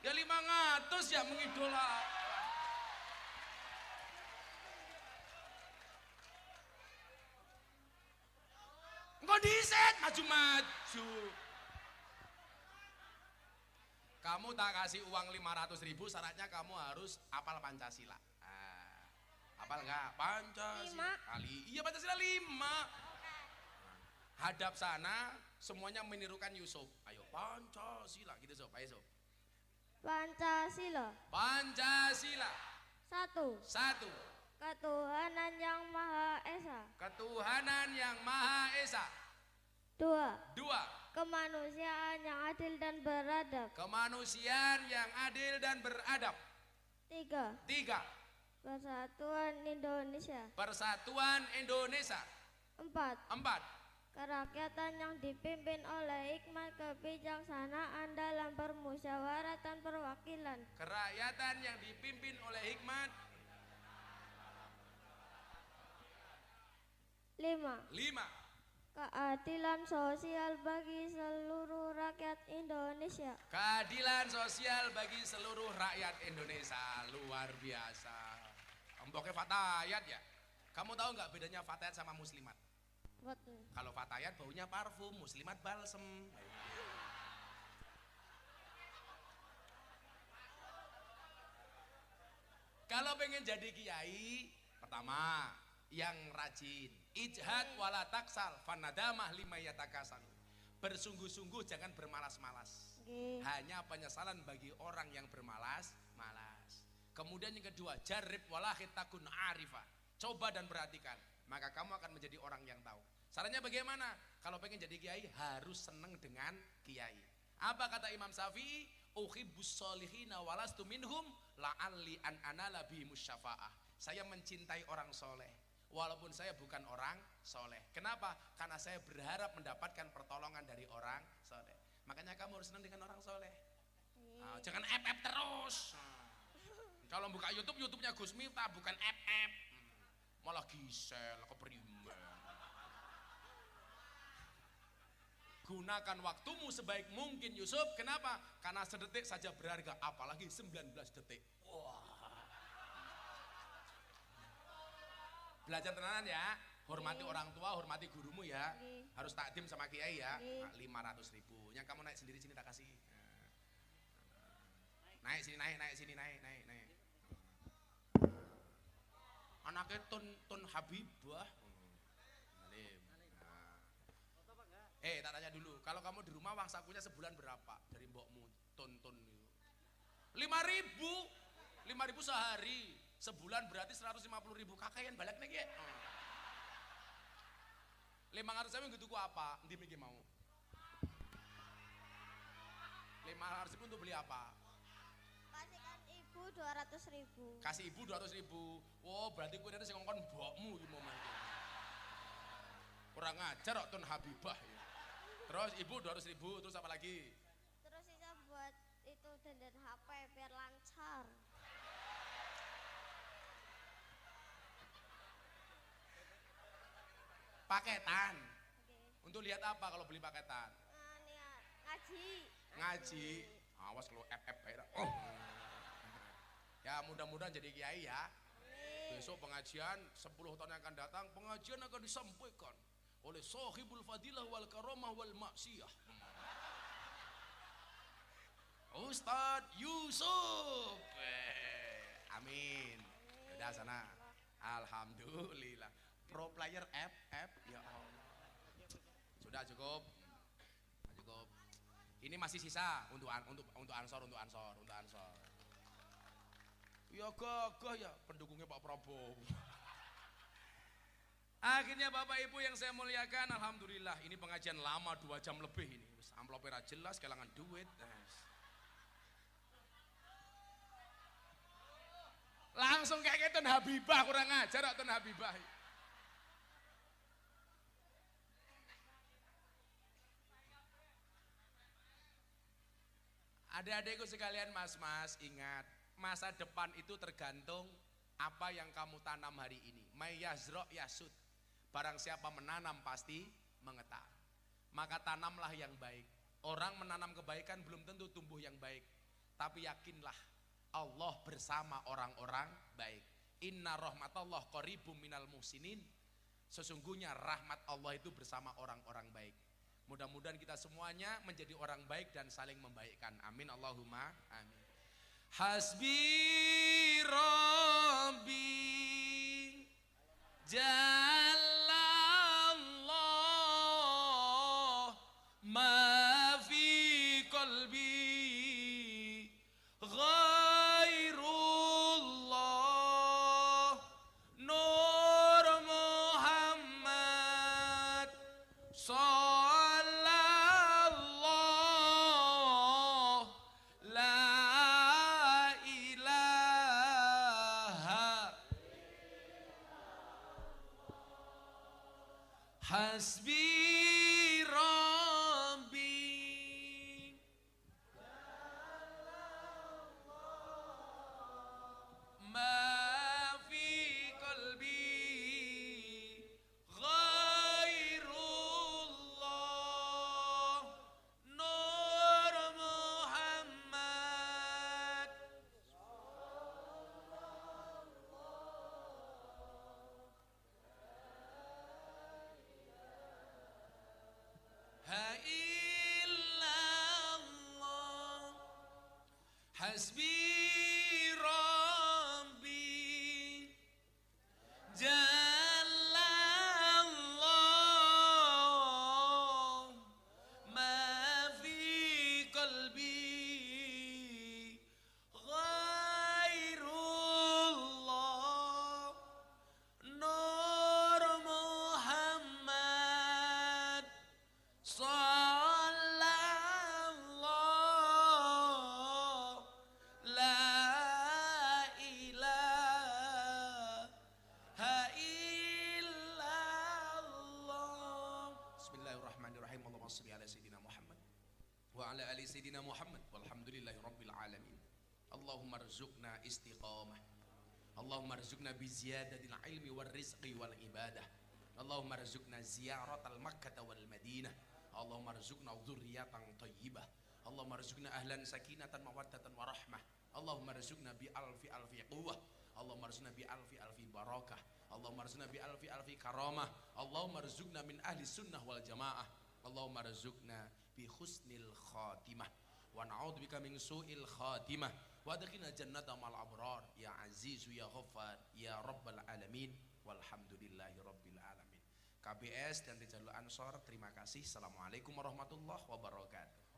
Speaker 1: Ya 500 ya mengidola. Engkau diset maju-maju. Kamu tak kasih uang 500.000, syaratnya kamu harus hafal Pancasila. Hafal enggak? Pancasila
Speaker 9: 5.
Speaker 1: kali. Iya Pancasila 5. Hadap sana semuanya menirukan Yusuf. Ayo Pancasila gitu Sob. Ayo Sob.
Speaker 9: Pancasila.
Speaker 1: 1.
Speaker 9: Ketuhanan yang Maha Esa.
Speaker 1: Ketuhanan yang Maha Esa. Indonesia.
Speaker 9: 2.
Speaker 1: 2.
Speaker 9: Kemanusiaan yang adil dan beradab.
Speaker 1: Kemanusiaan yang adil dan beradab.
Speaker 9: 3.
Speaker 1: 3.
Speaker 9: Persatuan Indonesia.
Speaker 1: Persatuan Indonesia.
Speaker 9: 4.
Speaker 1: 4.
Speaker 9: Kerakyatan yang dipimpin oleh hikmat kebijaksanaan dalam permusyawaratan perwakilan.
Speaker 1: Kerakyatan yang dipimpin oleh hikmat.
Speaker 9: 5.
Speaker 1: 5.
Speaker 9: Keadilan sosial bagi seluruh rakyat Indonesia.
Speaker 1: Keadilan sosial bagi seluruh rakyat Indonesia. Luar biasa. Empoknya fatayat ya. Kamu tahu nggak bedanya fatayat sama muslimat?
Speaker 9: Betul.
Speaker 1: Kalau fatayat baunya parfum, muslimat balsem. Kalau pengen jadi kiai, pertama yang rajin, ijhad wala taksal, fanadamah lima yatakasal. Bersungguh-sungguh, jangan bermalas-malas. Hanya penyesalan bagi orang yang bermalas-malas. Kemudian yang kedua, jarib wala khitakun arifah. Coba dan perhatikan, maka kamu akan menjadi orang yang tahu. Sarannya bagaimana? Kalau pengen jadi kiai harus seneng dengan kiai. Apa kata Imam Syafi'i? Uhibbus solihina walastu minhum la'alli an anala bihimus syafa'ah. Saya mencintai orang soleh walaupun saya bukan orang soleh. Kenapa? Karena saya berharap mendapatkan pertolongan dari orang soleh. Makanya kamu harus senang dengan orang soleh. Nah, jangan FF terus. Kalau buka YouTube, YouTube-nya Gus Miftah bukan FF. Malah gisel, keprimen. Gunakan waktumu sebaik mungkin Yusuf. Kenapa? Karena sedetik saja berharga, apalagi 19 detik. Wah. Belajar tenanan ya. Hormati orang tua, hormati gurumu ya. Harus takdim sama kiai ya. Nah, 500.000. Yang kamu naik sendiri sini tak kasih. Naik sini, naik sini, naik. Anaknya Tun Habibah. Tak tanya dulu, kalau kamu di rumah uang sakunya sebulan berapa? Dari mbokmu Tun itu 5.000 sehari, sebulan berarti 150.000. Kakayan balik nih ya 500.000 gitu apa? Nanti mikir mau 500.000 untuk beli apa?
Speaker 9: Kasihkan ibu 200.000.
Speaker 1: Kasih ibu 200.000. Oh berarti gue nanti ngongkon mbokmu di momen itu. Kurang ajar kok Tun Habibah ya. Terus ibu 200.000, terus apa lagi?
Speaker 9: Terus sisa buat itu dandan HP biar lancar.
Speaker 1: Paketan.
Speaker 9: Oke.
Speaker 1: Untuk lihat apa kalau beli paketan?
Speaker 9: Niat ngaji.
Speaker 1: Ngaji. Awas kalau FF bayar. Oh. Ya mudah-mudahan jadi kiai ya. Besok pengajian 10 tahun yang akan datang, pengajian akan disampaikan oleh sahibul fadilah wal karamah wal maksiyah. Ustadz Yusuf. Amin. Udah sana. Alhamdulillah. Pro player FF ya Allah. Sudah cukup. Cukup. Ini masih sisa untuk ansor. Ya gagah ya pendukungnya Pak Prabowo. Akhirnya Bapak Ibu yang saya muliakan, alhamdulillah ini pengajian lama 2 jam lebih ini. Amplopnya jelas, kelangan duit. Langsung kayak gitu Habibah, kurang ajar Tun Habibah. Adik-adikku sekalian, mas-mas, ingat masa depan itu tergantung apa yang kamu tanam hari ini. May yazro' yasud. Barang siapa menanam pasti mengetar. Maka tanamlah yang baik. Orang menanam kebaikan belum tentu tumbuh yang baik. Tapi yakinlah Allah bersama orang-orang baik. Inna rahmatallah qaribum minal muhsinin. Sesungguhnya rahmat Allah itu bersama orang-orang baik. Mudah-mudahan kita semuanya menjadi orang baik dan saling membaikkan. Amin Allahumma amin. Hasbi Rabbi Jalallah ma fi qalbi ghairullah Nur Muhammad Hasbi Rabbi ma fi qalbi ghairullah Nur Muhammad Ha illallah Hasbi Rabbi Jalallah Ma fi qalbi Ghairullah Nur Muhammad Sallallahu La ilaha illallah Bismillahirrahmanirrahim Allahumma salli ala Sayyidina Muhammad wa ala ali Sayyidina Muhammad walhamdulillahi rabbil alamin Allahumma rzuqna istiqamah Allahumma rzuqna biziyadatil ilmi wal rizqi wal ibadah Allahumma rzuqna ziyaratal makkah wal madinah Allahumma rzuqna dzurriyyatan thayyibah Allahumma rzuqna ahlan sakinatan mawaddatan warahmah Allahumma rzuqna bi alfi quwwah Allahumma rzuqna bi alfi barakah Allahumma rzuqna bi alfi karamah Allahumma rzuqna min ahli sunnah wal jamaah Allahumma rzuqna bi husnil khatimah wa na'udzubika min su'il khatimah wa adkhilna jannata ma'al abrar ya azizu ya ghaffar ya rabbal alamin walhamdulillahi rabbil alamin KBS dan Rijalul Ansor terima kasih. Assalamualaikum warahmatullahi wabarakatuh.